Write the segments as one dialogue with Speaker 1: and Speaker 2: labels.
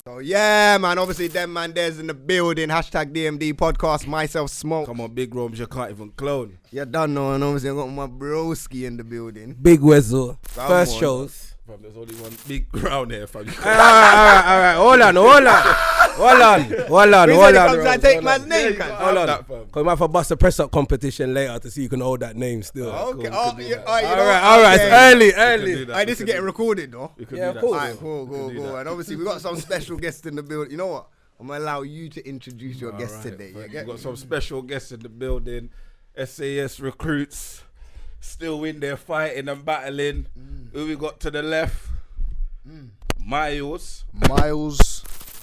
Speaker 1: So yeah, man, obviously them man there's in the building, hashtag DMDPodcast, myself Smoke.
Speaker 2: Come on, big Roms, you can't even clone.
Speaker 1: You done know, and obviously I got my broski in the building.
Speaker 3: Big Wezzle, first
Speaker 1: on.
Speaker 3: shows.
Speaker 2: Fam, there's only one big ground here, fam.
Speaker 3: Alright, hold on.
Speaker 1: Comes and take man's name, can.
Speaker 3: Hold on. Because we might have a bust a press up competition later to see you can hold that name still.
Speaker 1: Okay,
Speaker 2: Cool,
Speaker 3: Alright, it's early.
Speaker 1: This is getting recorded though.
Speaker 3: Yeah, of course.
Speaker 1: Alright, cool. And obviously we got some special guests in the building. You know what? I'm gonna allow you to introduce your guests today.
Speaker 2: We've got some special guests in the building. SAS recruits still in there fighting and battling. Who we got to the left? Miles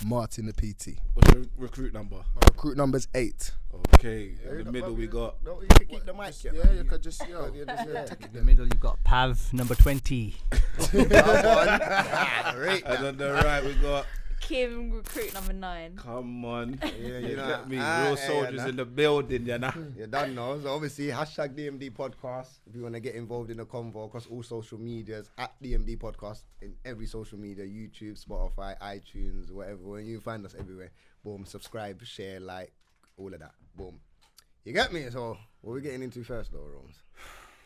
Speaker 4: Martin the PT.
Speaker 2: What's your recruit number?
Speaker 4: My recruit number's 8.
Speaker 2: Okay, in the middle we got.
Speaker 1: No, you can keep the mic.
Speaker 4: You could just take
Speaker 5: In the middle, you've got Pav, number 20.
Speaker 2: And on the right we got.
Speaker 6: Kim, recruit number 9.
Speaker 2: Come on.
Speaker 1: Yeah,
Speaker 2: You
Speaker 1: you know.
Speaker 2: get me? Real soldiers in the building, you know.
Speaker 1: You done know. So obviously, hashtag DMDPodcast. If you want to get involved in the convo across all social medias, at DMDPodcast in every social media, YouTube, Spotify, iTunes, whatever. You find us everywhere. Boom, subscribe, share, like, all of that. Boom. You get me? So what are we getting into first though, Roms?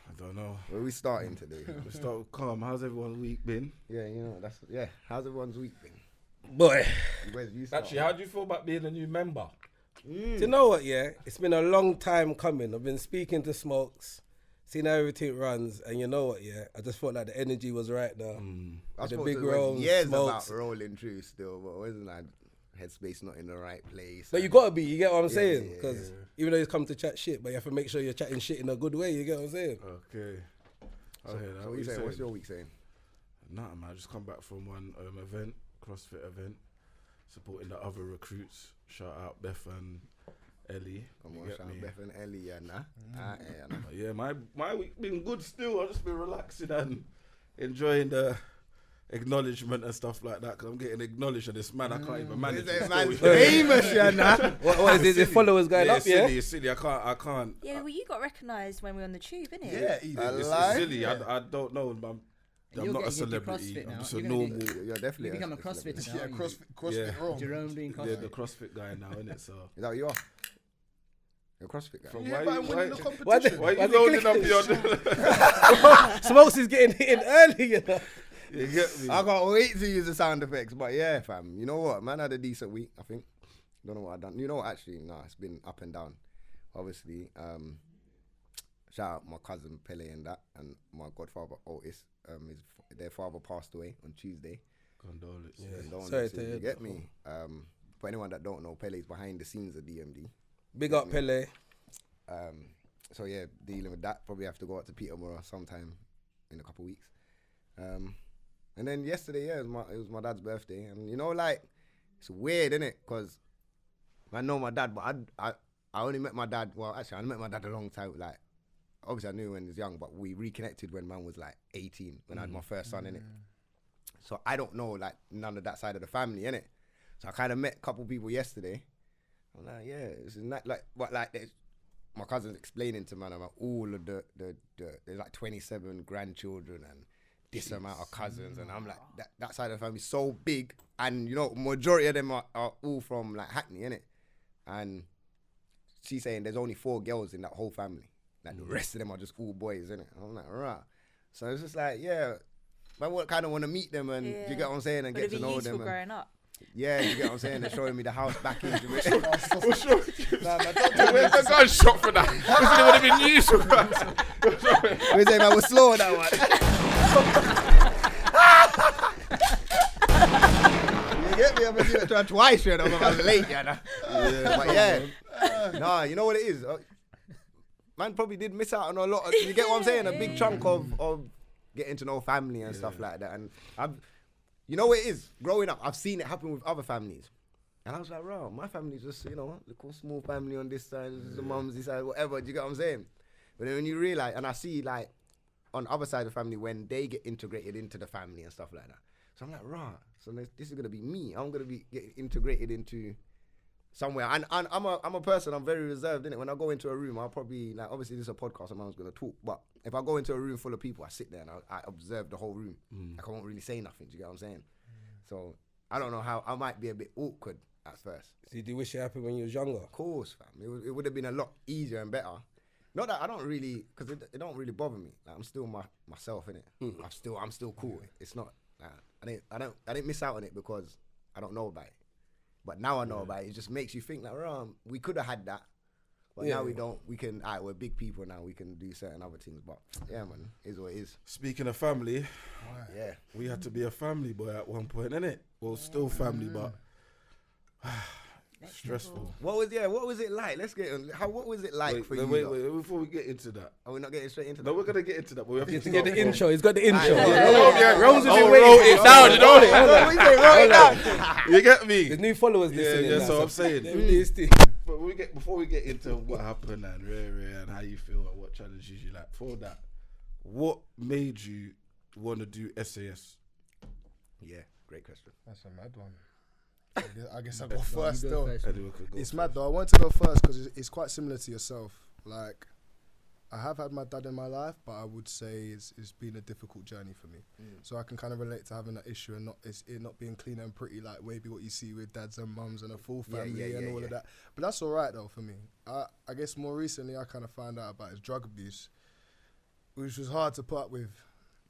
Speaker 2: I don't know.
Speaker 1: Where are we starting today?
Speaker 2: Let's start with calm. How's everyone's week been?
Speaker 1: Yeah, you know, how's everyone's week been?
Speaker 3: Boy,
Speaker 1: Where's you start?
Speaker 2: Actually, how do you feel about being a new member?
Speaker 3: do you know what, yeah? It's been a long time coming. I've been speaking to Smokes, seeing how everything runs, and you know what, yeah? I just felt like the energy was right there.
Speaker 1: I
Speaker 3: With the
Speaker 1: spoke
Speaker 3: big
Speaker 1: to him
Speaker 3: roles,
Speaker 1: years
Speaker 3: Smokes.
Speaker 1: about rolling through still, but wasn't like headspace not in the right place?
Speaker 3: But you gotta be, you get what I'm saying?
Speaker 1: yeah,
Speaker 3: Because even though you come to chat shit, but you have to make sure you're chatting shit in a good way, you get what I'm saying?
Speaker 2: Okay. I hear that.
Speaker 1: So what you saying? What's your week saying?
Speaker 2: Nothing, man. I just come back from one event, CrossFit event, supporting the other recruits. Shout out Beth and Ellie.
Speaker 1: Come
Speaker 2: You
Speaker 1: on,
Speaker 2: get
Speaker 1: shout
Speaker 2: me?
Speaker 1: out Beth and Ellie, yeah, nah.
Speaker 2: But yeah, my week been good still. I've just been relaxing and enjoying the acknowledgement and stuff like that, because I'm getting acknowledged and this man I can't even manage.
Speaker 1: This
Speaker 2: it
Speaker 1: man's
Speaker 2: still.
Speaker 1: famous, yeah, nah.
Speaker 3: What is it? The followers going up,
Speaker 2: It's
Speaker 3: yeah?
Speaker 2: silly, it's silly. I can't.
Speaker 6: Yeah, well, you got recognised when we were on the tube, innit?
Speaker 2: It's
Speaker 1: Alive?
Speaker 2: silly. I don't know. I'm not a celebrity. I'm just a normal.
Speaker 1: You're definitely
Speaker 5: You become a
Speaker 1: a
Speaker 5: CrossFitter
Speaker 1: celebrity.
Speaker 5: now.
Speaker 4: Yeah,
Speaker 5: aren't you?
Speaker 4: CrossFit Rome.
Speaker 5: Jerome doing
Speaker 2: Yeah,
Speaker 5: CrossFit.
Speaker 2: the CrossFit guy now, innit? So.
Speaker 1: Is that what you are? You're a CrossFit guy.
Speaker 2: From
Speaker 4: Yeah,
Speaker 2: why
Speaker 4: but
Speaker 2: you-
Speaker 4: I'm winning the
Speaker 2: why-
Speaker 4: competition.
Speaker 2: Why you
Speaker 3: Why they
Speaker 2: loading up
Speaker 3: clicking?
Speaker 2: your?
Speaker 3: Smokes is getting hit in early, you know?
Speaker 2: You get me?
Speaker 1: I can't wait to use the sound effects, but yeah, fam. You know what? Man had a decent week, I think. Don't know what I've done. You know what? Actually, no, it's been up and down. Obviously, shout out my cousin Pele and that, and my godfather Otis. Their father passed away on Tuesday.
Speaker 2: Condolences.
Speaker 1: Condolences,
Speaker 3: Sorry to hear
Speaker 1: you get
Speaker 3: that.
Speaker 1: me? For anyone that don't know, Pele's behind the scenes of DMD.
Speaker 3: Big up, Pele.
Speaker 1: So yeah, dealing with that. Probably have to go out to Peterborough sometime in a couple of weeks. And then yesterday, yeah, it was my dad's birthday, and you know, like, it's weird, innit? Because I know my dad, but I only met my dad. Well, actually, I met my dad a long time. Like, obviously, I knew when he was young, but we reconnected when man was like 18, when I had my first son, innit? So I don't know, like, none of that side of the family, innit? So I kind of met a couple people yesterday. I'm like, yeah, it's not like, but like, my cousin's explaining to man about all of the there's like 27 grandchildren and this amount of cousins, and I'm like, that side of the family is so big, and you know, majority of them are all from like Hackney, innit? And she's saying there's only 4 girls in that whole family, like the rest of them are just all boys, innit? And I'm like, right. So it's just like, yeah, I kind of want to meet them, and you get what I'm saying, and
Speaker 6: Would
Speaker 1: get
Speaker 6: it
Speaker 1: to
Speaker 6: be
Speaker 1: know
Speaker 6: useful
Speaker 1: them.
Speaker 6: growing up?
Speaker 1: Yeah, you get what I'm saying? They're showing me the house back in Jamaica.
Speaker 2: Where's the gun shot for that? Because it would have been useful.
Speaker 1: We say, man, we're slow on that one. You get me? I've been doing it twice, you know, I'm late, you know. But yeah, nah, you know what it is? Man probably did miss out on a lot of, you get what I'm saying? A big chunk of getting to know family and stuff like that. And you know what it is? Growing up, I've seen it happen with other families. And I was like, bro, my family's just, you know, a small family on this side, the mum's this side, whatever. Do you get what I'm saying? But then when you realize, and I see like on other side of the family when they get integrated into the family and stuff like that. So I'm like, right, so this is gonna be me. I'm gonna be getting integrated into somewhere. And I'm a person, I'm very reserved, innit? When I go into a room, I'll probably, like, obviously this is a podcast, I'm gonna talk, but if I go into a room full of people, I sit there and I observe the whole room. Like, I won't really say nothing, do you get what I'm saying? So I don't know how. I might be a bit awkward at first.
Speaker 3: Did you wish it happened when you was younger?
Speaker 1: Of course, fam. It would have been a lot easier and better. Not that I don't really, because it don't really bother me. Like, I'm still myself, innit? I'm still cool. It's not. I didn't miss out on it because I don't know about it. But now I know about it. It just makes you think like, we could have had that. But now we don't. We can. We're big people now. We can do certain other things. But yeah, man, is what it is.
Speaker 2: Speaking of family,
Speaker 1: Yeah.
Speaker 2: we had to be a family boy at one point, innit? Well, still family, but stressful.
Speaker 1: What was it like? Let's get on. What was it like for you?
Speaker 2: Wait, before we get into that.
Speaker 1: Are we not getting straight into that?
Speaker 2: No, we're gonna get into that, but we have
Speaker 3: To
Speaker 2: to
Speaker 3: get the
Speaker 2: start
Speaker 3: intro. He's got the intro.
Speaker 1: yeah.
Speaker 3: Rose has been
Speaker 2: Oh,
Speaker 3: waiting.
Speaker 2: roll it down, you know
Speaker 3: Hold
Speaker 2: it.
Speaker 3: it.
Speaker 1: Roll it down.
Speaker 2: You get me?
Speaker 3: There's new followers
Speaker 2: Yeah,
Speaker 3: listening.
Speaker 2: yeah,
Speaker 3: now,
Speaker 2: so I'm saying.
Speaker 3: let me do this thing.
Speaker 2: But before we get into what happened and and how you feel and what challenges you like, for that, what made you want to do SAS?
Speaker 1: Yeah, great question.
Speaker 4: That's a mad one. I guess I'll go first
Speaker 5: You go
Speaker 4: still.
Speaker 5: first.
Speaker 2: Anyone could go
Speaker 4: It's
Speaker 2: first.
Speaker 4: mad though. I want to go first because it's quite similar to yourself. Like, I have had my dad in my life, but I would say it's been a difficult journey for me. So I can kind of relate to having that issue and it not being clean and pretty, like maybe what you see with dads and mums and a full family and all of that. But that's all right though for me. I guess more recently I kind of found out about his drug abuse, which was hard to put up with.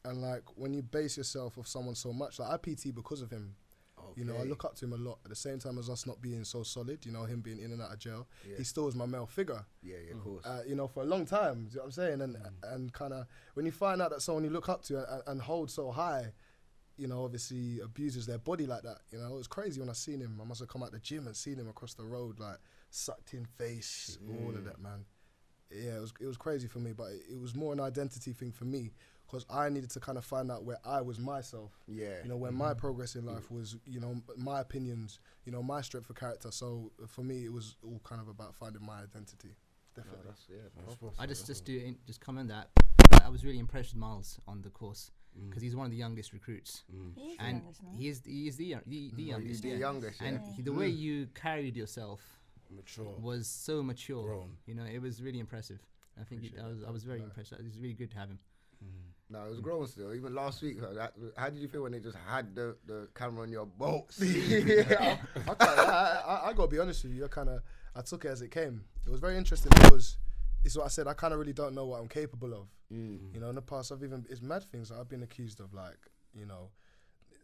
Speaker 4: And like when you base yourself off someone so much, like I PT because of him. You know, I look up to him a lot. At the same time as us not being so solid, you know, him being in and out of jail, he still was my male figure.
Speaker 1: Yeah, of course.
Speaker 4: You know, for a long time. Do you know what I'm saying? And kind of when you find out that someone you look up to and hold so high, you know, obviously abuses their body like that. You know, it was crazy when I seen him. I must have come out the gym and seen him across the road, like sucked in face, all of that, man. Yeah, it was crazy for me, but it was more an identity thing for me. Because I needed to kind of find out where I was myself. Yeah. You know, where my progress in life was, you know, my opinions, you know, my strength for character. So for me, it was all kind of about finding my identity. Definitely.
Speaker 5: I just comment that I was really impressed with Miles on the course because he's one of the youngest recruits, and he is the youngest.
Speaker 1: He's the youngest,
Speaker 5: and the way you carried yourself
Speaker 2: Mature.
Speaker 5: was so mature.
Speaker 2: Grown.
Speaker 5: You know, it was really impressive. I think I was very impressed. It was really good to have him.
Speaker 1: No, it was growing still. Even last week, how did you feel when they just had the camera on your boat?
Speaker 4: I gotta be honest with you. I took it as it came. It was very interesting because it's what I said. I kind of really don't know what I'm capable of. You know, in the past, it's mad things. I've been accused of, like, you know,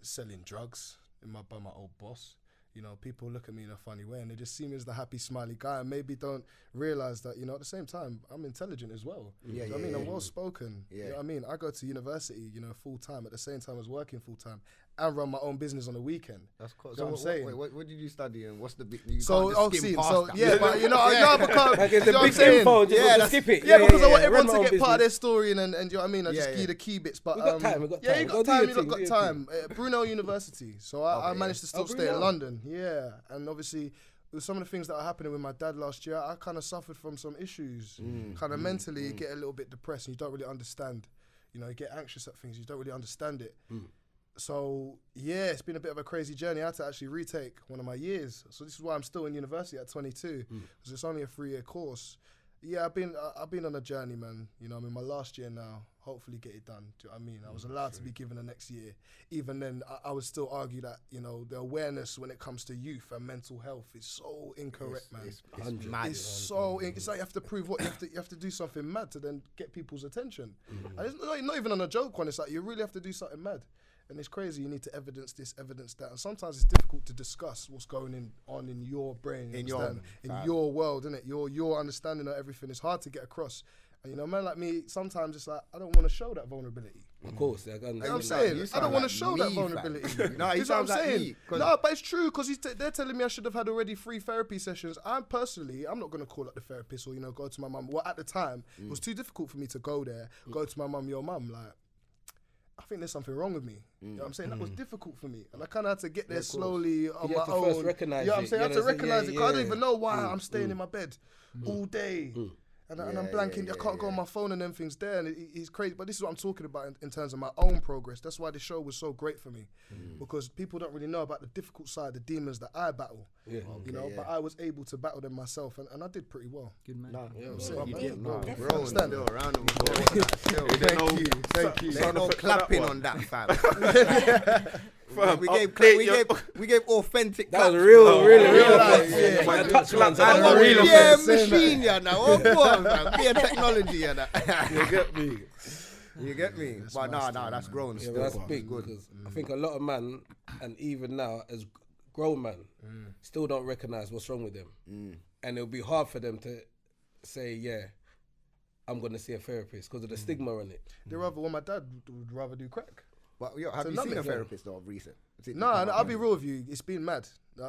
Speaker 4: selling drugs by my old boss. You know, people look at me in a funny way and they just see me as the happy, smiley guy and maybe don't realise that, you know, at the same time, I'm intelligent as well. I'm well-spoken. You know what I mean? I go to university, you know, full-time at the same time as working full-time and run my own business on the weekend.
Speaker 1: That's cool.
Speaker 4: You know what I'm saying?
Speaker 1: Wait, what did you study and what's the big...
Speaker 4: But you know, because, you know
Speaker 3: The
Speaker 4: what I'm
Speaker 3: big
Speaker 4: saying?
Speaker 3: info, just skip it.
Speaker 4: Yeah, because I want
Speaker 3: run
Speaker 4: everyone
Speaker 3: my
Speaker 4: to
Speaker 3: own
Speaker 4: get part of
Speaker 3: business.
Speaker 4: their story and you know what I mean? I just give you the key bits. But
Speaker 3: We got time.
Speaker 4: yeah, you got
Speaker 3: Go
Speaker 4: time.
Speaker 3: do your
Speaker 4: You got
Speaker 3: thing,
Speaker 4: time. Brunel University. So I managed to still stay in
Speaker 3: Brunel.
Speaker 4: London. Yeah, and obviously with some of the things that are happening with my dad last year, I kind of suffered from some issues. Kind of mentally, you get a little bit depressed and you don't really understand. You know, you get anxious at things. You don't really understand it. So yeah, it's been a bit of a crazy journey. I had to actually retake one of my years. So this is why I'm still in university at 22, because it's only a 3-year course. Yeah, I've been on a journey, man. You know, I'm in my last year now. Hopefully get it done. Do you know what I mean? I was allowed to be given the next year. Even then, I would still argue that, you know, the awareness when it comes to youth and mental health is so incorrect, man.
Speaker 1: It's mad.
Speaker 4: It's so it's like you have to prove what you have to do something mad to then get people's attention. And it's not even on a joke one. It's like you really have to do something mad. And it's crazy. You need to evidence this, evidence that, and sometimes it's difficult to discuss what's going on in your brain, in your world, isn't it? Your understanding of everything is hard to get across. And you know, a man like me, sometimes it's like I don't want to show that vulnerability.
Speaker 3: Of course,
Speaker 4: You know what I'm saying? I don't want to show that vulnerability.
Speaker 1: No, he sounds like me.
Speaker 4: No, but it's true because they're telling me I should have had already 3 therapy sessions. I'm not going to call up the therapist or, you know, go to my mum. Well, at the time, it was too difficult for me to go there, go to my mum, your mum, like, I think there's something wrong with me. You know what I'm saying? That was difficult for me. And I kind of had to get there slowly on my own.
Speaker 3: First recognize
Speaker 4: you know what I'm saying? I had to recognize it because I don't even know why I'm staying in my bed all day. And I'm blanking. I can't go on my phone and them things there. And it's crazy. But this is what I'm talking about in terms of my own progress. That's why the show was so great for me. Because people don't really know about the difficult side, the demons that I battle. You know, but I was able to battle them myself. And I did pretty well.
Speaker 5: Good man.
Speaker 1: We're all still around them. Thank you. There's no clapping on that, fam.
Speaker 2: Fam,
Speaker 1: we
Speaker 2: update your-
Speaker 1: gave authentic.
Speaker 3: That was
Speaker 1: claps.
Speaker 3: real
Speaker 4: life,
Speaker 3: life.
Speaker 4: yeah.
Speaker 3: Man, touchlines
Speaker 1: I
Speaker 3: are
Speaker 1: want
Speaker 3: real
Speaker 1: a
Speaker 3: offense.
Speaker 1: machine, yeah, now. Oh, boy, man. Be a technology, yeah, that.
Speaker 2: You get me?
Speaker 1: You get me? But no, that's grown
Speaker 3: Yeah,
Speaker 1: still.
Speaker 3: but that's
Speaker 1: bro.
Speaker 3: big
Speaker 1: Good.
Speaker 3: because I think a lot of man, and even now as grown men, still don't recognise what's wrong with them, and it'll be hard for them to say, "Yeah, I'm gonna see a therapist" because of the stigma on it.
Speaker 4: They rather, my dad would rather do crack.
Speaker 1: But yo, have
Speaker 4: So
Speaker 1: you
Speaker 4: nothing,
Speaker 1: seen a
Speaker 4: yeah.
Speaker 1: therapist though of recent?
Speaker 4: No, I'll be real with you. It's been mad.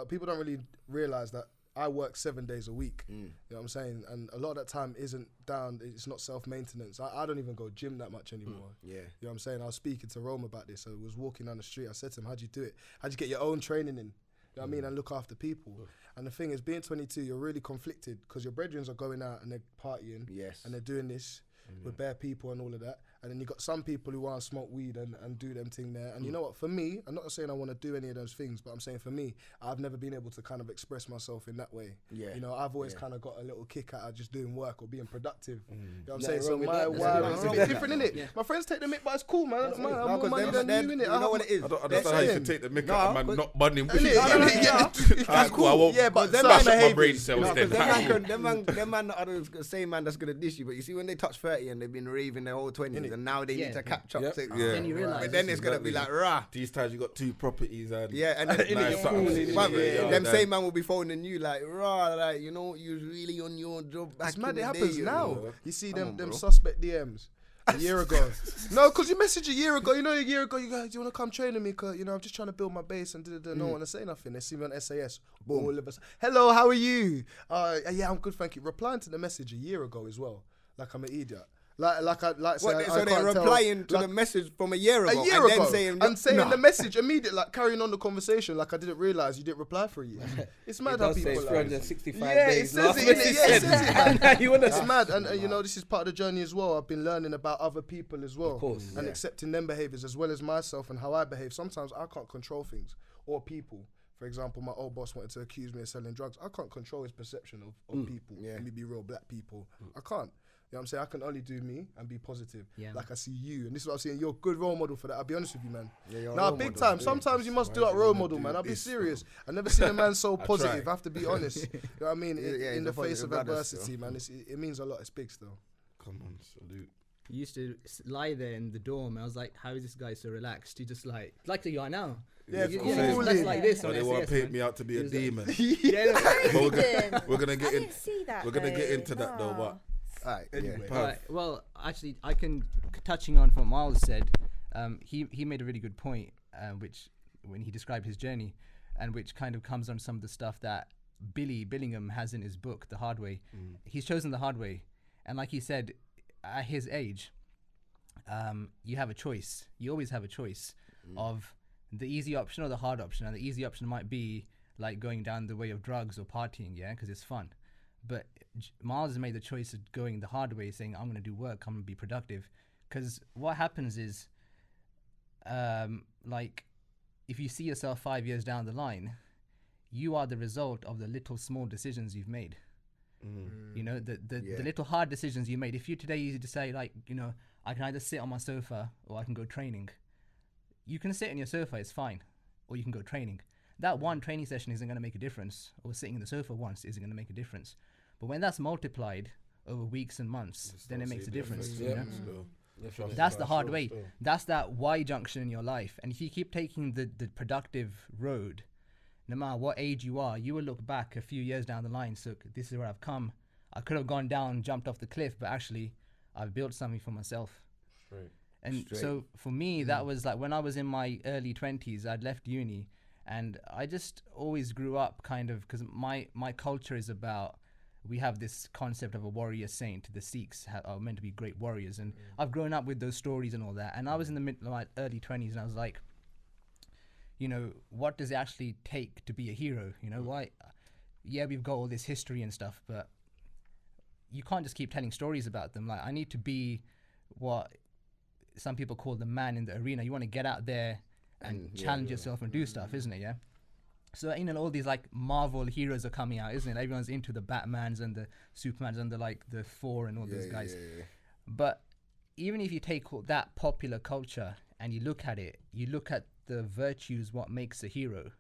Speaker 4: People don't really realise that I work 7 days a week. You know what I'm saying? And a lot of that time isn't down. It's not self-maintenance. I don't even go gym that much anymore.
Speaker 1: Yeah.
Speaker 4: You know what I'm saying? I was speaking to Rome about this. I was walking down the street. I said to him, how'd you do it? How'd you get your own training in? You know what I mean? And look after people. And the thing is, being 22, you're really conflicted because your brethren are going out and they're partying.
Speaker 1: Yes.
Speaker 4: And they're doing this with bare people and all of that. And then you got some people who want to smoke weed and do them thing there. And you know what? For me, I'm not saying I want to do any of those things, but I'm saying for me, I've never been able to kind of express myself in that way.
Speaker 1: Yeah.
Speaker 4: You know, I've always kind of got a little kick out of just doing work or being productive. You know what I'm
Speaker 3: Nothing
Speaker 4: saying? So
Speaker 3: wrong with
Speaker 4: my
Speaker 3: that.
Speaker 4: wow,
Speaker 3: There's
Speaker 4: it's a
Speaker 3: nothing
Speaker 4: bit
Speaker 3: wrong
Speaker 4: different,
Speaker 3: with
Speaker 4: innit? My friends take the mic, but it's cool, man. I have more money than you, innit?
Speaker 1: You know what it is?
Speaker 2: I don't
Speaker 4: They're
Speaker 2: understand how you
Speaker 4: saying-
Speaker 2: can take the mick
Speaker 1: No,
Speaker 2: out of man
Speaker 1: but-
Speaker 2: not bunning
Speaker 4: Innit?
Speaker 2: weed.
Speaker 4: Yeah.
Speaker 2: Alright, cool. I won't
Speaker 4: Yeah, but
Speaker 1: them
Speaker 2: smash
Speaker 1: man
Speaker 2: up my brain
Speaker 4: behaviours-
Speaker 2: cells
Speaker 1: No,
Speaker 2: then.
Speaker 1: them man are the same man that's gonna dish you. But you see, when they touch 30 and they've been raving their whole 20s, and now they need to catch up.
Speaker 3: Yep.
Speaker 1: To,
Speaker 2: Yeah.
Speaker 5: Then you realise.
Speaker 1: But then it's gonna be like rah.
Speaker 2: These times you got 2 properties and
Speaker 1: Yeah, and then,
Speaker 2: nice something.
Speaker 1: But
Speaker 2: Yeah,
Speaker 1: them
Speaker 2: yeah.
Speaker 1: same man will be phoning you like rah, like you know you was really on your job back
Speaker 4: It's mad.
Speaker 1: in
Speaker 4: It
Speaker 1: the
Speaker 4: happens
Speaker 1: day,
Speaker 4: now.
Speaker 1: know.
Speaker 4: You see
Speaker 1: Come
Speaker 4: them
Speaker 1: on,
Speaker 4: them
Speaker 1: bro.
Speaker 4: suspect DMs a year ago. No, because you messaged a year ago. You know, a year ago, you guys, do you want to come train with me? Cause you know, I'm just trying to build my base and no want to say nothing. They see me on SAS.
Speaker 1: Boom.
Speaker 4: All of us. Hello, how are you? Yeah, I'm good, thank you. Replying to the message a year ago as well. Like I'm an idiot. Like say
Speaker 1: What,
Speaker 4: I
Speaker 1: so they're
Speaker 4: can't tell-
Speaker 1: replying to
Speaker 4: like,
Speaker 1: the message from a year ago,
Speaker 4: a year
Speaker 1: and
Speaker 4: ago,
Speaker 1: then saying
Speaker 4: the message immediately, like carrying on the conversation, like I didn't realize you didn't reply for a year. It's mad
Speaker 3: It
Speaker 4: how
Speaker 3: does
Speaker 4: people
Speaker 3: say
Speaker 4: like.
Speaker 3: 365
Speaker 4: Yeah, it
Speaker 3: days.
Speaker 4: says
Speaker 3: last
Speaker 4: it, innit?
Speaker 3: message
Speaker 4: Yeah, it
Speaker 3: said.
Speaker 4: says it.
Speaker 3: You wanna-
Speaker 4: It's mad, and you know this is part of the journey as well. I've been learning about other people as well,
Speaker 3: Of course,
Speaker 4: and
Speaker 1: yeah.
Speaker 4: accepting them behaviors as well as myself and how I behave. Sometimes I can't control things or people. For example, my old boss wanted to accuse me of selling drugs. I can't control his perception of people.
Speaker 1: Yeah.
Speaker 4: Let me be real, black people. I can't. You know what I'm saying? I can only do me and be positive.
Speaker 5: Yeah.
Speaker 4: Like I see you, and this is what I'm saying. You're a good role model for that. I'll be honest with you, man.
Speaker 1: Yeah, you're a
Speaker 4: Nah,
Speaker 1: role
Speaker 4: big
Speaker 1: model.
Speaker 4: time.
Speaker 1: Yeah.
Speaker 4: Sometimes you must do
Speaker 2: Why
Speaker 4: that
Speaker 2: do you
Speaker 4: role
Speaker 2: wanna
Speaker 4: model,
Speaker 2: do
Speaker 4: man. I'll be
Speaker 2: this,
Speaker 4: serious. I've never seen a man so
Speaker 2: try.
Speaker 4: positive. I have to be honest. You know what I mean?
Speaker 1: Yeah,
Speaker 4: In
Speaker 1: he's
Speaker 4: the
Speaker 1: a
Speaker 4: face of
Speaker 1: positive brother
Speaker 4: adversity,
Speaker 1: still.
Speaker 4: man. It means a lot. It's big still.
Speaker 2: Come on, salute.
Speaker 5: You used to lie there in the dorm. I was like, how is this guy so relaxed? You just like you are now.
Speaker 4: Yeah,
Speaker 5: You-
Speaker 4: cool.
Speaker 5: that's like this.
Speaker 2: So
Speaker 5: on
Speaker 2: they want to
Speaker 5: SAS,
Speaker 2: paint
Speaker 5: man.
Speaker 2: me out to be a
Speaker 5: He was like-
Speaker 2: demon.
Speaker 5: Yeah, no,
Speaker 6: I
Speaker 2: But
Speaker 6: didn't.
Speaker 2: we're gonna get
Speaker 6: I
Speaker 2: in.
Speaker 6: didn't see that.
Speaker 2: We're gonna get
Speaker 6: though.
Speaker 2: into that though, but
Speaker 1: Alright,
Speaker 4: Anyway.
Speaker 1: yeah.
Speaker 5: Right, well, actually, I can touching on what Miles said. He made a really good point, which when he described his journey, and which kind of comes on some of the stuff that Billy Billingham has in his book, The Hard Way. He's chosen the hard way, and like he said, at his age, you have a choice. You always have a choice of the easy option or the hard option, and the easy option might be like going down the way of drugs or partying, yeah, because it's fun. But Miles has made the choice of going the hard way, saying, I'm going to do work, I'm going to be productive. Because what happens is, like, if you see yourself 5 years down the line, you are the result of the little small decisions you've made. You know, the little hard decisions you made. If you today you decide, like, you know, I can either sit on my sofa or I can go training. You can sit on your sofa, it's fine. Or you can go training. That one training session isn't going to make a difference. Or sitting in the sofa once isn't going to make a difference. But when that's multiplied over weeks and months, then it makes a difference. You know? That's the hard way. That's that Y junction in your life. And if you keep taking the productive road, no matter what age you are, you will look back a few years down the line. So this is where I've come. I could have gone down, jumped off the cliff, but actually I've built something for myself. And so for me, that was like when I was in my early 20s, I'd left uni, and I just always grew up kind of, because my culture is about, we have this concept of a warrior saint. The Sikhs are meant to be great warriors, and I've grown up with those stories and all that. And I was in the my early 20s, and I was like, you know, what does it actually take to be a hero? You know, why? Yeah, we've got all this history and stuff, but you can't just keep telling stories about them. Like, I need to be what some people call the man in the arena. You want to get out there and challenge yourself and do stuff, isn't it? Yeah. So, you know, all these like Marvel heroes are coming out, isn't it? Everyone's into the Batmans and the Supermans and the like the Thor and all those guys. But even if you take all that popular culture and you look at it, you look at the virtues, what makes a hero.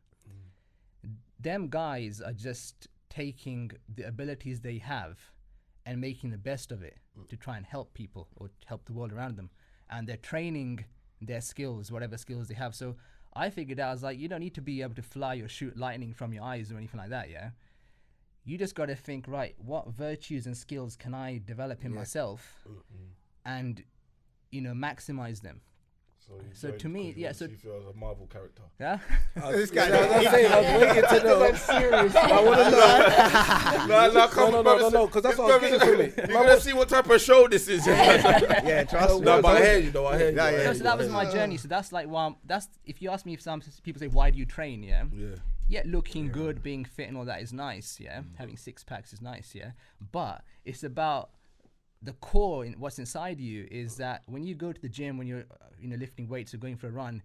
Speaker 5: Them guys are just taking the abilities they have and making the best of it to try and help people or help the world around them. And they're training their skills, whatever skills they have. So I figured out, I was like, you don't need to be able to fly or shoot lightning from your eyes or anything like that, yeah? You just got to think, right, what virtues and skills can I develop in myself and, maximize them? So to me, yeah. So
Speaker 2: you feel as a Marvel character.
Speaker 5: Yeah.
Speaker 1: This guy.
Speaker 3: I was waiting to know. I'm serious. I want to know. No, because that's what I was getting from it.
Speaker 2: You're gonna see what type of show this is.
Speaker 1: Yeah, trust me.
Speaker 2: No, but I hear you. I hear you.
Speaker 1: Yeah.
Speaker 5: So that was my journey. So that's like, that's if you ask me, if some people say, why do you train? Yeah, looking good, being fit, and all that is nice. Yeah, having 6 packs is nice. Yeah, but it's about the core in what's inside you. Is that when you go to the gym, when you're lifting weights or going for a run,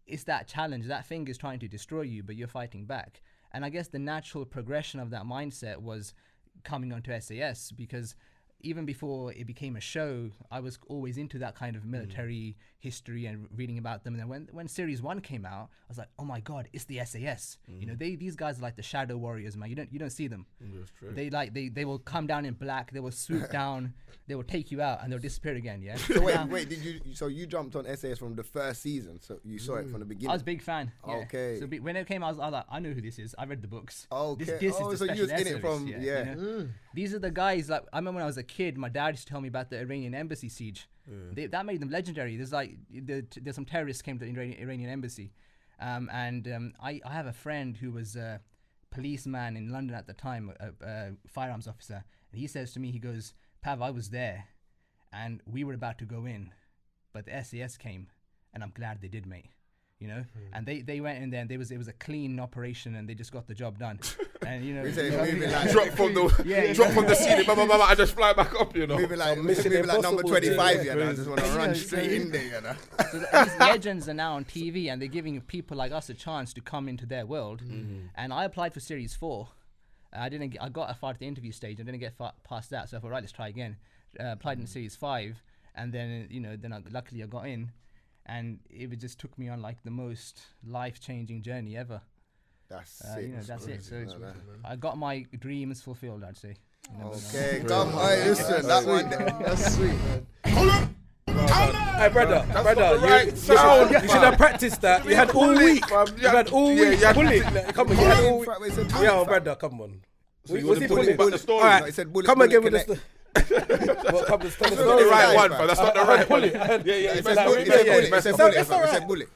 Speaker 5: it's that challenge. That thing is trying to destroy you, but you're fighting back. And I guess the natural progression of that mindset was coming onto SAS, because even before it became a show, I was always into that kind of military history and reading about them. And then when Series 1 came out, I was like, oh my God, it's the SAS. These guys are like the shadow warriors, man. You don't see them.
Speaker 2: That's true.
Speaker 5: They will come down in black, they will swoop down, they will take you out, and they'll disappear again, yeah?
Speaker 1: So wait, you jumped on SAS from the first season, so you saw it from the beginning?
Speaker 5: I was a big fan. Yeah.
Speaker 1: Okay.
Speaker 5: So when it came, I was like, I know who this is. I read the books.
Speaker 1: Okay.
Speaker 5: This is the
Speaker 1: so you was
Speaker 5: special
Speaker 1: in it from,
Speaker 5: These are the guys, like, I remember when I was a kid, my dad used to tell me about the Iranian embassy siege. That made them legendary. There's some terrorists came to the Iranian embassy. I have a friend who was a policeman in London at the time, a firearms officer. And he says to me, he goes, Pav, I was there and we were about to go in, but the SAS came, and I'm glad they did, mate. And they went in there, and it was a clean operation, and they just got the job done. And
Speaker 2: drop from the ceiling, I just fly back up,
Speaker 1: Moving like number 25, I just want to run straight in there,
Speaker 5: So these legends are now on TV, and they're giving people like us a chance to come into their world. And I applied for Series 4. I got far to the interview stage. I didn't get past that, so I thought, right, let's try again. Applied in Series 5, and then luckily I got in. And it just took me on like the most life-changing journey ever.
Speaker 1: That's
Speaker 5: that's it. So I got my dreams fulfilled, I'd say.
Speaker 1: Okay, come on, listen, that one, that's sweet, man.
Speaker 3: Hey, brother,
Speaker 2: right sound,
Speaker 3: you should have practiced that. You had all week. You had all week. Pull it. Come on, you had all week. Yo, brother, come on.
Speaker 2: So was he pulling? But the story.
Speaker 3: All right, come again with the story.
Speaker 2: That's not the right one, but that's not the right one.
Speaker 1: It said bullet.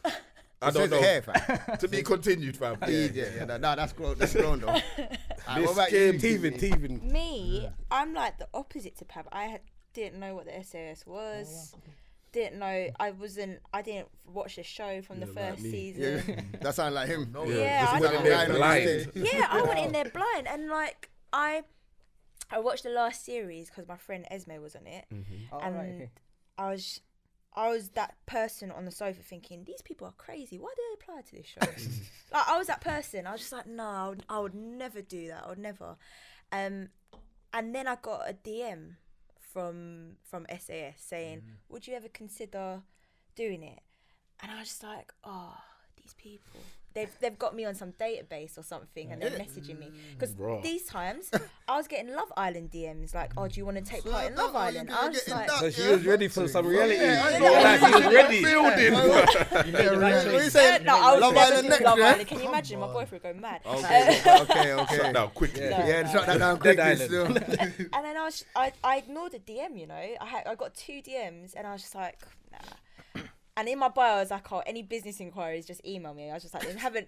Speaker 2: I don't know.
Speaker 1: Hair, fam.
Speaker 2: To be continued, fam.
Speaker 1: That's grown though.
Speaker 2: This game, Teven.
Speaker 6: Me, I'm like the opposite to Pav. I didn't know what the SAS was. Didn't know. I didn't watch the show from the first season.
Speaker 1: Yeah, that sounds like him.
Speaker 6: I went in there blind, and like I watched the last series because my friend Esme was on it, and I was that person on the sofa thinking, these people are crazy. Why do they apply to this show? Like, I was that person. I was just like, no, I would never do that. I would never. And then I got a DM from SAS saying, would you ever consider doing it? And I was just like, oh, these people. They've got me on some database or something, and they're messaging me because these times I was getting Love Island DMs like, "Oh, do you want to take part in Love Island?" I was just like,
Speaker 3: so she was ready for some reality.
Speaker 2: She was ready.
Speaker 1: What you saying?
Speaker 6: No, I was
Speaker 1: Love
Speaker 6: never
Speaker 1: Island
Speaker 6: doing Love
Speaker 1: next,
Speaker 6: Island. Can you imagine my boyfriend going mad?
Speaker 1: Okay.
Speaker 2: Shut down quickly.
Speaker 1: Yeah, shut that down quickly still.
Speaker 6: And then I ignored the DM. I got 2 DMs, and I was just like, nah. And in my bio, I was like, oh, any business inquiries, just email me. I was just like, they haven't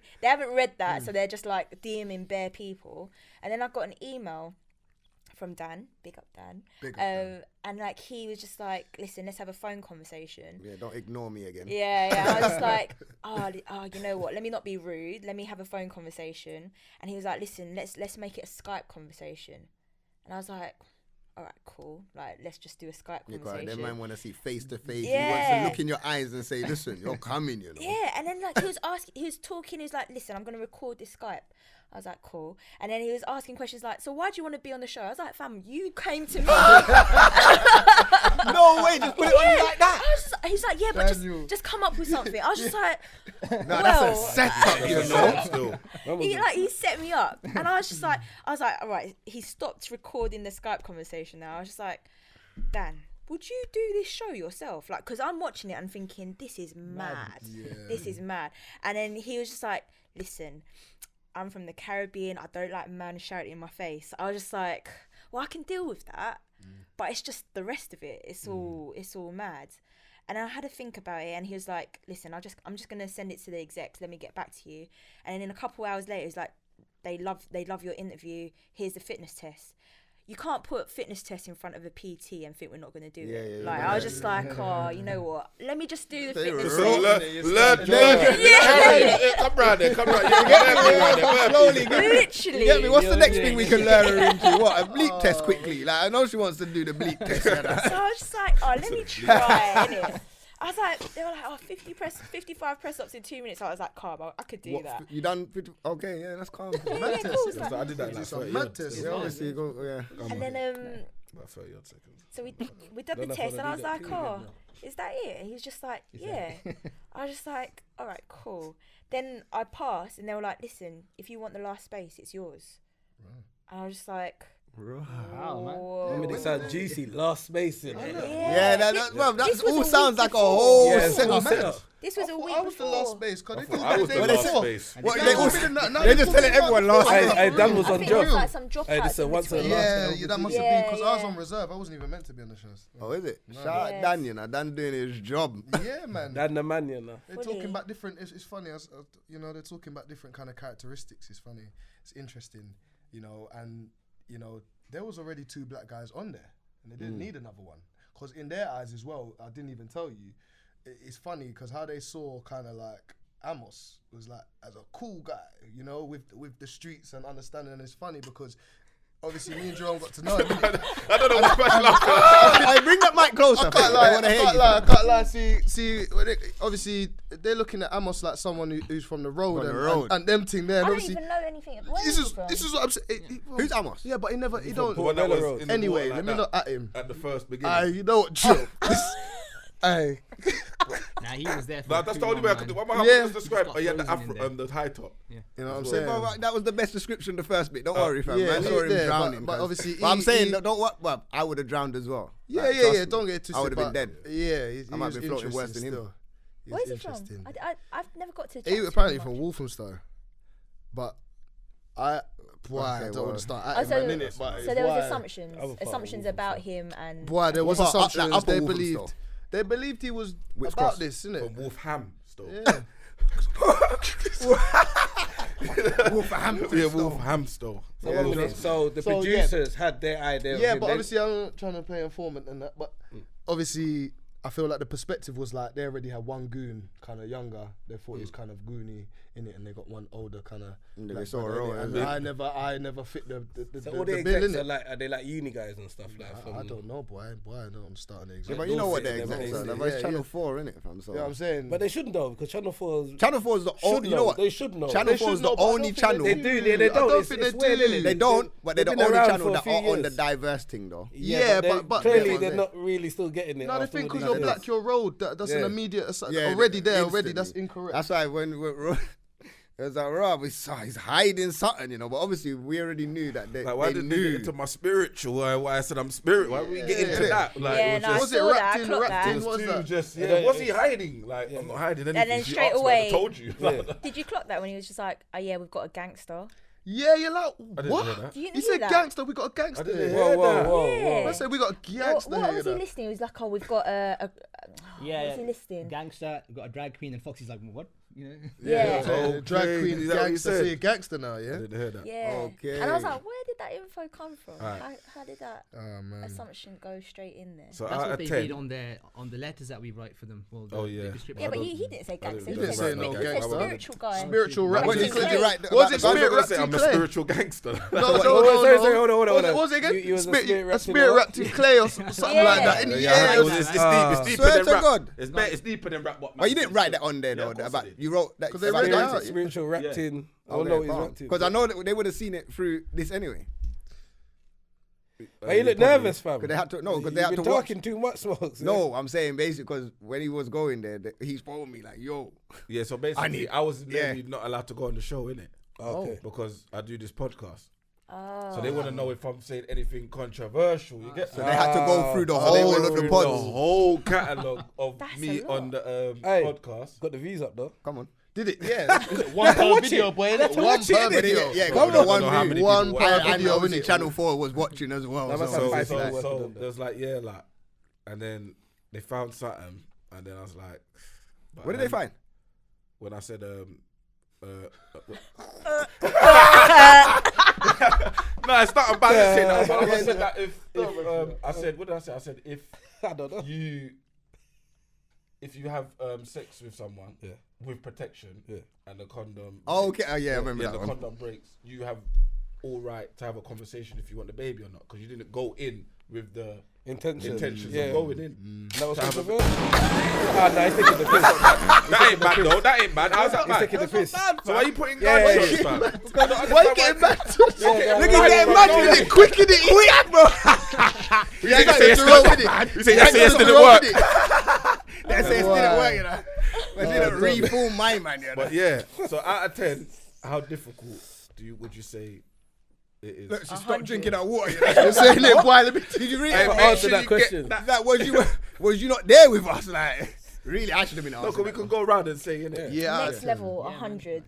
Speaker 6: read that, so they're just like DMing bare people. And then I got an email from Dan, big up Dan. And like he was just like, listen, let's have a phone conversation.
Speaker 1: Yeah, don't ignore me again.
Speaker 6: Yeah. I was just like, oh, you know what? Let me not be rude. Let me have a phone conversation. And he was like, listen, let's make it a Skype conversation. And I was like, all right, cool. Like, let's just do a Skype conversation.
Speaker 1: They might want to see face to face. He wants to look in your eyes and say, listen, you're coming,
Speaker 6: Yeah, and then like he was talking, he was like, listen, I'm going to record this Skype. I was like, cool. And then he was asking questions like, so why do you want to be on the show? I was like, fam, you came to me.
Speaker 1: No way, just put it on you like that.
Speaker 6: He's like, yeah, but just come up with something. I was just like,
Speaker 1: No, that's a setup, you know.
Speaker 2: Still.
Speaker 6: he set me up. And I was like, all right, he stopped recording the Skype conversation now. I was just like, Dan, would you do this show yourself? Like, because I'm watching it and thinking, this is mad. Yeah. This is mad. And then he was just like, listen, I'm from the Caribbean. I don't like man shouting in my face. I was just like, well, I can deal with that. But it's just the rest of it. It's all mad. And I had to think about it. And he was like, listen, I'm just going to send it to the execs. Let me get back to you. And then a couple hours later, he's like, they love your interview. Here's the fitness test. You can't put fitness tests in front of a PT and think we're not going to do it. I was just like, oh, you know what? Let me just do the fitness test.
Speaker 2: Learn. Come round there.
Speaker 1: Slowly.
Speaker 6: Literally.
Speaker 1: You get me? What's the next thing we can lure her into? What? A bleep test quickly. Like, I know she wants to do the bleep test.
Speaker 6: So I was just like, oh, let me try, innit? I was like, they were like, 55 press ups in 2 minutes. I was like, calm, I could do that.
Speaker 1: You done? Okay, yeah, that's calm.
Speaker 6: Mad test.
Speaker 2: So I did that like 30
Speaker 4: mad test.
Speaker 1: Yeah, obviously, you go, yeah.
Speaker 6: And then
Speaker 2: about 30 odd seconds.
Speaker 6: so we did the test, and I was like, oh, is that it? And he was just like, yeah. I was just like, all right, cool. Then I passed, and they were like, listen, if you want the last space, it's yours. Right. And I was just like,
Speaker 5: wow, man.
Speaker 6: whoa.
Speaker 3: I mean, it sounds juicy. Last space in it.
Speaker 6: Yeah,
Speaker 1: that all
Speaker 6: was a
Speaker 1: sounds
Speaker 6: week
Speaker 1: like a
Speaker 6: before.
Speaker 1: whole
Speaker 3: Yeah,
Speaker 1: setup.
Speaker 6: This was a week
Speaker 4: I was the
Speaker 6: before.
Speaker 4: last space.
Speaker 2: I was the last space.
Speaker 1: They're just telling everyone last space.
Speaker 3: Hey, Dan was
Speaker 6: I
Speaker 3: on
Speaker 6: think it was
Speaker 3: job.
Speaker 6: like some dropouts.
Speaker 3: Hey, this is
Speaker 6: in
Speaker 3: once a
Speaker 6: between.
Speaker 3: last.
Speaker 4: Yeah, that must have been because I was on reserve. I wasn't even meant to be on the show.
Speaker 1: Oh, is it? Shout out
Speaker 6: Yes.
Speaker 1: Dan, you know. Dan doing his job.
Speaker 4: Yeah, man.
Speaker 3: Dan the man, you know.
Speaker 4: They're
Speaker 6: Fully.
Speaker 4: talking about different. It's funny, you know. They're talking about different kind of characteristics. It's funny. It's interesting, you know. And you know, there was already 2 black guys on there, and they didn't need another one. Because in their eyes as well, I didn't even tell you. It's funny because how they saw kind of like Amos was like as a cool guy, you know, with the streets and understanding. And it's funny because obviously me and Jerome got to know him.
Speaker 2: I don't know what
Speaker 1: Hey, bring that mic closer.
Speaker 4: I can't lie. I can't lie. See, obviously they're looking at Amos like someone who's from the road, and them thing there.
Speaker 6: I
Speaker 4: And
Speaker 6: don't
Speaker 4: obviously,
Speaker 6: even know anything. Where
Speaker 4: this
Speaker 6: is
Speaker 4: is
Speaker 6: he from?
Speaker 4: this is what I'm saying.
Speaker 1: Who's Amos?
Speaker 4: Yeah, but he don't.
Speaker 2: The one that was in the
Speaker 4: Anyway,
Speaker 2: water
Speaker 4: let
Speaker 2: like
Speaker 4: me
Speaker 2: that
Speaker 4: not at him.
Speaker 2: at the first beginning.
Speaker 4: You know what, Joe? Hey,
Speaker 5: Nah, he was there for
Speaker 2: That's the only way I could do. What my
Speaker 4: Yeah.
Speaker 2: husband described?
Speaker 5: Got
Speaker 2: Oh, yeah, the
Speaker 5: frozen in
Speaker 2: afro,
Speaker 5: there.
Speaker 2: the high top.
Speaker 5: Yeah.
Speaker 4: you know what I'm
Speaker 1: Yeah,
Speaker 4: saying?
Speaker 1: but that was the best description, the first bit. Don't worry, fam.
Speaker 4: yeah,
Speaker 1: Man, I saw him
Speaker 4: yeah,
Speaker 1: drowning.
Speaker 4: but
Speaker 1: cuz.
Speaker 4: obviously
Speaker 1: But I'm
Speaker 4: he-
Speaker 1: saying,
Speaker 4: he-
Speaker 1: don't what? Well, I would have drowned as well.
Speaker 4: Yeah,
Speaker 1: Like,
Speaker 4: yeah,
Speaker 1: trust
Speaker 4: yeah.
Speaker 1: me.
Speaker 4: Don't get it twisted.
Speaker 1: I would have been
Speaker 4: but
Speaker 1: dead.
Speaker 4: Yeah,
Speaker 1: I might be floating worse than him.
Speaker 4: still.
Speaker 6: Where's he from?
Speaker 4: interesting.
Speaker 6: I've never got to.
Speaker 4: He
Speaker 6: chat to
Speaker 4: apparently
Speaker 6: him
Speaker 4: from
Speaker 6: much.
Speaker 4: Walthamstow, but I
Speaker 1: Okay,
Speaker 4: don't
Speaker 1: well.
Speaker 4: want to start
Speaker 6: Oh,
Speaker 4: at him.
Speaker 6: so,
Speaker 4: at minute, but
Speaker 6: so there was
Speaker 4: why-
Speaker 6: assumptions
Speaker 3: I would follow
Speaker 6: assumptions
Speaker 3: Wolf
Speaker 6: about him and.
Speaker 4: Boy, there was
Speaker 1: What part?
Speaker 4: assumptions.
Speaker 1: Like upper
Speaker 4: They
Speaker 1: Walthamstow?
Speaker 4: believed he was
Speaker 1: Which
Speaker 4: about
Speaker 1: cross?
Speaker 4: this, innit?
Speaker 2: From Wolfham still.
Speaker 4: Yeah.
Speaker 1: Wolverhampton.
Speaker 2: Yeah, Wolfham still.
Speaker 3: So, one minute. So the
Speaker 4: So, yeah.
Speaker 3: producers had their idea.
Speaker 4: Yeah,
Speaker 3: of him.
Speaker 4: but
Speaker 3: They-
Speaker 4: obviously I'm not trying to play informant and that. But obviously, I feel like the perspective was like they already had one goon, kind of younger. They thought he was kind of goony in it, and they got one older kind of.
Speaker 1: They saw a role,
Speaker 4: and
Speaker 1: yeah.
Speaker 4: I never fit the
Speaker 3: So all the
Speaker 4: bill
Speaker 3: execs
Speaker 4: in
Speaker 3: are
Speaker 4: it.
Speaker 3: like, are they like uni guys and stuff like?
Speaker 4: I don't know, boy. I don't. I'm starting the
Speaker 1: Yeah,
Speaker 4: exam.
Speaker 1: but you know what
Speaker 3: Don't
Speaker 1: the
Speaker 3: fit in
Speaker 1: execs
Speaker 3: them
Speaker 1: are.
Speaker 3: things.
Speaker 1: That's
Speaker 4: Yeah,
Speaker 1: Channel
Speaker 4: yeah.
Speaker 1: 4, innit, fam? So.
Speaker 4: Yeah, I'm saying.
Speaker 3: But they shouldn't know because Channel 4
Speaker 1: Channel 4 is the only. You know what?
Speaker 3: They should know.
Speaker 1: Channel
Speaker 4: They
Speaker 1: 4 is
Speaker 4: should
Speaker 1: the
Speaker 4: know, but I don't
Speaker 1: only
Speaker 4: think they
Speaker 1: channel.
Speaker 3: They do. They don't.
Speaker 4: don't
Speaker 3: It's
Speaker 4: think they
Speaker 3: weird,
Speaker 4: do.
Speaker 3: innit?
Speaker 1: They don't, but they're the
Speaker 3: They've been
Speaker 1: only
Speaker 3: around
Speaker 1: channel
Speaker 3: for a
Speaker 1: that
Speaker 3: few
Speaker 1: are on the
Speaker 3: years.
Speaker 1: diverse thing, though.
Speaker 4: Yeah,
Speaker 3: they-
Speaker 4: but
Speaker 3: clearly
Speaker 4: yeah,
Speaker 3: they're
Speaker 4: but-
Speaker 3: not really still getting it.
Speaker 4: No, the
Speaker 3: after
Speaker 4: thing
Speaker 3: all
Speaker 4: because
Speaker 3: these
Speaker 4: you're
Speaker 3: years.
Speaker 4: black, you're road. That's an
Speaker 3: Yeah.
Speaker 4: immediate.
Speaker 1: Yeah,
Speaker 4: Already there. Already
Speaker 1: instantly.
Speaker 4: that's incorrect.
Speaker 1: That's why when it was like, Rob, he's hiding something, you know. But obviously, we already knew that they,
Speaker 2: Like, why
Speaker 1: they
Speaker 2: didn't they
Speaker 1: knew.
Speaker 2: get into my spiritual? Why I said I'm spirit? Why we get into that? Like,
Speaker 6: Yeah,
Speaker 2: it
Speaker 6: no, I
Speaker 2: was
Speaker 4: Was it
Speaker 6: saw that. I
Speaker 4: wrapped in,
Speaker 6: clocked
Speaker 4: wrapped
Speaker 6: that.
Speaker 4: in? What's
Speaker 2: too
Speaker 4: that?
Speaker 2: just,
Speaker 3: Yeah,
Speaker 2: yeah, was he hiding? Like, I'm not hiding anything.
Speaker 6: then
Speaker 2: She
Speaker 6: straight
Speaker 2: asked me,
Speaker 6: away-
Speaker 2: I told you.
Speaker 3: Yeah.
Speaker 6: Did you clock that when he was just like, oh yeah, we've got a gangster?
Speaker 4: Yeah, you're like,
Speaker 2: I didn't
Speaker 4: what?
Speaker 2: hear that.
Speaker 6: You
Speaker 4: He
Speaker 6: knew
Speaker 4: said
Speaker 6: that?
Speaker 4: gangster. We got a gangster.
Speaker 2: I didn't
Speaker 4: here.
Speaker 2: hear
Speaker 3: Whoa,
Speaker 2: that.
Speaker 3: whoa,
Speaker 6: Yeah.
Speaker 3: whoa.
Speaker 4: I said we got a gangster
Speaker 6: What
Speaker 4: here.
Speaker 6: was he
Speaker 4: though.
Speaker 6: listening? He was like, oh, we've got a
Speaker 5: Yeah,
Speaker 6: what was he listening?
Speaker 5: Gangster, got a drag queen, and Foxy's like, what? You know?
Speaker 6: Yeah.
Speaker 2: Okay,
Speaker 4: Drag queen
Speaker 2: is that what you
Speaker 4: gangster.
Speaker 2: said?
Speaker 4: So you're gangster now,
Speaker 2: I
Speaker 4: yeah?
Speaker 2: didn't hear that.
Speaker 6: Yeah.
Speaker 1: Okay.
Speaker 6: And I was like, where did that info come from?
Speaker 2: Alright.
Speaker 6: How did that
Speaker 4: Oh man.
Speaker 6: assumption go straight in there?
Speaker 2: So
Speaker 5: That's
Speaker 2: out
Speaker 5: what
Speaker 2: of
Speaker 5: they
Speaker 2: 10,
Speaker 5: read on the letters that we write for them. Well, the,
Speaker 2: Oh,
Speaker 5: the
Speaker 2: yeah.
Speaker 5: description.
Speaker 6: Yeah, but
Speaker 2: I
Speaker 6: he didn't say gangster.
Speaker 2: He
Speaker 4: didn't say no
Speaker 6: He said
Speaker 4: gangster.
Speaker 6: spiritual guy.
Speaker 4: Spiritual
Speaker 5: What
Speaker 4: rap.
Speaker 1: What
Speaker 6: did
Speaker 1: did
Speaker 6: he
Speaker 1: you
Speaker 6: say?
Speaker 1: write?
Speaker 4: Was it
Speaker 1: about-
Speaker 2: I
Speaker 4: spirit
Speaker 2: was gonna say
Speaker 4: wrapped
Speaker 2: I'm
Speaker 4: in
Speaker 2: a
Speaker 4: clay?
Speaker 2: spiritual gangster.
Speaker 4: No,
Speaker 3: Hold on.
Speaker 4: What was it again?
Speaker 3: You was a spirit
Speaker 4: A
Speaker 3: wrapped in
Speaker 4: spirit
Speaker 3: what?
Speaker 4: wrapped in clay or something
Speaker 6: Yeah.
Speaker 4: like that. In the
Speaker 2: Yeah,
Speaker 4: air.
Speaker 2: it's deep. It's deeper
Speaker 1: Swear
Speaker 2: than
Speaker 1: to
Speaker 2: rap.
Speaker 1: God.
Speaker 2: It's deeper than rap.
Speaker 1: But you didn't write that on there, though.
Speaker 2: of course I
Speaker 1: About
Speaker 2: did.
Speaker 1: you wrote that.
Speaker 4: Because they read it out.
Speaker 3: Experiential rapting. I don't know what he's rapping.
Speaker 1: Because I know that they would have seen it through this anyway.
Speaker 3: But you look nervous, fam.
Speaker 1: Because they had to
Speaker 3: You've been talking too much, Smokes.
Speaker 1: No, I'm saying basically because when he was going there, he's phoned me like, yo.
Speaker 2: Yeah, so basically, I was not allowed to go on the show, innit?
Speaker 3: Okay.
Speaker 2: Because I do this podcast. Oh. So they want to know if I'm saying anything controversial. You get
Speaker 1: so they had to go through the whole of the pod.
Speaker 2: The whole catalogue of me on the podcast.
Speaker 3: Got the views up though.
Speaker 1: Come on.
Speaker 4: Did it? Yeah.
Speaker 7: One per video, boy.
Speaker 4: One per video.
Speaker 1: Yeah, got the
Speaker 4: one per
Speaker 1: and
Speaker 4: video.
Speaker 1: obviously Channel 4 was watching as well.
Speaker 2: So there's like, and then they found something, and then I was like,
Speaker 1: what did they find?
Speaker 2: When I said, no, it's not embarrassing. I said that if I said, what did I say? I said if
Speaker 3: I don't know.
Speaker 2: If you have sex with someone with protection and the condom.
Speaker 1: Oh, okay. I remember that
Speaker 2: the
Speaker 1: one.
Speaker 2: condom breaks. You have all right to have a conversation if you want the baby or not, because you didn't go in with the intentions of going in.
Speaker 3: That was controversial. Nah, he's taking the piss.
Speaker 2: That ain't bad though. That ain't bad. How's that bad?
Speaker 3: He's taking the piss.
Speaker 2: So why are you putting gunshots, man?
Speaker 4: Why you getting mad?
Speaker 1: Look, he's getting mad with it. Quick, bro.
Speaker 2: You say yes, didn't work.
Speaker 1: They say it didn't work, you know. But it didn't reform my man, you know.
Speaker 2: But yeah, so out of 10, how difficult would you say it is?
Speaker 1: Look, she stopped drinking that water.
Speaker 4: You're saying it, boy.
Speaker 1: Did you really
Speaker 3: answer that question?
Speaker 1: Was you not there with us? Like, really, I should have been answering.
Speaker 2: Look, we can go around and say, innit?
Speaker 4: Yeah.
Speaker 6: Next level, 100.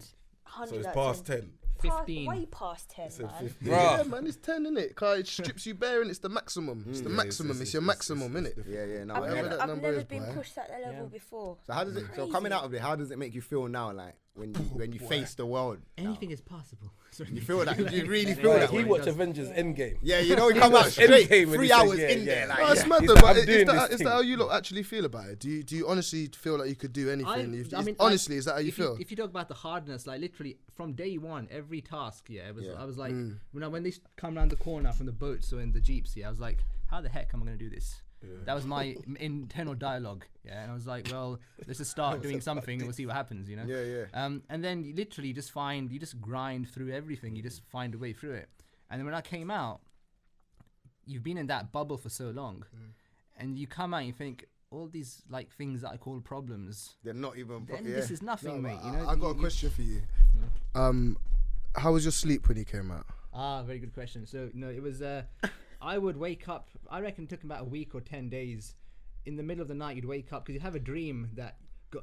Speaker 2: So it's past 10.
Speaker 5: 15.
Speaker 6: Way past 10, man.
Speaker 4: Yeah, man, it's 10, innit? Because it strips you bare and it's the maximum. It's the maximum. It's your maximum, innit?
Speaker 1: Yeah. No,
Speaker 6: I've never been pushed at that level before.
Speaker 1: So how does it? So coming out of it, how does it make you feel now? Like when you face the world.
Speaker 5: Anything is possible.
Speaker 1: You feel that? You really feel that?
Speaker 3: He watched Avengers Endgame.
Speaker 1: Yeah, you know, he come out straight 3 hours in there. Like,
Speaker 4: it's mad though, but is that how you lot actually feel about it? Do you honestly feel like you could do anything? Honestly, is that how you feel?
Speaker 5: If you talk about the hardness, like literally from day one, every task, I was like, when they come around the corner from the boats or in the jeeps, I was like, how the heck am I going to do this? That was my internal dialogue, and I was like, well, let's just start doing something and we'll see what happens, you know. And then you literally you just grind through everything. You just find a way through it. And then when I came out, you've been in that bubble for so long, and you come out and you think all these like things that I call problems,
Speaker 1: they're not even.
Speaker 5: This is nothing, mate. You know.
Speaker 4: I got a question for you. How was your sleep when you came out?
Speaker 5: Very good question. So it was. I would wake up, I reckon it took about a week or 10 days. In the middle of the night, you'd wake up because you'd have a dream that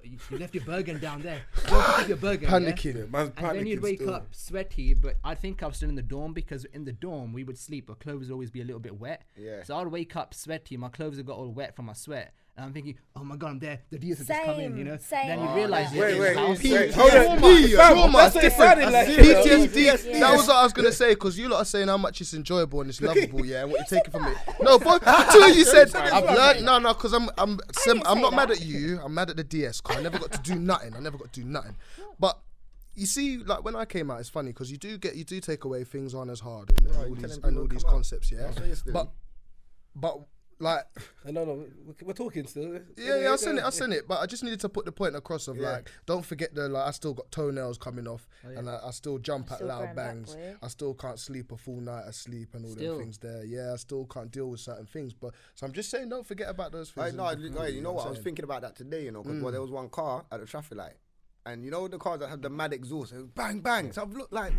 Speaker 5: you left your Bergen down there. Go pick up your Bergen.
Speaker 4: Panicking.
Speaker 5: And then you'd wake up sweaty, but I think I was still in the dorm because in the dorm, we would sleep. Our clothes would always be a little bit wet. Yeah. So I'd wake up sweaty. My clothes had got all wet from my sweat. And I'm thinking, oh my God, I'm there. The DS have just come in, you know. Then you realise
Speaker 4: PTSD. That was what I was going to say, because you lot are saying how much it's enjoyable and it's lovable, and what you're taking from it. No, but until you said, I've learned, because I'm not mad at you. I'm mad at the DS, because I never got to do nothing. But you see, like when I came out, it's funny, because you do take away things aren't as hard and all these concepts, But like,
Speaker 3: no, we're talking still.
Speaker 4: Yeah, I sent it, but I just needed to put the point across of like, don't forget I still got toenails coming off, and I still jump at loud bangs. I still can't sleep a full night of sleep and all them things there. Yeah, I still can't deal with certain things, but so I'm just saying, don't forget about those things.
Speaker 1: You know what? I was thinking about that today, you know, because there was one car at the traffic light, and you know the cars that have the mad exhaust, and bang bang. So I've looked like,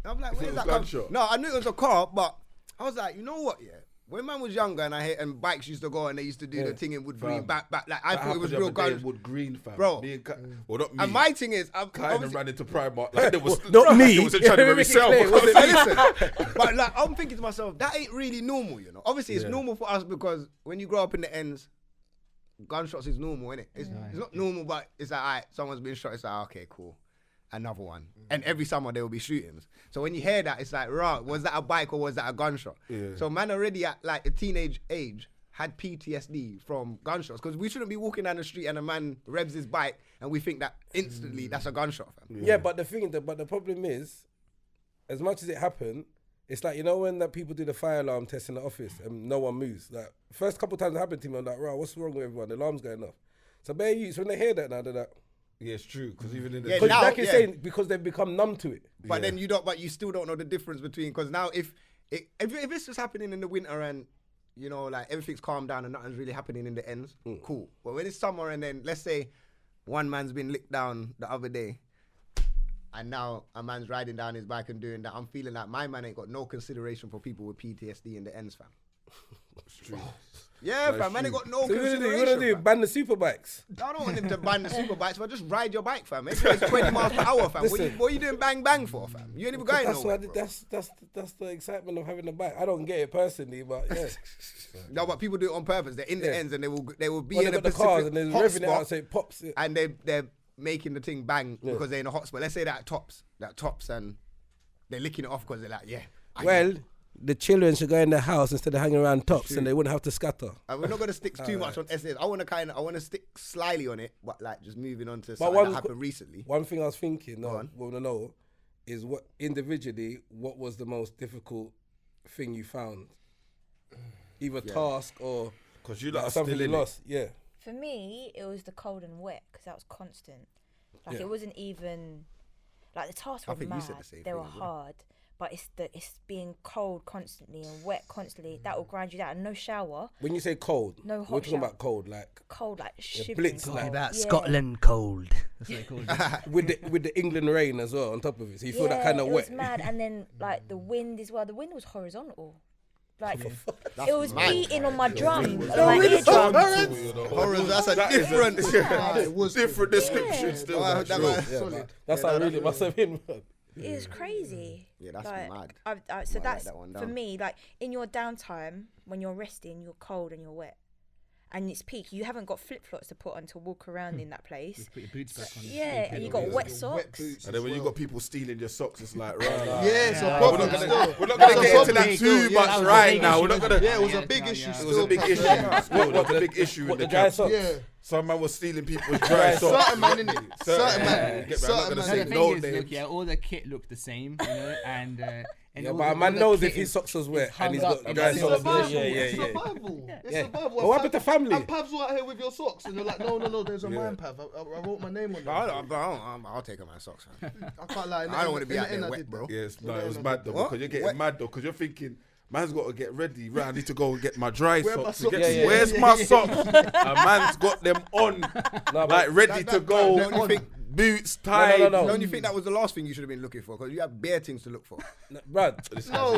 Speaker 1: I'm like, where's that gunshot? No, I knew it was a car, but I was like, you know what? Yeah. When man was younger and bikes used to go and they used to do the thing in wood green back, like I thought it was real guns.
Speaker 2: Wood green, fam.
Speaker 1: Bro.
Speaker 2: Well, not me.
Speaker 1: And my thing is,
Speaker 2: I kind of ran into Primark. Like, there was
Speaker 3: not me.
Speaker 2: It was trying to resell.
Speaker 1: But like, I'm thinking to myself, that ain't really normal, you know. Obviously, it's normal for us because when you grow up in the ends, gunshots is normal, innit? It's not normal, but it's like, alright, someone's been shot. It's like, okay, cool. Another one. And every summer there will be shootings. So when you hear that, it's like, was that a bike or was that a gunshot? Yeah. So man already at like a teenage age had PTSD from gunshots, because we shouldn't be walking down the street and a man revs his bike and we think that instantly that's a gunshot. Fam.
Speaker 3: Yeah, but the problem is, as much as it happened, it's like, you know when that people do the fire alarm test in the office and no one moves. Like first couple times it happened to me, I'm like, what's wrong with everyone? The alarm's going off. So bare youths, when they hear that now, they're like,
Speaker 2: Yeah, it's true. Because even in the
Speaker 1: Yeah,
Speaker 3: Because
Speaker 1: now-
Speaker 3: like you're saying, because they've become numb to it.
Speaker 1: But then you still don't know the difference between, because now if it's just happening in the winter and you know like everything's calmed down and nothing's really happening in the ends, cool. But when it's summer and then let's say one man's been licked down the other day, and now a man's riding down his bike and doing that, I'm feeling like my man ain't got no consideration for people with PTSD in the ends, fam.
Speaker 2: It's true.
Speaker 1: Yeah, fam, man ain't got no
Speaker 3: So
Speaker 1: consideration.
Speaker 3: what do you
Speaker 1: fam.
Speaker 3: ban the super bikes?
Speaker 1: I don't want him to ban the super bikes, but just ride your bike, fam. It's 20 miles per hour, fam. What are you doing bang bang for, fam? You ain't even going
Speaker 3: That's
Speaker 1: nowhere,
Speaker 3: why
Speaker 1: bro.
Speaker 3: that's the excitement of having a bike. I don't get it personally, but yeah.
Speaker 1: No, but people do it on purpose. They're in the ends and they will be
Speaker 3: When
Speaker 1: in
Speaker 3: they
Speaker 1: a
Speaker 3: got the cars and
Speaker 1: specific
Speaker 3: they're revving it out,
Speaker 1: hotspot
Speaker 3: so it pops it.
Speaker 1: and they're making the thing bang because they're in a hotspot. Let's say that tops and they're licking it off because they're like, yeah. I know.
Speaker 3: The children should go in the house instead of hanging around tops, and they wouldn't have to scatter.
Speaker 1: And we're not gonna stick too much on SAS. I want to stick slyly on it, but like just moving on to
Speaker 3: But
Speaker 1: something that happened recently.
Speaker 3: One thing I was thinking,
Speaker 1: on.
Speaker 3: want to know, is what was the most difficult thing you found? Either task or
Speaker 2: Because you lot are
Speaker 3: something
Speaker 2: still
Speaker 3: you
Speaker 2: in
Speaker 3: lost. Yeah.
Speaker 6: For me, it was the cold and wet because that was constant. Like
Speaker 3: Yeah.
Speaker 6: it wasn't even like the tasks
Speaker 1: I
Speaker 6: were
Speaker 1: think you
Speaker 6: mad.
Speaker 1: said the same
Speaker 6: They
Speaker 1: thing
Speaker 6: were
Speaker 1: as well.
Speaker 6: hard, but it's being cold constantly and wet constantly. That will grind you down. And no shower,
Speaker 3: When you say cold,
Speaker 6: No
Speaker 3: we're
Speaker 6: hot
Speaker 3: talking
Speaker 6: shower.
Speaker 3: about cold, like
Speaker 6: cold like shivering.
Speaker 3: blitz,
Speaker 6: cold.
Speaker 3: like
Speaker 5: About
Speaker 6: Yeah.
Speaker 5: Scotland cold. That's what they call it.
Speaker 3: with the England rain as well on top of it. So you feel that kind of
Speaker 6: it
Speaker 3: wet.
Speaker 6: was mad, and then like the wind as well. The wind was horizontal. Like
Speaker 1: That's
Speaker 6: it was
Speaker 1: mad.
Speaker 6: beating on my drum,
Speaker 1: wind was
Speaker 6: my eardrum.
Speaker 1: Horrors, that's a different.
Speaker 4: It was
Speaker 2: different description
Speaker 6: Yeah.
Speaker 2: still.
Speaker 1: Oh,
Speaker 2: man.
Speaker 1: that
Speaker 2: True.
Speaker 1: was-
Speaker 3: Yeah,
Speaker 4: solid.
Speaker 3: but that's how really must have been. Man.
Speaker 6: It was crazy.
Speaker 1: Yeah, that's
Speaker 6: like,
Speaker 1: mad.
Speaker 6: so
Speaker 1: Might write
Speaker 6: that's
Speaker 1: that one
Speaker 6: for
Speaker 1: down.
Speaker 6: me. Like in your downtime, when you're resting, you're cold and you're wet, and it's peak. You haven't got flip flops to put on to walk around in that place.
Speaker 5: Just put your boots back on.
Speaker 6: Yeah, and you got wet socks.
Speaker 2: And then when you got people stealing your socks, it's like, right.
Speaker 4: Yeah, it's a
Speaker 5: Yeah.
Speaker 4: problem
Speaker 2: We're
Speaker 4: still.
Speaker 2: not gonna
Speaker 4: That's
Speaker 2: get
Speaker 4: a
Speaker 2: into that
Speaker 4: big
Speaker 2: too
Speaker 4: deal.
Speaker 2: much
Speaker 4: Yeah,
Speaker 2: right now. We're not gonna.
Speaker 4: Yeah, it was a
Speaker 5: Yeah,
Speaker 4: big
Speaker 5: yeah,
Speaker 4: issue.
Speaker 5: yeah.
Speaker 2: It was a big issue. Still, that's a big issue in
Speaker 3: What
Speaker 2: the
Speaker 3: the dry
Speaker 2: camp.
Speaker 3: socks?
Speaker 4: Yeah.
Speaker 2: Some man was stealing people's dry socks.
Speaker 4: Certain man, innit? Certain man.
Speaker 2: Get me, I'm not
Speaker 4: Certain
Speaker 2: gonna
Speaker 4: man.
Speaker 2: say
Speaker 5: The thing
Speaker 2: no
Speaker 5: is, look,
Speaker 2: names.
Speaker 5: yeah, all the kit looked the same, you know, and
Speaker 3: Yeah,
Speaker 5: all
Speaker 3: but
Speaker 5: the-
Speaker 3: a man
Speaker 5: all the
Speaker 3: knows
Speaker 5: kit
Speaker 3: if his
Speaker 5: is-
Speaker 3: socks was wet
Speaker 5: hung
Speaker 3: and he's
Speaker 5: up
Speaker 3: got
Speaker 5: in
Speaker 3: dry
Speaker 5: the
Speaker 4: It's
Speaker 3: socks.
Speaker 4: survival.
Speaker 3: Yeah.
Speaker 4: It's survival. It's
Speaker 3: Yeah.
Speaker 4: survival.
Speaker 3: But what happened to family?
Speaker 4: And Pav's all out here with your socks, and you're like, no, there's a man, Pav. I wrote my name on them.
Speaker 1: I'll take my socks. Man.
Speaker 4: I can't lie.
Speaker 1: I don't want to be out there wet,
Speaker 4: did
Speaker 1: bro.
Speaker 2: Yes, no,
Speaker 4: Yeah,
Speaker 2: it was
Speaker 4: no,
Speaker 2: mad though.
Speaker 1: What?
Speaker 2: Because you're getting
Speaker 1: Wet.
Speaker 2: mad though. Because you're thinking, man's got to get ready. Right, I need to go and get my dry
Speaker 4: Where my
Speaker 2: socks.
Speaker 4: socks?
Speaker 3: Yeah.
Speaker 2: Where's my socks? A man's got them on, like ready to go.
Speaker 1: Don't you think?
Speaker 2: Boots, tie.
Speaker 3: No.
Speaker 1: Don't you think that was the last thing you should have been looking for? Because you have bare things to look for.
Speaker 3: Brad,
Speaker 4: No,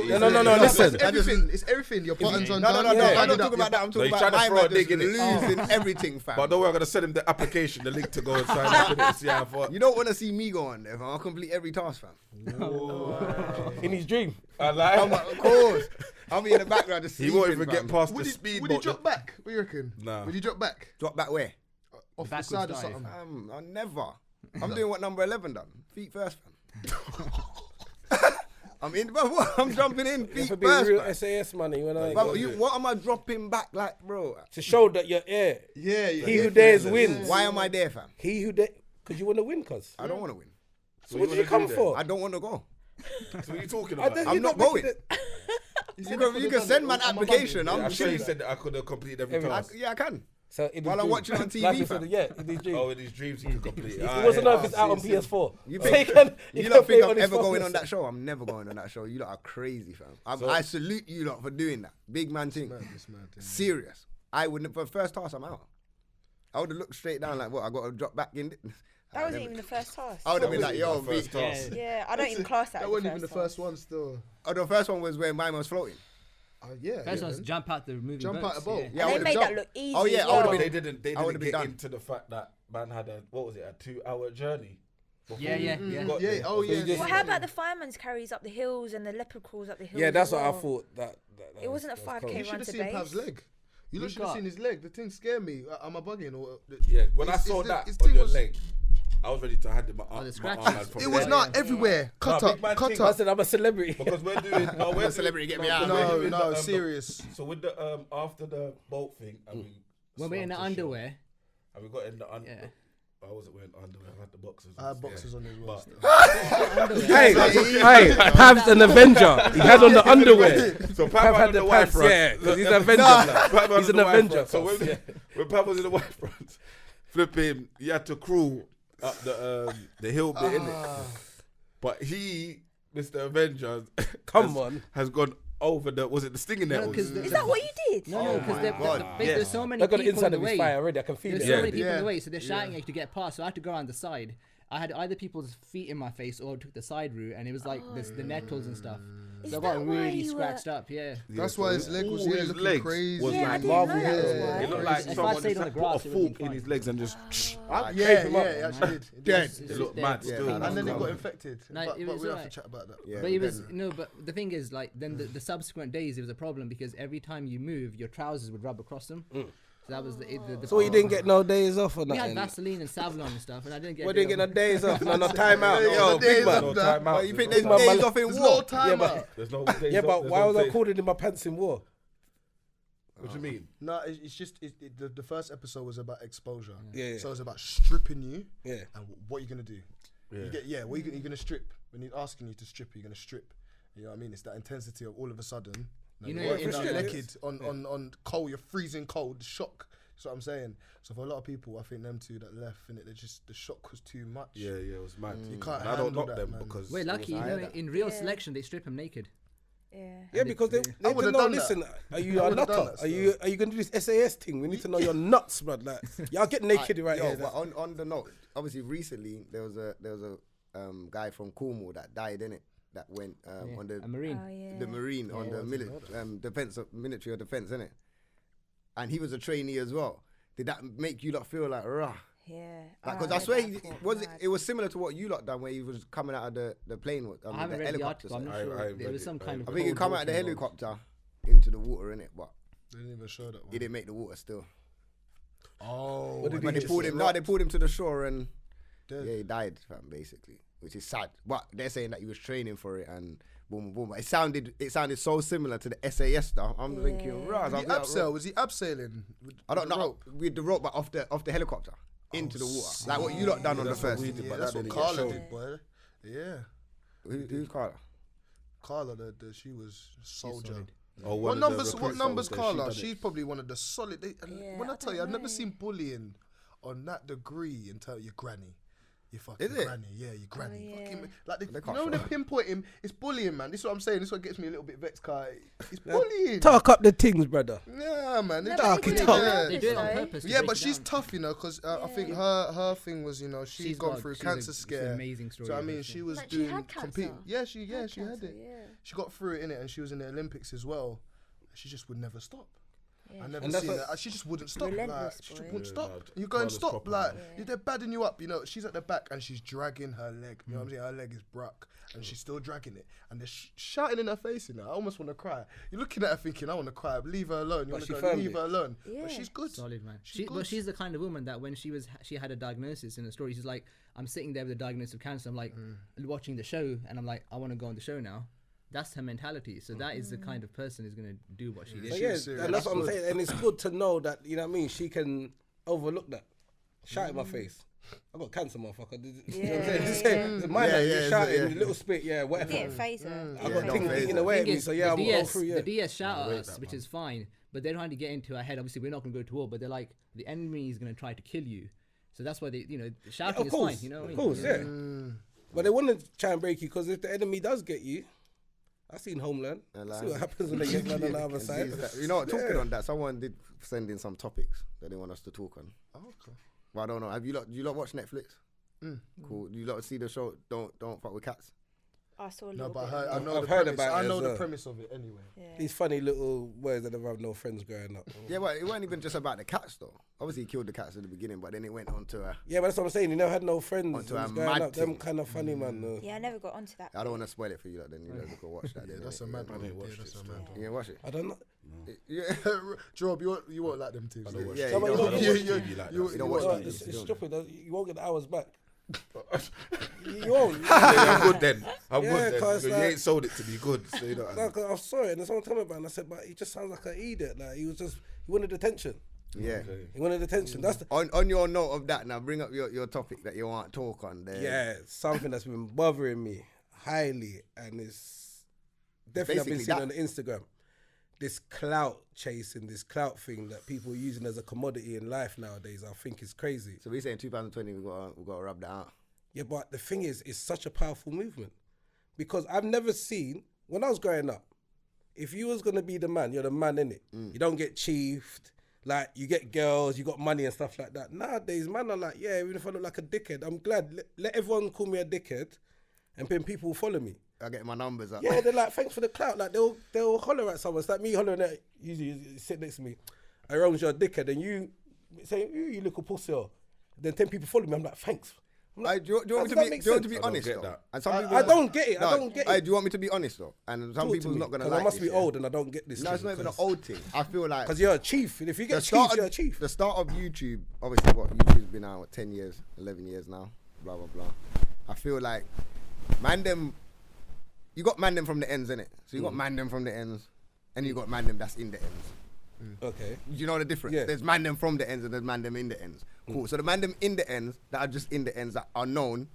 Speaker 3: listen.
Speaker 4: It's everything. It's everything. Your buttons
Speaker 1: No,
Speaker 4: on.
Speaker 1: no. I'm not
Speaker 4: Added
Speaker 1: talking
Speaker 4: up,
Speaker 1: about that. I'm
Speaker 2: No,
Speaker 1: talking
Speaker 2: he's
Speaker 1: about
Speaker 2: trying to
Speaker 1: my
Speaker 2: throw a
Speaker 1: man just
Speaker 2: dig in it.
Speaker 1: losing everything, fam.
Speaker 2: But don't worry, I'm gonna send him the application, the link to go and sign up in it. See how far.
Speaker 1: You don't want to see me go on there, fam. I'll complete every task, fam.
Speaker 3: in his dream.
Speaker 2: I like.
Speaker 1: Of course. I'll be in the background just
Speaker 2: He
Speaker 1: sleeping,
Speaker 2: won't even
Speaker 1: fam.
Speaker 2: get past the
Speaker 4: Would he
Speaker 2: speedboat.
Speaker 4: drop back? What do you reckon?
Speaker 2: Nah.
Speaker 4: Would he drop back?
Speaker 1: Drop back where?
Speaker 4: Off the
Speaker 5: Backwards
Speaker 4: side or
Speaker 5: dive.
Speaker 4: something?
Speaker 1: I'll never. I'm doing what number 11 done. Feet first, fam. I'm in. I'm jumping in.
Speaker 3: If
Speaker 1: Feet
Speaker 3: it be
Speaker 1: first,
Speaker 3: real
Speaker 1: man.
Speaker 3: SAS money, when I
Speaker 1: But what am I dropping back, like, bro?
Speaker 3: to show that you're
Speaker 4: Yeah.
Speaker 3: He who dares wins.
Speaker 1: Why am I there, fam?
Speaker 3: He who dares, because you want to win, cuz.
Speaker 1: I don't want to win.
Speaker 3: So what do you come for?
Speaker 1: I don't want to go.
Speaker 2: So what are you talking
Speaker 3: I
Speaker 2: about?
Speaker 3: don't-
Speaker 1: I'm
Speaker 3: you're
Speaker 1: not
Speaker 3: making
Speaker 1: going.
Speaker 3: it-
Speaker 1: You can send my application.
Speaker 2: Yeah,
Speaker 1: I'm
Speaker 2: I'm sure you
Speaker 1: chilling.
Speaker 2: said that I could have completed every
Speaker 3: Every-
Speaker 2: task.
Speaker 1: Yeah, I can.
Speaker 3: So in his
Speaker 1: While I'm
Speaker 3: dream.
Speaker 1: watching on TV,
Speaker 3: Like you
Speaker 1: fam.
Speaker 3: said, yeah, in his dream.
Speaker 2: Oh, in his dreams he could complete it.
Speaker 3: He
Speaker 2: Ah,
Speaker 3: wants to
Speaker 2: yeah.
Speaker 3: know if it's out on PS4.
Speaker 1: You
Speaker 3: So
Speaker 1: think
Speaker 3: he can
Speaker 1: you
Speaker 3: play
Speaker 1: don't think
Speaker 3: it on
Speaker 1: I'm
Speaker 3: his
Speaker 1: ever
Speaker 3: phone.
Speaker 1: going on that show? I'm never going on that show. You lot are crazy, fam. I salute you lot for doing that. Big man thing. Serious. I wouldn't. For the first task, I'm out. I would have looked straight down like, what? I got to drop back in.
Speaker 6: That wasn't even the first task.
Speaker 1: I would have been like, yo,
Speaker 2: my first
Speaker 1: B.
Speaker 2: task.
Speaker 6: Yeah, I don't even class that.
Speaker 4: That
Speaker 6: as
Speaker 4: wasn't even the
Speaker 6: task.
Speaker 4: first one still.
Speaker 1: Oh, the first one was where mine was floating.
Speaker 4: Yeah.
Speaker 5: First one's jump out the moving
Speaker 4: Jump
Speaker 5: boats,
Speaker 4: out the boat.
Speaker 1: Yeah, I
Speaker 6: And they
Speaker 1: would've
Speaker 6: made
Speaker 1: jumped.
Speaker 6: that look easy.
Speaker 1: Oh, yeah,
Speaker 6: as
Speaker 1: I
Speaker 6: well.
Speaker 1: would've
Speaker 2: But
Speaker 1: been-
Speaker 2: they
Speaker 1: I would've
Speaker 2: didn't
Speaker 1: been
Speaker 2: get
Speaker 1: done.
Speaker 2: into the fact that man had a, what was it, a 2-hour journey.
Speaker 5: Yeah.
Speaker 4: Yeah.
Speaker 2: got
Speaker 4: Yeah.
Speaker 2: there.
Speaker 4: Oh
Speaker 3: So you
Speaker 4: yeah.
Speaker 3: just-
Speaker 6: Well, how about the fireman's carries up the hills and the leopard crawls up the hills?
Speaker 3: Yeah, that's
Speaker 6: as
Speaker 3: what I
Speaker 6: well?
Speaker 3: thought. That
Speaker 6: It wasn't a
Speaker 3: that was
Speaker 6: 5K
Speaker 3: cold.
Speaker 4: You should
Speaker 6: run
Speaker 4: have
Speaker 6: to
Speaker 4: seen Pav's
Speaker 6: base.
Speaker 4: leg. You
Speaker 5: You
Speaker 4: should have
Speaker 5: got-
Speaker 4: seen his leg. The thing scared me. Am I bugging? Or
Speaker 2: Yeah, when I
Speaker 4: It's-
Speaker 2: saw
Speaker 4: it's-
Speaker 2: that
Speaker 4: his
Speaker 2: on
Speaker 4: thing
Speaker 2: your
Speaker 4: was-
Speaker 2: leg, I was ready to hand him my arm.
Speaker 5: the
Speaker 2: my
Speaker 5: scratches.
Speaker 2: arm had from
Speaker 4: it was
Speaker 2: there.
Speaker 4: not everywhere. Cut
Speaker 2: No,
Speaker 4: up.
Speaker 2: big man
Speaker 4: Cut
Speaker 2: thing.
Speaker 3: I
Speaker 4: up.
Speaker 3: said I'm a celebrity.
Speaker 2: Because we're doing. No, we're
Speaker 1: Celebrity, get me
Speaker 2: doing-
Speaker 1: out.
Speaker 2: we're
Speaker 4: No,
Speaker 2: doing
Speaker 4: no,
Speaker 2: the,
Speaker 4: serious.
Speaker 2: So with the after the boat thing, and we
Speaker 5: When we're in the
Speaker 2: swam to shore,
Speaker 5: underwear,
Speaker 2: and we got in the
Speaker 5: Yeah.
Speaker 2: I wasn't wearing underwear. I had the boxers.
Speaker 4: I had boxers on as well.
Speaker 2: But,
Speaker 3: Hey, Pav's an Avenger. He had on the underwear.
Speaker 2: so
Speaker 3: Pav
Speaker 2: Pav
Speaker 3: had
Speaker 2: had
Speaker 3: the
Speaker 2: the white
Speaker 3: pants,
Speaker 2: front.
Speaker 3: yeah, because he's an Avenger.
Speaker 2: Pav had
Speaker 3: He's
Speaker 2: the
Speaker 3: an
Speaker 2: white
Speaker 3: Avenger.
Speaker 2: front. So when Pav was in the white front, flipping, he had to crawl up the hill bit, innit? But he, Mr. Avenger, has gone over was it the stinging nettles?
Speaker 6: Is that what you did?
Speaker 5: No, because there's so many
Speaker 3: I got the
Speaker 5: people in
Speaker 3: inside
Speaker 5: the
Speaker 3: of his
Speaker 5: way.
Speaker 3: fire already. I can feel
Speaker 5: There's
Speaker 3: it.
Speaker 5: so many people in the way, so they're shouting at you to get past. So I had to go around the side. I had either people's feet in my face or took the side route, and it was like the nettles and stuff. So I got really scratched up. Yeah.
Speaker 4: That's why his leg was
Speaker 2: his
Speaker 4: looking
Speaker 2: legs
Speaker 4: crazy.
Speaker 2: was
Speaker 6: Yeah, I
Speaker 2: like
Speaker 6: didn't know
Speaker 2: Marvel.
Speaker 6: that was
Speaker 2: Yeah.
Speaker 6: why.
Speaker 2: It looked like
Speaker 5: If I
Speaker 2: someone
Speaker 5: stayed
Speaker 2: just
Speaker 5: on the
Speaker 2: put
Speaker 5: grass,
Speaker 2: a
Speaker 5: it would've
Speaker 2: fork
Speaker 5: been
Speaker 2: in
Speaker 5: fine.
Speaker 2: his legs and just
Speaker 4: Yeah, actually did.
Speaker 2: dead.
Speaker 5: It's
Speaker 2: It looked
Speaker 5: dead.
Speaker 2: mad still.
Speaker 4: And then it got
Speaker 2: No.
Speaker 4: infected.
Speaker 5: No,
Speaker 4: But
Speaker 5: it
Speaker 4: we
Speaker 5: was
Speaker 4: have to
Speaker 5: alright.
Speaker 4: chat about that.
Speaker 1: Yeah,
Speaker 5: But it was but the thing is, like, then the subsequent days it was a problem because every time you move, your trousers would rub across them. So that was the
Speaker 3: So you didn't get no days off or
Speaker 5: We had
Speaker 3: nothing?
Speaker 5: Vaseline and Savlon and stuff, and I didn't get.
Speaker 3: We
Speaker 5: a day
Speaker 3: didn't get no
Speaker 5: off.
Speaker 3: days off. No time out.
Speaker 4: Yeah,
Speaker 3: Yo,
Speaker 4: no
Speaker 3: big
Speaker 4: days
Speaker 3: man.
Speaker 4: off.
Speaker 2: No time out.
Speaker 1: You think
Speaker 2: There's
Speaker 1: there's
Speaker 3: no-
Speaker 1: days off in
Speaker 4: There's
Speaker 1: war?
Speaker 4: no time
Speaker 3: but-
Speaker 4: out.
Speaker 2: There's no days
Speaker 3: Yeah,
Speaker 2: off,
Speaker 3: but
Speaker 2: there's
Speaker 3: why
Speaker 2: no
Speaker 3: was I
Speaker 2: days-
Speaker 3: called in my pants in war?
Speaker 2: What do you mean?
Speaker 4: No, it's just the first episode was about exposure.
Speaker 3: Yeah.
Speaker 4: So it's about stripping you
Speaker 3: Yeah.
Speaker 4: and what you're gonna do.
Speaker 2: Yeah.
Speaker 4: What you're gonna strip when he's asking you to strip. You're gonna strip. You know what I mean? It's that intensity of all of a sudden.
Speaker 5: You know,
Speaker 4: you're
Speaker 5: in-
Speaker 4: naked on cold. You're freezing cold. Shock. That's what I'm saying. So for a lot of people, I think them two that left, and the shock was too much.
Speaker 2: Yeah, it was mad.
Speaker 4: You can't
Speaker 2: And I don't
Speaker 4: handle
Speaker 2: knock
Speaker 4: that,
Speaker 2: them
Speaker 4: man.
Speaker 2: because
Speaker 5: We're lucky, you know. In real selection, they strip them naked.
Speaker 6: Yeah.
Speaker 3: Yeah, because they
Speaker 4: I
Speaker 3: need to
Speaker 4: would've
Speaker 3: know.
Speaker 4: done
Speaker 3: Listen,
Speaker 4: that.
Speaker 3: are you
Speaker 4: I
Speaker 3: a
Speaker 4: would've done
Speaker 3: nutter?
Speaker 4: that
Speaker 3: Are you gonna do this SAS thing? We need to know your nuts, blood. Like, y'all get naked right
Speaker 1: Yo,
Speaker 3: here.
Speaker 1: but on the note, obviously recently there was a guy from Cornwall that died in it that went on
Speaker 5: A marine.
Speaker 6: Oh, yeah.
Speaker 1: the marine on the military or defense, innit? And he was a trainee as well. Did that make you lot feel like rah?
Speaker 6: Yeah.
Speaker 1: Because I swear it was similar to what you lot done where he was coming out of the plane with
Speaker 5: I haven't
Speaker 1: the
Speaker 5: read the
Speaker 1: helicopter.
Speaker 5: article. I'm not
Speaker 2: I
Speaker 5: sure.
Speaker 2: read
Speaker 5: There was
Speaker 2: it.
Speaker 5: some kind of.
Speaker 1: I think he
Speaker 5: cold
Speaker 1: come out of the
Speaker 5: water involved.
Speaker 1: helicopter into the water, innit? But
Speaker 4: They didn't even show that one.
Speaker 1: he didn't make the water still.
Speaker 4: Oh,
Speaker 3: What did
Speaker 1: But
Speaker 3: he
Speaker 1: they pulled him. No, they pulled him to the shore and yeah, he died, fam, basically, which is sad. But they're saying that he was training for it and boom, boom. But it sounded so similar to the SAS stuff. I'm thinking, right.
Speaker 4: Was he abseiling?
Speaker 1: I don't know with the rope, but off the helicopter into the water, like what you lot done on the
Speaker 2: That's what
Speaker 1: first.
Speaker 2: we did,
Speaker 4: Yeah,
Speaker 2: but
Speaker 4: that's
Speaker 2: that
Speaker 4: what
Speaker 2: didn't get
Speaker 4: Carla
Speaker 2: shown.
Speaker 4: did, boy. Yeah,
Speaker 1: Who's Carla?
Speaker 4: Carla, she was soldier.
Speaker 5: solid.
Speaker 2: Or
Speaker 4: What
Speaker 2: one of the
Speaker 4: numbers? What
Speaker 2: recruits
Speaker 4: numbers,
Speaker 2: that was there,
Speaker 4: Carla?
Speaker 2: she done it.
Speaker 4: She's probably one of the solid.
Speaker 6: Yeah,
Speaker 4: When I
Speaker 6: I
Speaker 4: tell you,
Speaker 6: don't
Speaker 4: I've never
Speaker 6: know.
Speaker 4: seen bullying on that degree until your granny. Your fucking
Speaker 1: Is it?
Speaker 4: granny, yeah, your granny.
Speaker 6: yeah.
Speaker 4: Fucking, like
Speaker 1: They
Speaker 4: you
Speaker 1: can't
Speaker 4: know when they
Speaker 1: show.
Speaker 4: pinpoint him, it's bullying, man. This is what I'm saying. This is what gets me a little bit vexed, Kai. It's bullying.
Speaker 3: Talk up the things, brother.
Speaker 4: Yeah, man.
Speaker 6: No,
Speaker 4: They
Speaker 6: but
Speaker 4: do
Speaker 6: they
Speaker 4: it,
Speaker 6: do it on
Speaker 4: yeah.
Speaker 5: They do it on
Speaker 6: though.
Speaker 5: purpose. to
Speaker 4: Yeah,
Speaker 5: break
Speaker 4: but
Speaker 5: it
Speaker 4: she's
Speaker 5: down.
Speaker 4: tough, you know, because I think
Speaker 6: Yeah.
Speaker 4: her thing was, you know, she's gone through cancer
Speaker 5: it's
Speaker 4: scare.
Speaker 5: an amazing story.
Speaker 4: So I
Speaker 5: of
Speaker 4: mean,
Speaker 5: it,
Speaker 4: she
Speaker 5: yeah.
Speaker 4: was
Speaker 6: Like, she
Speaker 4: doing
Speaker 6: had cancer.
Speaker 4: compete. Yeah, she had
Speaker 6: cancer,
Speaker 4: it.
Speaker 6: yeah.
Speaker 4: She got through it in it, and she was in the Olympics as well. She just would never stop.
Speaker 6: Yeah.
Speaker 4: I never
Speaker 3: And that's
Speaker 4: seen
Speaker 3: what-
Speaker 4: that. She just wouldn't stop. Like,
Speaker 6: Relentless,
Speaker 4: she just
Speaker 6: boy.
Speaker 4: wouldn't
Speaker 2: Yeah,
Speaker 4: stop.
Speaker 2: no,
Speaker 4: You go and
Speaker 2: Carla's
Speaker 4: stop.
Speaker 2: proper,
Speaker 4: Like
Speaker 6: man.
Speaker 4: they're badding you up. You know, she's at the back and she's dragging her leg. You know what I'm saying? Her leg is bruck, and she's still dragging it, and they're shouting in her face. You know, I almost want to cry. You're looking at her thinking, I want to cry. Leave her alone. You
Speaker 3: But
Speaker 4: want
Speaker 3: she
Speaker 4: to go,
Speaker 3: found
Speaker 4: leave
Speaker 3: it.
Speaker 4: her alone.
Speaker 6: Yeah.
Speaker 4: But she's good.
Speaker 5: Solid, man.
Speaker 4: She's
Speaker 5: But
Speaker 4: good.
Speaker 5: she's the kind of woman that when she had a diagnosis in the story, she's like, I'm sitting there with a diagnosis of cancer. I'm like watching the show, and I'm like, I want to go on the show now. That's her mentality. So that is the kind of person who's gonna do what she
Speaker 3: So
Speaker 5: did.
Speaker 4: She
Speaker 3: yeah,
Speaker 4: was serious.
Speaker 3: and that's what I'm
Speaker 4: That's
Speaker 3: saying. And it's good to know that, you know what I mean, she can overlook that. Shout in my face. I got cancer, motherfucker. You know what I'm saying? It's mine,
Speaker 1: Yeah,
Speaker 3: like,
Speaker 1: yeah,
Speaker 3: you shouting,
Speaker 1: yeah.
Speaker 3: little spit, yeah,
Speaker 6: It
Speaker 3: whatever.
Speaker 6: didn't phase her.
Speaker 3: I
Speaker 1: Yeah,
Speaker 3: got
Speaker 1: no,
Speaker 3: things
Speaker 1: phase
Speaker 3: eating
Speaker 1: her.
Speaker 3: away at
Speaker 5: Thing
Speaker 3: me,
Speaker 5: is,
Speaker 3: so yeah, I'm
Speaker 5: the
Speaker 3: going
Speaker 5: DS,
Speaker 3: through, yeah.
Speaker 5: the DS shout
Speaker 2: Wait
Speaker 5: at us,
Speaker 2: that
Speaker 5: which
Speaker 2: one.
Speaker 5: is fine, but they're trying to get into our head. Obviously, we're not going to go to war, but they're like, the enemy is going to try to kill you. So that's why they, shouting
Speaker 3: Of
Speaker 5: is
Speaker 3: course,
Speaker 5: fine. You know what I
Speaker 3: of
Speaker 5: mean?
Speaker 3: course, yeah. But they want to try and break you because if the enemy does get you, I've seen Homeland. See what happens when they get man on the other side.
Speaker 1: You know what? Talking on that, someone did send in some topics that they want us to talk on.
Speaker 4: Oh, okay.
Speaker 1: But I don't know. Have you lot watch Netflix? Cool. You lot see the show? Don't fuck with cats.
Speaker 6: I saw a
Speaker 4: No,
Speaker 6: little
Speaker 4: but
Speaker 6: bit.
Speaker 4: I know
Speaker 3: I've
Speaker 4: the
Speaker 3: heard
Speaker 4: premise.
Speaker 3: about it
Speaker 4: I
Speaker 3: as
Speaker 4: know the
Speaker 3: well.
Speaker 4: premise of it anyway.
Speaker 6: Yeah.
Speaker 3: These funny little words that never have no friends growing up.
Speaker 1: Yeah, but it wasn't even just about the cats though. Obviously, he killed the cats at the beginning, but then it went on to
Speaker 3: Yeah, but that's what I'm saying. You never had no friends.
Speaker 1: Onto
Speaker 3: It
Speaker 1: a
Speaker 3: was growing
Speaker 1: mad
Speaker 3: up. Them
Speaker 1: thing.
Speaker 3: kind of funny, man. Though.
Speaker 6: Yeah, I never got onto that.
Speaker 1: I don't want to spoil it for you. Like, then you guys go watch that.
Speaker 4: Yeah,
Speaker 1: then,
Speaker 4: that's
Speaker 1: innit?
Speaker 4: a mad
Speaker 1: Yeah.
Speaker 4: one.
Speaker 2: didn't watch
Speaker 4: Yeah,
Speaker 2: it
Speaker 4: that's a
Speaker 2: still.
Speaker 4: mad one.
Speaker 1: You gonna watch it?
Speaker 3: I don't know.
Speaker 1: Yeah.
Speaker 4: Gerard, you won't like them teams.
Speaker 2: I don't watch
Speaker 1: Yeah,
Speaker 2: TV.
Speaker 3: you don't-
Speaker 2: I don't watch
Speaker 4: you-
Speaker 2: TV like
Speaker 4: you-
Speaker 2: that.
Speaker 1: you don't
Speaker 4: watch
Speaker 1: watch
Speaker 3: Well,
Speaker 1: TV.
Speaker 3: it's stupid. You won't get the hours back. You won't.
Speaker 2: Yeah, I'm good then. I'm
Speaker 3: Yeah,
Speaker 2: good then.
Speaker 3: 'cause,
Speaker 2: You
Speaker 3: like-
Speaker 2: ain't sold it to be good, so you know.
Speaker 3: No, 'cause I saw it and then someone told me about it and I said, but he just sounds like an idiot. Like he wanted attention.
Speaker 1: Yeah.
Speaker 3: He wanted attention. That's the,
Speaker 1: On your note of that, now bring up your topic that you want to talk on there.
Speaker 3: yeah, something that's been bothering me highly, and it's definitely I've been
Speaker 1: basically
Speaker 3: seeing on Instagram. this clout chasing, this clout thing that people are using as a commodity in life nowadays, I think is crazy.
Speaker 1: So we say in 2020 we got to rub that out.
Speaker 3: Yeah, but the thing is, it's such a powerful movement because I've never seen, when I was growing up, if you was going to be the man, you're the man, innit? You don't get chiefed. Like, you get girls, you got money and stuff like that. Nowadays, man are like, yeah, even if I look like a dickhead, I'm glad. Let everyone call me a dickhead and then people will follow me.
Speaker 1: I get my numbers up.
Speaker 3: Yeah, they're like, thanks for the clout. Like, they'll holler at someone. It's like me hollering at you sit next to me. I Rome's your dickhead and you say, you little pussy. Then 10 people follow me. I'm like, thanks.
Speaker 1: Do you want me to be honest though? And some people,
Speaker 3: I don't get it. I don't get it.
Speaker 1: Do you want me to be honest though? And some people's not gonna like
Speaker 3: I must
Speaker 1: this,
Speaker 3: be old and I don't get this.
Speaker 1: No, it's not even an old thing. I feel like
Speaker 3: because you're a chief. And if you get chief, you're a chief.
Speaker 1: The start of YouTube, obviously, YouTube's been out 10 years, 11 years now. Blah blah blah. I feel like you got man them from the ends, innit? So you got man them from the ends, and you got man them that's in the ends.
Speaker 3: Okay.
Speaker 1: Do you know the difference?
Speaker 3: Yeah.
Speaker 1: There's man them from the ends and there's man them in the ends. Cool. So the man them in the ends that are just in the ends that are known,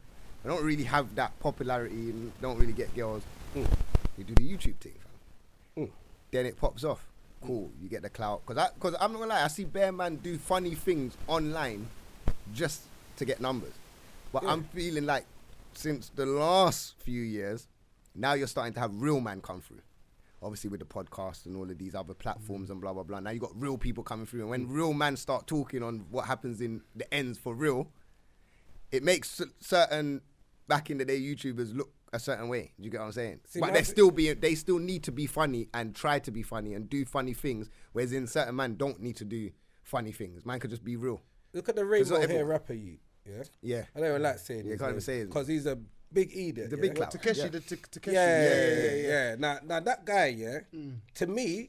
Speaker 1: they don't really have that popularity and don't really get girls. You do the YouTube thing, fam. Then it pops off. Cool. You get the clout. Because I'm not gonna lie, I see bare man do funny things online just to get numbers. But I'm feeling like since the last few years, now you're starting to have real man come through. Obviously with the podcast and all of these other platforms and blah, blah, blah. Now you got real people coming through. And when real men start talking on what happens in the ends for real, it makes certain, back in the day, YouTubers look a certain way. Do you get what I'm saying?
Speaker 3: See,
Speaker 1: but they still need to be funny and try to be funny and do funny things. Whereas in certain man don't need to do funny things. Man could just be real.
Speaker 3: Look at the rainbow hair rapper you. Yeah?
Speaker 1: Yeah.
Speaker 3: I don't even like saying
Speaker 1: you can't even say it.
Speaker 3: because he's a big idiot.
Speaker 1: The big clout.
Speaker 4: Takeshi, the Takeshi.
Speaker 3: Yeah. Now that guy, to me,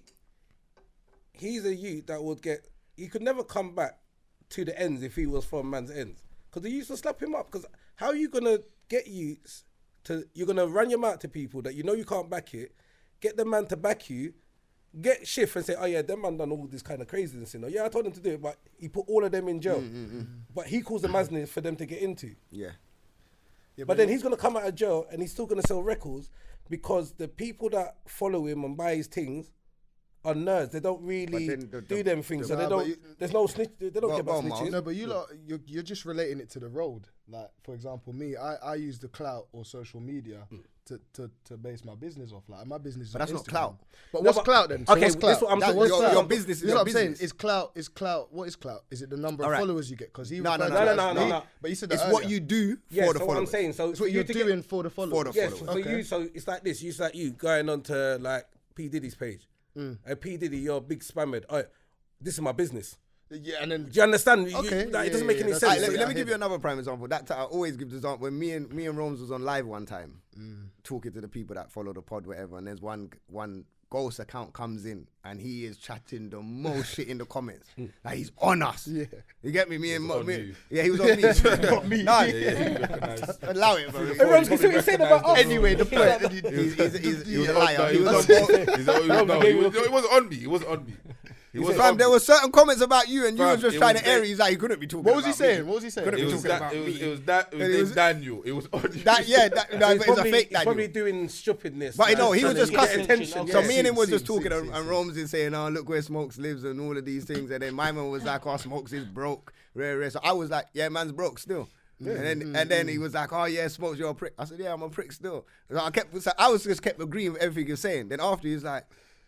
Speaker 3: he's a youth that would get. He could never come back to the ends if he was from man's ends, because he used to slap him up. Because how are you gonna get youths to? You're gonna run your mouth to people that you know you can't back it. Get the man to back you. Get shift and say, oh yeah, them man done all this kind of craziness, you know. Yeah, I told him to do it, but he put all of them in jail. But he calls the madness for them to get into.
Speaker 1: Yeah.
Speaker 3: But then he's going to come out of jail and he's still going to sell records because the people that follow him and buy his things are nerds. They don't really do them things. So they don't, there's no snitch. They don't care about snitches.
Speaker 4: No, but you're just relating it to the road. Like, for example, me, I use the clout or social media to base my business off. Like, my business is
Speaker 1: But that's not clout.
Speaker 4: But what's clout then? So
Speaker 3: Okay,
Speaker 4: what's clout?
Speaker 3: this what I'm saying.
Speaker 1: Your business is
Speaker 4: This is
Speaker 1: your
Speaker 4: what I'm
Speaker 1: business.
Speaker 4: saying. Is clout? What is clout? Is it the number of
Speaker 1: Alright.
Speaker 4: followers you get? Because he
Speaker 1: No.
Speaker 4: But you said that
Speaker 1: It's
Speaker 4: earlier.
Speaker 1: what you do
Speaker 3: Yeah,
Speaker 1: for the
Speaker 3: so what I'm
Speaker 1: followers.
Speaker 3: saying. So
Speaker 4: It's what you're doing for the followers.
Speaker 1: For the
Speaker 3: yes,
Speaker 1: followers.
Speaker 3: for you, so it's like this. It's like you going on to like P Diddy's page. And P Diddy, you're a big spammer. Oh, this is my business.
Speaker 4: Yeah, and then
Speaker 3: Do you understand?
Speaker 4: Okay,
Speaker 3: It
Speaker 4: yeah,
Speaker 3: doesn't make
Speaker 4: yeah,
Speaker 3: any
Speaker 4: that's
Speaker 3: sense.
Speaker 4: right.
Speaker 1: Let me give you another prime example. That I always give the example when me and Rome's was on live one time, talking to the people that follow the pod, whatever. And there's one ghost account comes in and he is chatting the most shit in the comments. Like he's on us. Yeah, you get me? Me and me. Yeah, he was on me. Not me. No, allow it, bro.
Speaker 3: Everyone's going to say about us.
Speaker 4: anyway, the point.
Speaker 1: He's a liar. He was
Speaker 2: It wasn't on me. It wasn't on me.
Speaker 1: Fam, there were certain comments about you, and you
Speaker 2: Fam,
Speaker 1: was just
Speaker 2: it
Speaker 1: trying
Speaker 2: was
Speaker 1: to air it. He's like, he couldn't be talking.
Speaker 4: What was he
Speaker 1: about
Speaker 4: saying?
Speaker 1: me.
Speaker 4: What was he saying?
Speaker 1: Couldn't
Speaker 2: It
Speaker 1: be
Speaker 2: was
Speaker 1: talking
Speaker 2: that.
Speaker 1: about me.
Speaker 2: It was Daniel. It was on you.
Speaker 1: It's
Speaker 3: Probably
Speaker 1: fake
Speaker 3: doing stupidness.
Speaker 1: But no, he was just
Speaker 3: Trying to
Speaker 1: cussing.
Speaker 3: get attention.
Speaker 1: So
Speaker 3: Yeah.
Speaker 1: me and him was just talking, and Rome's in saying, "Oh, look where Smokes lives and all of these things." And then my man was like, "Oh, Smokes is broke, rare." So I was like, "Yeah, man's broke still." And then he was like, "Oh yeah, Smokes, you're a prick." I said, "Yeah, I'm a prick still." So I was just kept agreeing with everything you're saying. Then after he's like,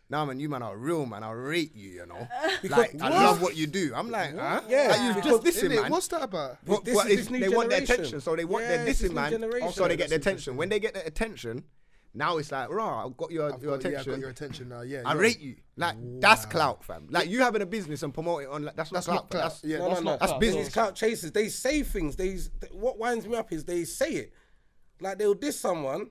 Speaker 1: "Nah, man, you man are real, man. I rate you, you know. Like, I love what you do." I'm like, huh?
Speaker 3: Yeah.
Speaker 1: Like, you just dissing, man.
Speaker 4: What's that about?
Speaker 1: But
Speaker 3: This new
Speaker 1: they want their
Speaker 3: generation.
Speaker 1: attention, so they want
Speaker 3: Yeah,
Speaker 1: their
Speaker 3: it's this
Speaker 1: dissing,
Speaker 3: new
Speaker 1: man.
Speaker 3: generation.
Speaker 1: So they get their
Speaker 4: That's
Speaker 1: attention. When they get their attention, now it's like, rah, I've got your
Speaker 4: Yeah, I got
Speaker 1: attention.
Speaker 4: your attention now. Yeah,
Speaker 1: I rate you. Like, that's clout, fam. Like, you having a business and promote it on, like, that's not clout.
Speaker 4: clout. Yeah,
Speaker 3: No.
Speaker 1: That's business.
Speaker 3: These clout chasers, they say things. What winds me up is they say it. Like, they'll diss someone,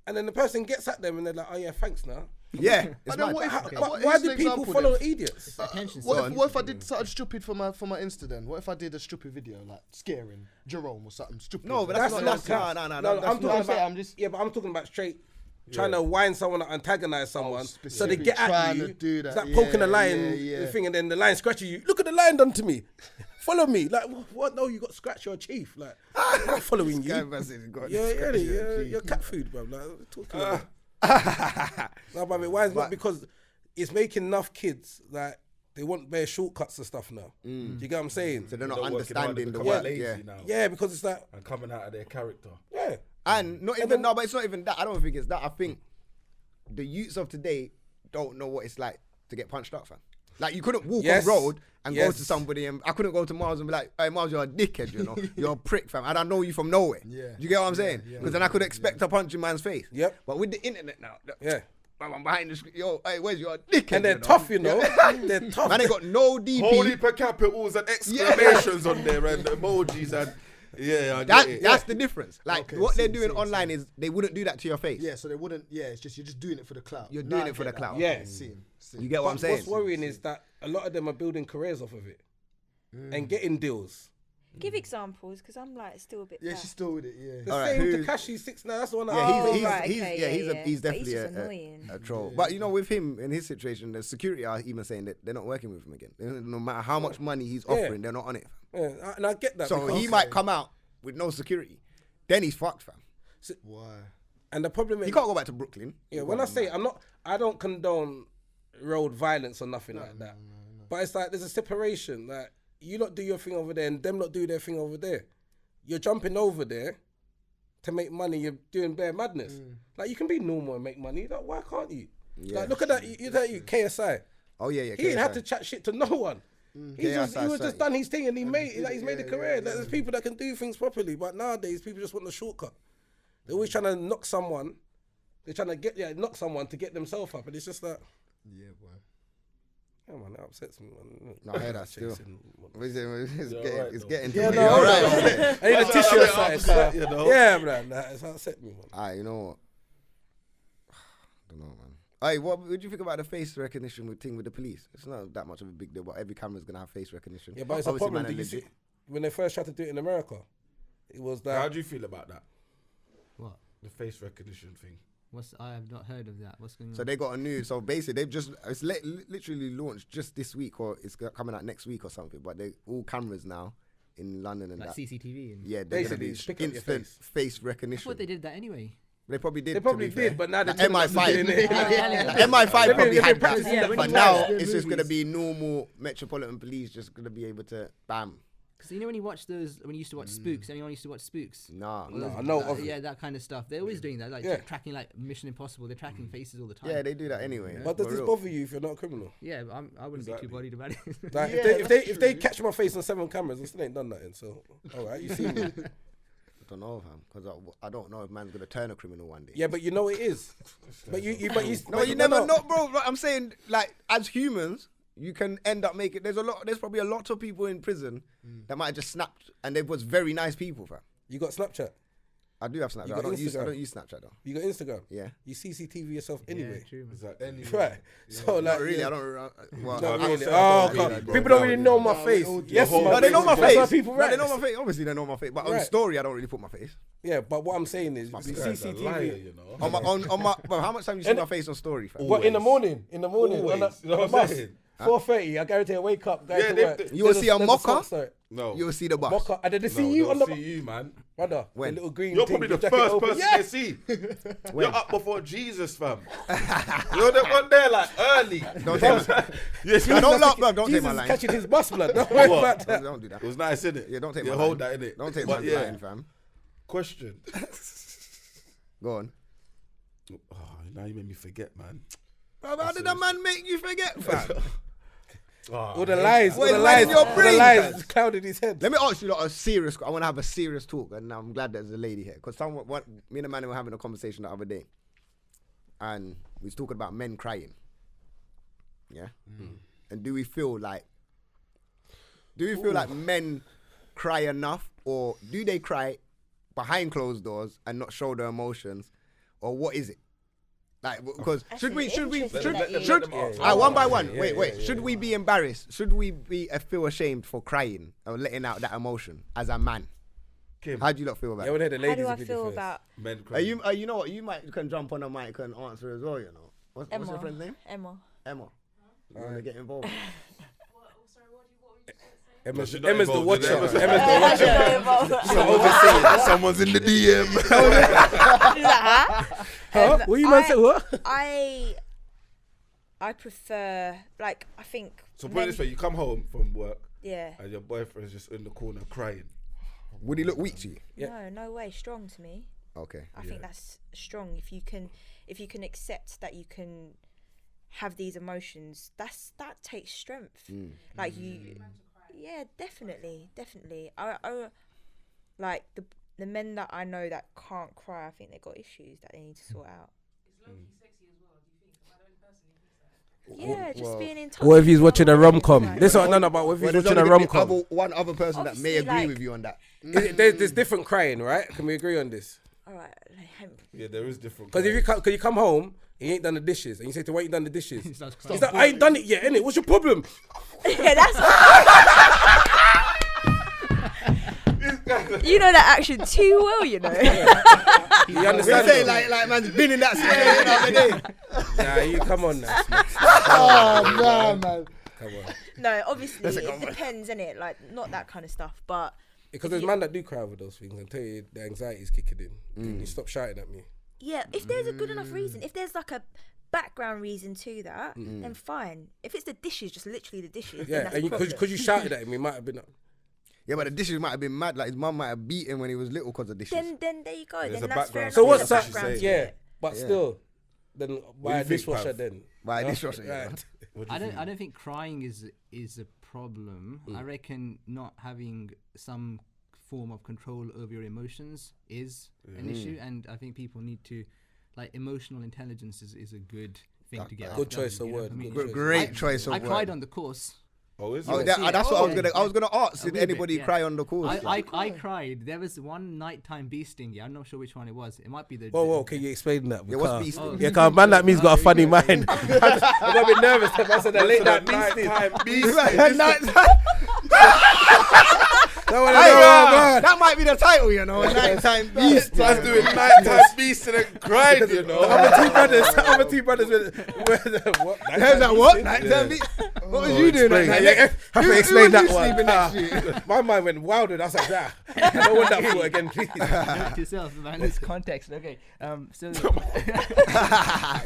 Speaker 3: and then the person gets at them, and they're like, "Oh yeah, thanks, now."
Speaker 1: Yeah. It's
Speaker 4: But then
Speaker 1: mad.
Speaker 4: what if-
Speaker 3: But
Speaker 4: here's
Speaker 3: why
Speaker 4: an
Speaker 3: do people
Speaker 4: example
Speaker 3: follow
Speaker 4: then.
Speaker 3: idiots?
Speaker 5: Attention
Speaker 4: What
Speaker 5: span.
Speaker 4: if I did something stupid for my Insta then? What if I did a stupid video like scaring Jerome or something stupid?
Speaker 1: No, but that's not
Speaker 3: clout.
Speaker 1: no.
Speaker 3: No,
Speaker 1: That's
Speaker 3: I'm
Speaker 1: not-
Speaker 3: talking about. But I'm talking about straight. Trying to wind someone or antagonize someone, so they
Speaker 4: specifically
Speaker 3: get at
Speaker 4: trying
Speaker 3: you.
Speaker 4: to do that.
Speaker 3: It's like poking
Speaker 4: Yeah,
Speaker 3: a lion
Speaker 4: yeah.
Speaker 3: thing, and then the lion scratches you. Look at the lion done to me. Follow me. Like what? No, you got scratched. You're a chief. Like I'm not following
Speaker 1: Guy
Speaker 3: you.
Speaker 1: versus God.
Speaker 3: You're cat food, bro. Like talking about. No, but it winds me up because it's making enough kids that they want bare shortcuts and stuff now. Do you get what I'm saying?
Speaker 1: So they're not
Speaker 2: They're working hard,
Speaker 1: understanding
Speaker 2: they
Speaker 1: the
Speaker 2: become
Speaker 1: work.
Speaker 2: lazy
Speaker 1: Yeah.
Speaker 2: now.
Speaker 3: Yeah, because it's like,
Speaker 2: And coming out of their character.
Speaker 3: yeah.
Speaker 1: And not even no, but it's not even that. I don't think it's that. I think the youths of today don't know what it's like to get punched up, fam. Like you couldn't walk
Speaker 3: Yes.
Speaker 1: on road and go
Speaker 3: Yes.
Speaker 1: to somebody, and I couldn't go to Miles and be like, "Hey, Miles, you're a dickhead, you know, you're a prick, fam." And I know you from nowhere.
Speaker 4: Yeah.
Speaker 1: Do you get what I'm saying? Because then I could expect a punch in man's face.
Speaker 3: Yep.
Speaker 1: But with the internet now,
Speaker 3: Yeah.
Speaker 1: I'm behind the screen. Yo, hey, where's your dickhead?
Speaker 3: And they're
Speaker 1: you know?
Speaker 3: tough, you know. They're tough.
Speaker 1: Man, they got no DP.
Speaker 2: Holy per capitals and exclamations on there and emojis and I get it.
Speaker 1: That's the difference. Like
Speaker 4: Okay,
Speaker 1: what they're
Speaker 4: see,
Speaker 1: doing
Speaker 4: see,
Speaker 1: online
Speaker 4: see.
Speaker 1: is they wouldn't do that to your face.
Speaker 4: Yeah, so they wouldn't. Yeah, it's just you're just doing it for the clout.
Speaker 1: You're
Speaker 4: Nah,
Speaker 1: doing
Speaker 4: I
Speaker 1: it for
Speaker 4: get
Speaker 1: the
Speaker 4: that.
Speaker 1: clout.
Speaker 3: Yeah.
Speaker 4: See.
Speaker 1: You get what I'm saying?
Speaker 3: What's worrying is that a lot of them are building careers off of it and getting deals.
Speaker 6: Give examples, because I'm like still a bit.
Speaker 4: Yeah,
Speaker 6: bad.
Speaker 4: she's still with it. Yeah.
Speaker 3: The
Speaker 1: All right,
Speaker 3: same
Speaker 1: who-
Speaker 3: Tekashi 6ix9ine. That's the one.
Speaker 1: Yeah,
Speaker 6: Oh,
Speaker 1: he's
Speaker 6: right,
Speaker 1: he's
Speaker 6: okay,
Speaker 1: yeah,
Speaker 6: yeah.
Speaker 1: he's
Speaker 6: But
Speaker 1: definitely
Speaker 6: he's just annoying.
Speaker 1: a troll. But you know, with him in his situation, the security are even saying that they're not working with him again. No matter how much money he's offering, they're not on it.
Speaker 3: Yeah, and I get that.
Speaker 1: So
Speaker 3: because-
Speaker 1: he might come out with no security, then he's fucked, fam.
Speaker 4: Why?
Speaker 3: And the problem is,
Speaker 1: He can't go back to Brooklyn.
Speaker 3: yeah, when I say I don't condone road violence or nothing like that. But it's like there's a separation. Like you lot do your thing over there, and them lot do their thing over there. You're jumping over there to make money. You're doing bare madness. Like you can be normal and make money. Like why can't you?
Speaker 1: Yeah.
Speaker 3: Like look at that. You KSI.
Speaker 1: Oh yeah,
Speaker 3: He ain't had to chat shit to no one. He was
Speaker 1: KSI
Speaker 3: just done his thing and he's made a career.
Speaker 4: yeah,
Speaker 3: There's people that can do things properly, but nowadays people just want the shortcut. They're always trying to knock someone. They're trying to knock someone to get themselves up, and it's just like,
Speaker 4: Yeah, boy.
Speaker 3: yeah, man, that upsets me, man.
Speaker 1: No, I hear that still. It's getting
Speaker 3: Yeah,
Speaker 1: to me.
Speaker 3: no,
Speaker 1: All
Speaker 3: right.
Speaker 1: right.
Speaker 3: I need a tissue
Speaker 2: bit
Speaker 3: aside,
Speaker 2: upset, you know?
Speaker 3: Yeah, man, it's upset me, man.
Speaker 1: Alright, you know what? I don't know, man. Hey, what do you think about the face recognition with the police? It's not that much of a big deal, but every camera's gonna have face recognition.
Speaker 3: Yeah, but it's a
Speaker 1: Obviously,
Speaker 3: problem.
Speaker 1: man,
Speaker 3: Did you
Speaker 1: legit.
Speaker 3: see when they first tried to do it in America? It was that.
Speaker 2: How do you feel about that?
Speaker 5: What?
Speaker 2: The face recognition thing.
Speaker 5: I have not heard of that. What's going on?
Speaker 1: So they got a new. So basically, it's literally launched just this week, or it's coming out next week or something. But they all cameras now in London and
Speaker 5: like
Speaker 1: that.
Speaker 5: CCTV. And
Speaker 1: Yeah, they're gonna
Speaker 3: Basically,
Speaker 1: be
Speaker 3: it's pick up your
Speaker 1: instant face
Speaker 5: I
Speaker 1: recognition.
Speaker 5: thought they did that anyway.
Speaker 1: They probably did.
Speaker 3: They probably
Speaker 1: to be fair.
Speaker 3: did, but now they're
Speaker 1: the MI5.
Speaker 3: doing it.
Speaker 1: The MI5
Speaker 3: They've
Speaker 1: probably
Speaker 3: been
Speaker 1: had that,
Speaker 3: practicing
Speaker 5: that
Speaker 1: but
Speaker 5: when
Speaker 1: now
Speaker 5: you
Speaker 1: it's
Speaker 4: watch
Speaker 1: just gonna
Speaker 4: movies.
Speaker 1: be normal Metropolitan Police just gonna be able to bam.
Speaker 5: Because you know when you watch those, when you used to watch Spooks, anyone used to watch Spooks?
Speaker 1: Nah.
Speaker 3: No,
Speaker 5: Those-
Speaker 3: I know of it.
Speaker 5: yeah, that kind of stuff. They're always doing that, like
Speaker 3: Yeah.
Speaker 5: tracking like Mission Impossible. They're tracking faces all the time.
Speaker 1: Yeah, they do that anyway.
Speaker 3: But does
Speaker 1: For
Speaker 3: this
Speaker 1: real.
Speaker 3: bother you if you're not a criminal?
Speaker 5: Yeah, but I wouldn't be too worried about it.
Speaker 3: Like
Speaker 4: Yeah,
Speaker 3: if they catch my face on 7 cameras, I still ain't done nothing. So all right, you see me.
Speaker 1: I don't know, fam, because I don't know if man's gonna turn a criminal one day.
Speaker 3: Yeah, but you know it is. But you
Speaker 1: No, you never know, bro. Like, I'm saying, like, as humans, you can end up making. There's probably a lot of people in prison that might have just snapped, and they was very nice people, fam.
Speaker 3: You got Snapchat.
Speaker 1: I do have Snapchat.
Speaker 3: You
Speaker 1: I
Speaker 3: got
Speaker 1: don't use
Speaker 3: Instagram?
Speaker 1: Snapchat though.
Speaker 3: You got Instagram.
Speaker 1: Yeah.
Speaker 3: You CCTV yourself anyway.
Speaker 5: True, man.
Speaker 2: Exactly.
Speaker 3: Right. So like,
Speaker 1: Not really.
Speaker 3: yeah.
Speaker 1: I don't. Well,
Speaker 3: Not
Speaker 1: I
Speaker 3: really.
Speaker 1: don't-
Speaker 3: Oh,
Speaker 1: I don't
Speaker 3: God.
Speaker 1: really, bro.
Speaker 3: People don't really know my
Speaker 4: No,
Speaker 3: face.
Speaker 4: we all do.
Speaker 3: Yes,
Speaker 2: No,
Speaker 1: No, they know my
Speaker 3: That's
Speaker 1: face.
Speaker 3: why people
Speaker 1: No, they
Speaker 3: write.
Speaker 1: know my face. Obviously, they know my face. But on
Speaker 3: Right.
Speaker 1: story, I don't really put my face.
Speaker 3: Yeah, but what I'm saying is
Speaker 2: This guy's a liar,
Speaker 3: CCTV.
Speaker 2: you know.
Speaker 1: On my. Well, how much time you see
Speaker 3: And-
Speaker 1: my face on story, fam?
Speaker 3: What in the morning? In the morning.
Speaker 2: Always.
Speaker 3: On
Speaker 2: You know
Speaker 3: the
Speaker 2: what I'm
Speaker 3: bus.
Speaker 2: saying?
Speaker 3: 4:30. I guarantee I wake up. Go
Speaker 2: Yeah,
Speaker 3: to
Speaker 2: they-
Speaker 3: work.
Speaker 1: You will see a
Speaker 3: There's
Speaker 1: mocker?
Speaker 3: song start.
Speaker 2: No.
Speaker 1: You will see the bus.
Speaker 3: Mocker. And then they see
Speaker 2: No,
Speaker 3: you
Speaker 2: they'll
Speaker 3: on the
Speaker 2: see you, man.
Speaker 3: brother.
Speaker 1: When?
Speaker 3: The little green.
Speaker 2: You're
Speaker 3: thing,
Speaker 2: probably
Speaker 3: your
Speaker 2: the
Speaker 3: jacket
Speaker 2: first
Speaker 3: open.
Speaker 2: person
Speaker 3: Yeah.
Speaker 2: they see. You're up before Jesus, fam. You're the one there, like, early.
Speaker 1: Don't take my.
Speaker 2: Yes,
Speaker 1: No, don't laugh, bro. Don't take
Speaker 3: Jesus
Speaker 1: my
Speaker 3: is
Speaker 1: line.
Speaker 3: catching his bus blood. Don't worry
Speaker 2: What?
Speaker 3: about that.
Speaker 1: Don't do that.
Speaker 2: It was nice, innit?
Speaker 1: Yeah, don't take
Speaker 2: you
Speaker 1: my
Speaker 2: hold
Speaker 1: line.
Speaker 2: that, innit?
Speaker 1: Don't take
Speaker 2: But
Speaker 1: my line, fam.
Speaker 2: Question.
Speaker 1: Go on.
Speaker 2: Oh, now you made me forget, man.
Speaker 1: Bro, how did that man make you forget, fam?
Speaker 3: All the lies. All
Speaker 1: Wait,
Speaker 3: the
Speaker 1: where's
Speaker 3: lies.
Speaker 1: your
Speaker 3: All the
Speaker 1: brain,
Speaker 3: lies
Speaker 1: guys?
Speaker 3: clouded his head.
Speaker 1: Let me ask you lot a serious. I want to have a serious talk, and I'm glad there's a lady here because me and a man were having a conversation the other day, and we was talking about men crying. Yeah, and do we feel like men cry enough, or do they cry behind closed doors and not show their emotions, or what is it? Like, because should we one by one? Wait. Should we be embarrassed? Should we feel ashamed for crying or letting out that emotion as a man?
Speaker 2: Kim,
Speaker 1: How do you lot feel about
Speaker 3: Yeah,
Speaker 1: it?
Speaker 3: we had the
Speaker 6: How
Speaker 3: ladies.
Speaker 6: do I
Speaker 3: opinion
Speaker 6: feel
Speaker 3: first.
Speaker 6: about
Speaker 2: men
Speaker 1: You know what? You can jump on the mic and answer as well. You know. What's your
Speaker 6: Emma?
Speaker 1: friend's name?
Speaker 6: Emma.
Speaker 1: Emma. You want to get involved?
Speaker 3: Emma's
Speaker 2: She's
Speaker 3: the
Speaker 2: not involved,
Speaker 3: watcher.
Speaker 2: Emma's
Speaker 3: Emma's the watcher.
Speaker 2: Someone's in the DM.
Speaker 6: She's like, huh?
Speaker 3: Huh? What you man say? What?
Speaker 6: I I prefer, like, I think.
Speaker 2: So put it this way: you come home from work,
Speaker 6: Yeah.
Speaker 2: and your boyfriend's just in the corner crying.
Speaker 1: Would he look weak to you?
Speaker 3: Yeah.
Speaker 6: No way. Strong to me.
Speaker 1: Okay.
Speaker 6: I think that's strong. If you can accept that you can have these emotions, that takes strength. Like yeah, definitely. I like the men that I know that can't cry. I think they got issues that they need to sort out. Yeah, just being in touch.
Speaker 3: What if he's watching a rom-com?
Speaker 6: Like,
Speaker 3: This one, no, but what if he's
Speaker 1: There's
Speaker 3: watching a
Speaker 1: only gonna be
Speaker 3: rom-com?
Speaker 1: one other person that may
Speaker 6: Obviously,
Speaker 1: agree
Speaker 6: like-
Speaker 1: with you on that.
Speaker 3: There's different crying, right? Can we agree on this?
Speaker 6: all right.
Speaker 2: Yeah, there is different.
Speaker 3: Because if you come home, he ain't done the dishes, and you say to why you done the dishes?
Speaker 5: He starts
Speaker 3: He's
Speaker 5: crying.
Speaker 3: like, I ain't done it yet, innit? What's your problem?
Speaker 6: Yeah, that's. You know that action too well, you know.
Speaker 3: You
Speaker 1: We
Speaker 3: understand?
Speaker 1: say
Speaker 3: though?
Speaker 1: like man's been in that situation the other day.
Speaker 3: Nah, you come on now. Smith.
Speaker 4: Oh man.
Speaker 3: Come on.
Speaker 6: No, obviously it depends, innit? Like not that kind of stuff, but
Speaker 3: Because there's man that do cry over those things and tell you the anxiety's kicking in. And you stop shouting at me.
Speaker 6: yeah, if there's a good enough reason, if there's like a background reason to that, then fine. If it's the dishes, just literally the dishes, then
Speaker 3: Yeah,
Speaker 6: that's
Speaker 3: and
Speaker 6: a problem.
Speaker 3: because you shouted at him, he might have been.
Speaker 1: Yeah, but the dishes might have been mad. Like his mum might have beat him when he was little because of dishes.
Speaker 6: Then there you go.
Speaker 2: There's
Speaker 6: Then
Speaker 2: a
Speaker 6: that's fair
Speaker 2: background.
Speaker 6: enough.
Speaker 3: So what's
Speaker 6: There's a
Speaker 3: that?
Speaker 6: background to
Speaker 3: Yeah,
Speaker 6: it.
Speaker 3: but
Speaker 1: Yeah.
Speaker 3: still, then buy
Speaker 2: do
Speaker 3: a
Speaker 2: you think,
Speaker 3: dishwasher
Speaker 2: Pav?
Speaker 3: then.
Speaker 1: By a
Speaker 3: Huh?
Speaker 1: dishwasher, yeah.
Speaker 3: Right.
Speaker 2: What do you think?
Speaker 5: I don't think crying is a problem. I reckon not having some form of control over your emotions is an issue, and I think people need to, like, emotional intelligence is a good thing to get.
Speaker 3: Good
Speaker 5: done,
Speaker 3: choice of
Speaker 5: you know
Speaker 3: word,
Speaker 5: what I mean?
Speaker 3: good choice.
Speaker 1: Great choice of
Speaker 5: I
Speaker 1: word.
Speaker 5: cried on the course.
Speaker 2: Oh, is
Speaker 1: Oh,
Speaker 2: it?
Speaker 1: that's what I was
Speaker 5: Yeah.
Speaker 1: gonna. I was gonna ask.
Speaker 5: A
Speaker 1: Did
Speaker 5: wee bit,
Speaker 1: anybody
Speaker 5: yeah.
Speaker 1: cry on the course?
Speaker 5: I cried. There was one nighttime bee sting. Yeah, I'm not sure which one it was. It might be the.
Speaker 3: Whoa, can you explain that?
Speaker 1: Yeah, what's
Speaker 3: Because-
Speaker 1: bee sting?
Speaker 5: Oh.
Speaker 3: Yeah, because man like me's got a funny mind. I'm a bit nervous if I said a late night bee That one I know, man.
Speaker 1: That might be the title, you know. Nighttime beast.
Speaker 2: Man's doing nighttime beast and then crying, you know.
Speaker 3: I'm a two brothers with what?
Speaker 1: There's that what? Nighttime beast. What was you doing?
Speaker 3: Explain.
Speaker 1: That
Speaker 3: Yeah,
Speaker 1: night?
Speaker 3: I have
Speaker 1: Who
Speaker 3: to explain
Speaker 1: was
Speaker 3: that
Speaker 1: you
Speaker 3: one.
Speaker 1: sleeping next to you?
Speaker 3: My mind went wild and I was like, nah. I don't want that thought again, please.
Speaker 5: Do it yourself, man. This context. Okay. So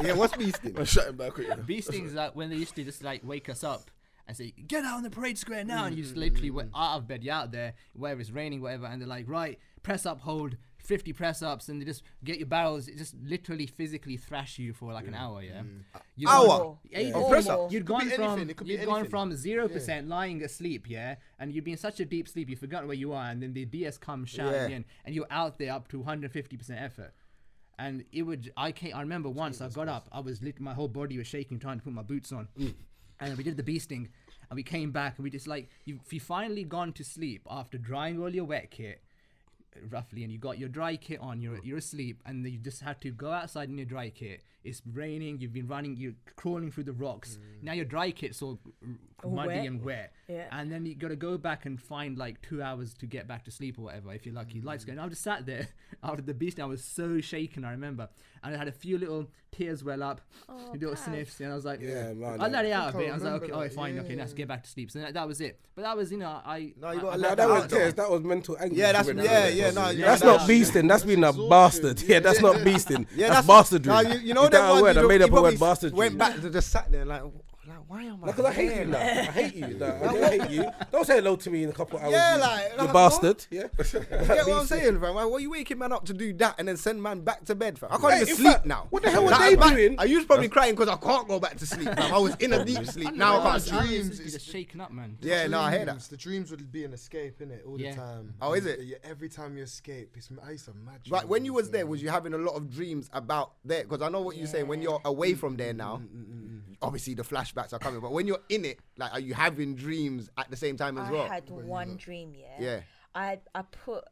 Speaker 1: Yeah, what's beasting?
Speaker 2: I'm shutting back quickly.
Speaker 5: bee stings, like when they used to just like wake us up and say, "Get out on the parade square now," and you just literally went out of bed, you're out there, whether it's raining, whatever, and they're like, "Right, press up, hold 50 press ups," and they just get your barrels, it just literally physically thrash you for like an hour. Yeah. You've
Speaker 1: Hour?
Speaker 5: gone-
Speaker 6: Yeah.
Speaker 5: Or
Speaker 1: press
Speaker 6: more.
Speaker 1: up?
Speaker 5: You'd
Speaker 4: Could
Speaker 5: gone
Speaker 4: be
Speaker 5: from
Speaker 4: anything, it could be
Speaker 5: you'd gone
Speaker 4: anything.
Speaker 5: from 0% lying asleep, yeah, and you'd be in such a deep sleep you forgot where you are, and then the DS comes shouting
Speaker 1: Yeah.
Speaker 5: in, and you're out there up to 150% effort. And it would, I remember once I got up, I was my whole body was shaking trying to put my boots on, and we did the bee sting, and we came back and we just like you finally gone to sleep after drying all your wet kit, roughly, and you got your dry kit on, you're asleep, and then you just had to go outside in your dry kit. It's raining, you've been running, you're crawling through the rocks. Now your dry kit's all muddy
Speaker 6: wet.
Speaker 5: and wet.
Speaker 6: Yeah.
Speaker 5: And then you gotta go back and find like 2 hours to get back to sleep or whatever if you're lucky. Lights going. I just sat there after the beast. I was so shaken, I remember, and I had a few little tears well up, little sniffs, and I was like,
Speaker 3: Yeah, man.
Speaker 5: I let it out a
Speaker 4: can't
Speaker 5: bit. I was like,
Speaker 4: remember
Speaker 5: okay, oh,
Speaker 4: that.
Speaker 5: fine,
Speaker 4: Yeah,
Speaker 5: okay, let's
Speaker 4: yeah.
Speaker 5: get back to sleep. So that was it. But that was, you know,
Speaker 1: No, you gotta
Speaker 5: I
Speaker 1: let
Speaker 3: No,
Speaker 1: that
Speaker 3: that was
Speaker 1: out.
Speaker 3: tears. That was mental anguish.
Speaker 1: Yeah, that's
Speaker 3: You went
Speaker 1: yeah,
Speaker 3: through.
Speaker 1: yeah. No,
Speaker 3: That's
Speaker 1: yeah,
Speaker 3: not
Speaker 1: that-
Speaker 3: beasting. That's being a
Speaker 4: exhaustion.
Speaker 3: bastard. Yeah, that's not beasting. That's bastardry.
Speaker 1: No, you know
Speaker 3: Is that
Speaker 1: that
Speaker 3: a
Speaker 1: one
Speaker 3: word? I
Speaker 1: you
Speaker 3: made up a
Speaker 1: probably
Speaker 3: word, bastardry.
Speaker 1: Went back to just sat there like why am I?
Speaker 3: Because I hate you
Speaker 1: here,
Speaker 3: now.
Speaker 1: like?
Speaker 3: I hate you. Like, I don't hate you. Don't say hello to me in a couple hours.
Speaker 1: Yeah,
Speaker 3: you,
Speaker 1: like,
Speaker 3: you
Speaker 1: like,
Speaker 3: bastard. Yeah.
Speaker 1: You get what I'm saying, fam? Why are you waking man up to do that and then send man back to bed, fam? I can't
Speaker 3: Hey,
Speaker 1: even
Speaker 3: in
Speaker 1: sleep
Speaker 3: fact,
Speaker 1: now.
Speaker 3: what the hell were
Speaker 1: Like,
Speaker 3: they doing?
Speaker 1: I used probably crying because I can't go back to sleep, fam. I was in a deep sleep. Now I can't sleep.
Speaker 4: Dreams
Speaker 5: just
Speaker 4: is-
Speaker 5: shaken up, man.
Speaker 1: Yeah, no, I hear that.
Speaker 4: Dreams, the dreams would be an escape, innit, all
Speaker 5: Yeah.
Speaker 4: the time.
Speaker 1: Oh, is it?
Speaker 4: Yeah, every time you escape, I used to imagine.
Speaker 1: Right, when you was there, was you having a lot of dreams about there? Because I know what you're saying. When you're away from there now, obviously the flashbacks are coming. But when you're in it, like, are you having dreams at the same time as well?
Speaker 6: I had one dream, yeah.
Speaker 1: Yeah.
Speaker 6: I put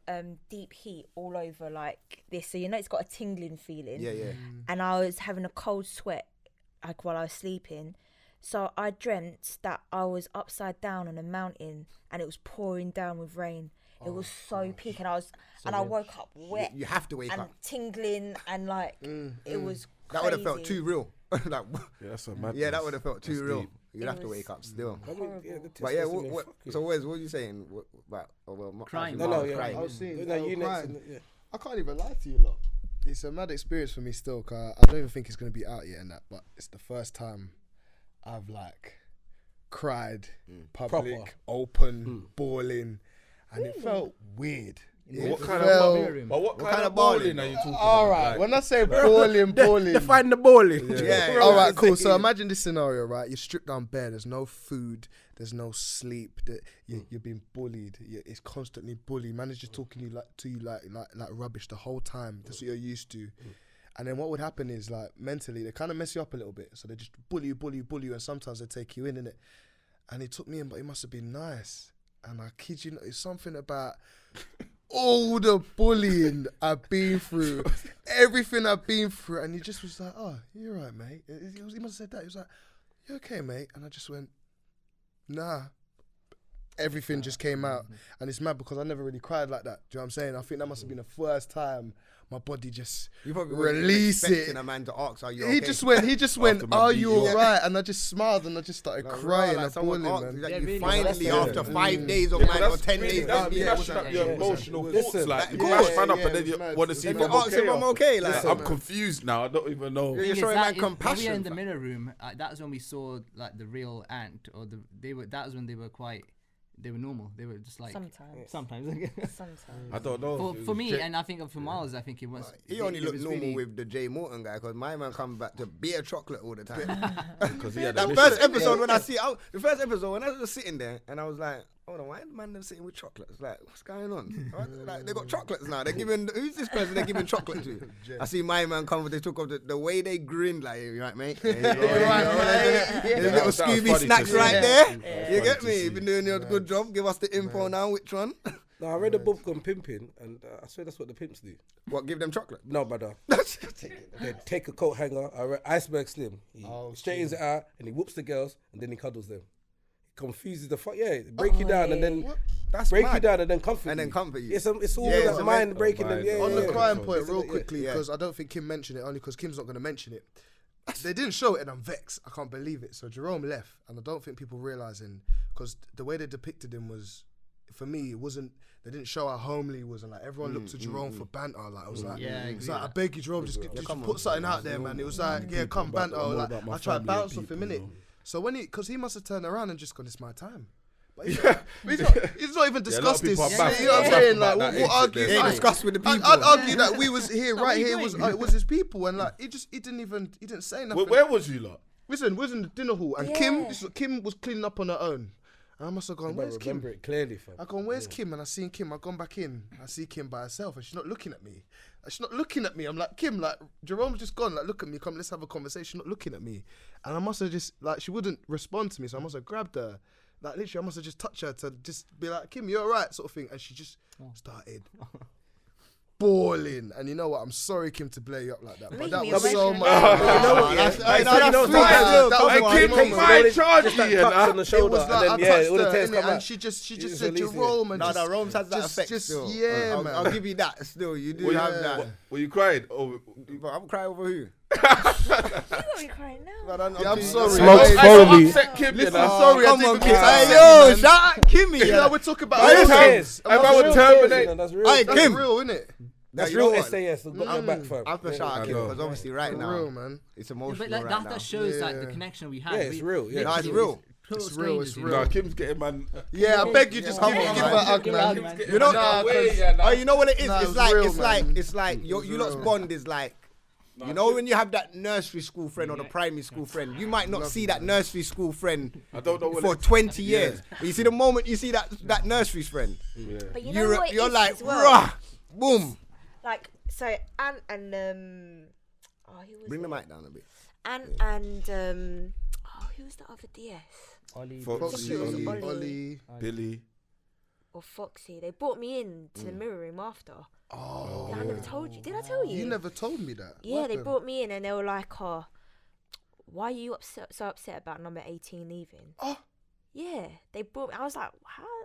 Speaker 6: deep heat all over like this, so you know it's got a tingling feeling.
Speaker 1: Yeah, yeah.
Speaker 6: And I was having a cold sweat like while I was sleeping. So I dreamt that I was upside down on a mountain and it was pouring down with rain. It was so peak, and I woke up wet
Speaker 1: You have to wake
Speaker 6: and
Speaker 1: up.
Speaker 6: tingling, and like it was
Speaker 1: That would have felt
Speaker 6: crazy.
Speaker 1: too real. Like,
Speaker 2: Yeah, that's a madness.
Speaker 1: yeah, that would have felt too
Speaker 2: That's
Speaker 1: real.
Speaker 2: deep.
Speaker 1: You'd
Speaker 6: It
Speaker 1: have to
Speaker 6: was
Speaker 1: wake up still. But yeah, so Wes, what are you saying?
Speaker 5: Crying.
Speaker 3: No, yeah.
Speaker 1: crying.
Speaker 4: I was seeing,
Speaker 3: No,
Speaker 4: I was
Speaker 3: you next.
Speaker 4: crying. I can't even lie to you lot. It's a mad experience for me still, cause I don't even think it's gonna be out yet and that. But it's the first time I've like cried,
Speaker 3: Proper.
Speaker 4: open, bawling, and it felt weird.
Speaker 2: What
Speaker 4: It
Speaker 2: kind
Speaker 4: felt-
Speaker 2: of what kind of balling are you talking
Speaker 4: All
Speaker 2: about?
Speaker 4: right,
Speaker 2: Like,
Speaker 4: when I say bawling,
Speaker 3: Define the balling.
Speaker 1: Yeah.
Speaker 4: all right, cool. So imagine this scenario, right? You're stripped down bare. There's no food. There's no sleep. You're being bullied. It's constantly bullying. Man is just talking to you like rubbish the whole time. That's what you're used to. And then what would happen is like mentally they kind of mess you up a little bit. So they just bully you, and sometimes they take you in it. And he took me in, but he must have been nice. And I kid you not, it's something about all the bullying I've been through, everything I've been through, and he just was like, "Oh, you're right, mate." He must have said that. He was like, "You okay, mate?" And I just went, "Nah." Everything just came out, and it's mad because I never really cried like that. Do you know what I'm saying? I think that must have been the first time my body just
Speaker 1: You probably
Speaker 4: release
Speaker 1: wasn't
Speaker 4: it.
Speaker 1: expecting a man to ask, "Are you
Speaker 4: He
Speaker 1: okay?"
Speaker 4: just went,
Speaker 2: After my
Speaker 4: "Are
Speaker 2: beat
Speaker 4: you
Speaker 2: you up.
Speaker 4: alright?" And I just smiled and I just started
Speaker 1: Like,
Speaker 4: crying
Speaker 1: like
Speaker 4: and
Speaker 1: someone
Speaker 4: bawling,
Speaker 1: asked,
Speaker 4: man.
Speaker 1: like,
Speaker 5: Yeah,
Speaker 1: you
Speaker 5: really,
Speaker 1: finally,
Speaker 3: that's
Speaker 1: after
Speaker 3: it.
Speaker 1: 5 days of
Speaker 2: Yeah,
Speaker 1: man
Speaker 2: but
Speaker 1: or 10 days,
Speaker 2: that's
Speaker 1: of being
Speaker 2: mashing up your
Speaker 1: yeah.
Speaker 2: emotional
Speaker 3: Listen,
Speaker 2: thoughts. Like,
Speaker 3: that-
Speaker 2: you
Speaker 4: yeah,
Speaker 2: mash man up
Speaker 4: yeah,
Speaker 2: and then
Speaker 4: it's
Speaker 2: you
Speaker 4: mad.
Speaker 2: want to see
Speaker 1: If
Speaker 2: if
Speaker 1: you
Speaker 2: I'm
Speaker 1: ask if I'm
Speaker 2: okay.
Speaker 1: okay, like,
Speaker 2: Listen, I'm confused now. I don't even know.
Speaker 1: You're
Speaker 5: Thing is
Speaker 1: showing
Speaker 5: that
Speaker 1: man
Speaker 5: when we were
Speaker 1: compassion.
Speaker 5: in the mirror room, that's when we saw like the real Ant, or that was when they were normal. They were just like
Speaker 6: Sometimes.
Speaker 5: sometimes.
Speaker 2: I don't know.
Speaker 5: for me, and I think for Miles, I think it was.
Speaker 1: He only
Speaker 5: it
Speaker 1: looked
Speaker 5: was
Speaker 1: normal
Speaker 5: really-
Speaker 1: with the Jay Morton guy, because my man comes back to beer chocolate all the time.
Speaker 2: Because he had a
Speaker 1: That
Speaker 2: mission.
Speaker 1: first episode when the first episode when I was sitting there and I was like, hold on, why is the man them sitting with chocolates? Like, what's going on? Like, they got chocolates now. They're giving, who's this person they're giving chocolate to? I see my man come, they took off the way they grinned, like, you right, mate? There's little
Speaker 2: That was
Speaker 1: Scooby
Speaker 2: funny
Speaker 1: snacks
Speaker 2: to see.
Speaker 1: right there.
Speaker 2: Yeah.
Speaker 1: You
Speaker 2: Funny
Speaker 1: get
Speaker 2: to
Speaker 1: me?
Speaker 2: see.
Speaker 1: You've been doing your good job. Give us the info now, which one?
Speaker 3: No, I read a book on pimping, and I swear that's what the pimps do.
Speaker 1: What, give them chocolate?
Speaker 3: No, brother. They take a coat hanger, Iceberg Slim. He straightens it out, and he whoops the girls, and then he cuddles them. He confuses the fuck. Yeah, break you down, and then
Speaker 1: That's
Speaker 3: break
Speaker 1: mad.
Speaker 3: you down, and then comfort
Speaker 1: And
Speaker 3: you.
Speaker 1: then comfort you.
Speaker 3: It's all
Speaker 1: Yeah, it's
Speaker 3: that
Speaker 1: a
Speaker 3: mind
Speaker 1: mental
Speaker 3: breaking them.
Speaker 2: mind.
Speaker 3: Yeah,
Speaker 4: On
Speaker 3: yeah,
Speaker 4: the
Speaker 3: yeah.
Speaker 4: crying
Speaker 3: Yeah.
Speaker 4: point, real
Speaker 3: Yeah.
Speaker 4: quickly,
Speaker 1: Yeah.
Speaker 4: because I don't think Kim mentioned it, only because Kim's not going to mention it. They didn't show it, and I'm vexed. I can't believe it. So Jerome left, and I don't think people realising, because the way they depicted him was, for me, it wasn't. They didn't show how homely he was, and like everyone looked to Jerome for banter. Like I was like,
Speaker 5: Yeah, I
Speaker 4: it's
Speaker 5: agree
Speaker 4: like, I
Speaker 5: with
Speaker 4: beg you, Jerome, just put something out there, man. It was like, yeah, come
Speaker 2: about-
Speaker 4: banter.
Speaker 2: more
Speaker 4: Like
Speaker 2: about my
Speaker 4: I tried to
Speaker 2: family
Speaker 4: bounce
Speaker 2: and
Speaker 4: off him,
Speaker 2: people,
Speaker 4: innit?
Speaker 2: you know.
Speaker 4: So because he must have turned around and just gone, it's my time. But he's not even
Speaker 2: Yeah, a lot of
Speaker 4: discussed this.
Speaker 2: people are
Speaker 4: You
Speaker 2: baffled-
Speaker 4: know what I'm
Speaker 2: baffled
Speaker 4: saying?
Speaker 2: about
Speaker 4: Like,
Speaker 2: that
Speaker 4: what
Speaker 2: exit
Speaker 4: argues?
Speaker 2: there.
Speaker 1: They ain't
Speaker 4: Like,
Speaker 1: discussed with the people.
Speaker 4: I'd argue that we was here,
Speaker 5: No,
Speaker 4: right
Speaker 5: we
Speaker 4: here
Speaker 5: agree.
Speaker 4: was it was his people, and like he didn't say nothing.
Speaker 2: Where was you lot?
Speaker 4: Listen, we was in the dinner hall, and
Speaker 6: Yeah.
Speaker 4: Kim was cleaning up on her own. And I must have gone,
Speaker 3: But
Speaker 4: where's Kim?
Speaker 3: remember it clearly, fam.
Speaker 4: I gone, where's Kim? And I seen Kim. I gone back in. I see Kim by herself, and she's not looking at me. She's not looking at me. I'm like, Kim, like Jerome's just gone. Like, look at me. Come, let's have a conversation. She's not looking at me. And I must have just like she wouldn't respond to me, so I must have grabbed her. Like literally, I must have just touched her to just be like, Kim, you're alright, sort of thing. And she just started bawling. And you know what? I'm sorry, Kim, to blare you up like that, but
Speaker 6: Make
Speaker 4: that
Speaker 6: me
Speaker 4: was so
Speaker 6: emotional.
Speaker 4: much.
Speaker 3: You know what?
Speaker 1: That's
Speaker 3: Yeah.
Speaker 1: that's
Speaker 3: you know
Speaker 1: sweet
Speaker 3: what?
Speaker 1: still.
Speaker 4: That
Speaker 1: Come
Speaker 4: was
Speaker 1: on.
Speaker 4: one
Speaker 2: Kim,
Speaker 4: moment.
Speaker 2: take my charge
Speaker 3: Just that
Speaker 2: here,
Speaker 3: touch
Speaker 2: nah.
Speaker 3: on the shoulder,
Speaker 4: It was
Speaker 3: and
Speaker 4: like
Speaker 3: then
Speaker 4: I
Speaker 3: yeah,
Speaker 4: touched
Speaker 3: all the
Speaker 4: her,
Speaker 3: tears
Speaker 4: innit,
Speaker 3: come
Speaker 4: and
Speaker 3: out.
Speaker 4: she just
Speaker 3: Just
Speaker 4: said
Speaker 3: release it.
Speaker 4: Jerome, and
Speaker 1: No,
Speaker 4: just,
Speaker 1: Rome's has that
Speaker 4: just-
Speaker 1: effect
Speaker 4: just-
Speaker 1: still.
Speaker 4: yeah,
Speaker 1: I'll
Speaker 4: man.
Speaker 1: give you that still. You do
Speaker 2: Were you-
Speaker 1: have that.
Speaker 2: Were you crying? Oh,
Speaker 1: But I'm crying over who?
Speaker 6: You got me crying now.
Speaker 4: Yeah, I'm sorry.
Speaker 3: Smokes
Speaker 4: Hey,
Speaker 3: Foley.
Speaker 2: upset Kim, you
Speaker 4: Listen,
Speaker 2: know.
Speaker 4: sorry, I
Speaker 1: Come
Speaker 4: didn't
Speaker 1: on,
Speaker 4: mean
Speaker 1: Kim.
Speaker 4: to
Speaker 1: Hey,
Speaker 4: upset
Speaker 1: yo,
Speaker 4: you, man.
Speaker 1: shout out Kimmy.
Speaker 4: You
Speaker 1: Yeah.
Speaker 4: know, we're talking about
Speaker 2: Real
Speaker 4: our
Speaker 2: tears.
Speaker 4: and
Speaker 2: If I
Speaker 4: that's
Speaker 2: would
Speaker 4: real
Speaker 2: terminate-
Speaker 4: tears,
Speaker 3: That's real.
Speaker 1: Hey,
Speaker 4: That's
Speaker 1: Kim.
Speaker 4: real, innit?
Speaker 3: That's
Speaker 1: You know
Speaker 3: real
Speaker 1: what?
Speaker 3: SAS. Got your back, fam.
Speaker 1: I have to shout out Kim,
Speaker 2: know.
Speaker 1: because obviously right
Speaker 4: For
Speaker 1: now
Speaker 4: real, man.
Speaker 1: it's
Speaker 5: Yeah,
Speaker 1: emotional
Speaker 5: but like,
Speaker 1: right now.
Speaker 5: that shows like the
Speaker 4: Yeah.
Speaker 5: connection we have.
Speaker 3: Yeah, it's real, yeah.
Speaker 1: No, it's real.
Speaker 4: It's real, it's real.
Speaker 2: Nah, Kim's getting man.
Speaker 4: Yeah, I beg you, just
Speaker 1: Come
Speaker 4: give
Speaker 1: on,
Speaker 4: her
Speaker 1: man.
Speaker 4: a hug,
Speaker 5: Give her a hug,
Speaker 4: man.
Speaker 5: man.
Speaker 1: You know,
Speaker 4: Nah,
Speaker 1: oh, you know what it is?
Speaker 4: Nah,
Speaker 1: it's
Speaker 4: it's
Speaker 1: like,
Speaker 4: real,
Speaker 1: it's like,
Speaker 4: man.
Speaker 1: it's like you lot's bond is like, you know, when you have that nursery school friend or the primary school friend, you might not see that nursery school friend
Speaker 2: I don't know what
Speaker 1: for 20 years. But you see the moment you see that nursery friend,
Speaker 6: But you know what it
Speaker 1: you're
Speaker 6: is
Speaker 1: like,
Speaker 6: as well?
Speaker 1: rah, boom.
Speaker 6: Like, so Ant and oh, who was
Speaker 1: Bring the
Speaker 6: it?
Speaker 1: mic down a bit.
Speaker 6: Ant and oh, who was the other DS
Speaker 5: Ollie,
Speaker 4: Foxy,
Speaker 6: It was Ollie.
Speaker 4: Ollie.
Speaker 2: Billy.
Speaker 6: or Foxy? They brought me in to the mirror room after.
Speaker 4: Oh,
Speaker 6: I never told you. Did I tell you?
Speaker 4: you never told me that.
Speaker 6: Yeah,
Speaker 4: What
Speaker 6: they
Speaker 4: happened?
Speaker 6: brought me in and they were like, "Oh, why are you so upset about number 18 leaving?"
Speaker 4: Oh.
Speaker 6: Yeah, they brought me. I was like,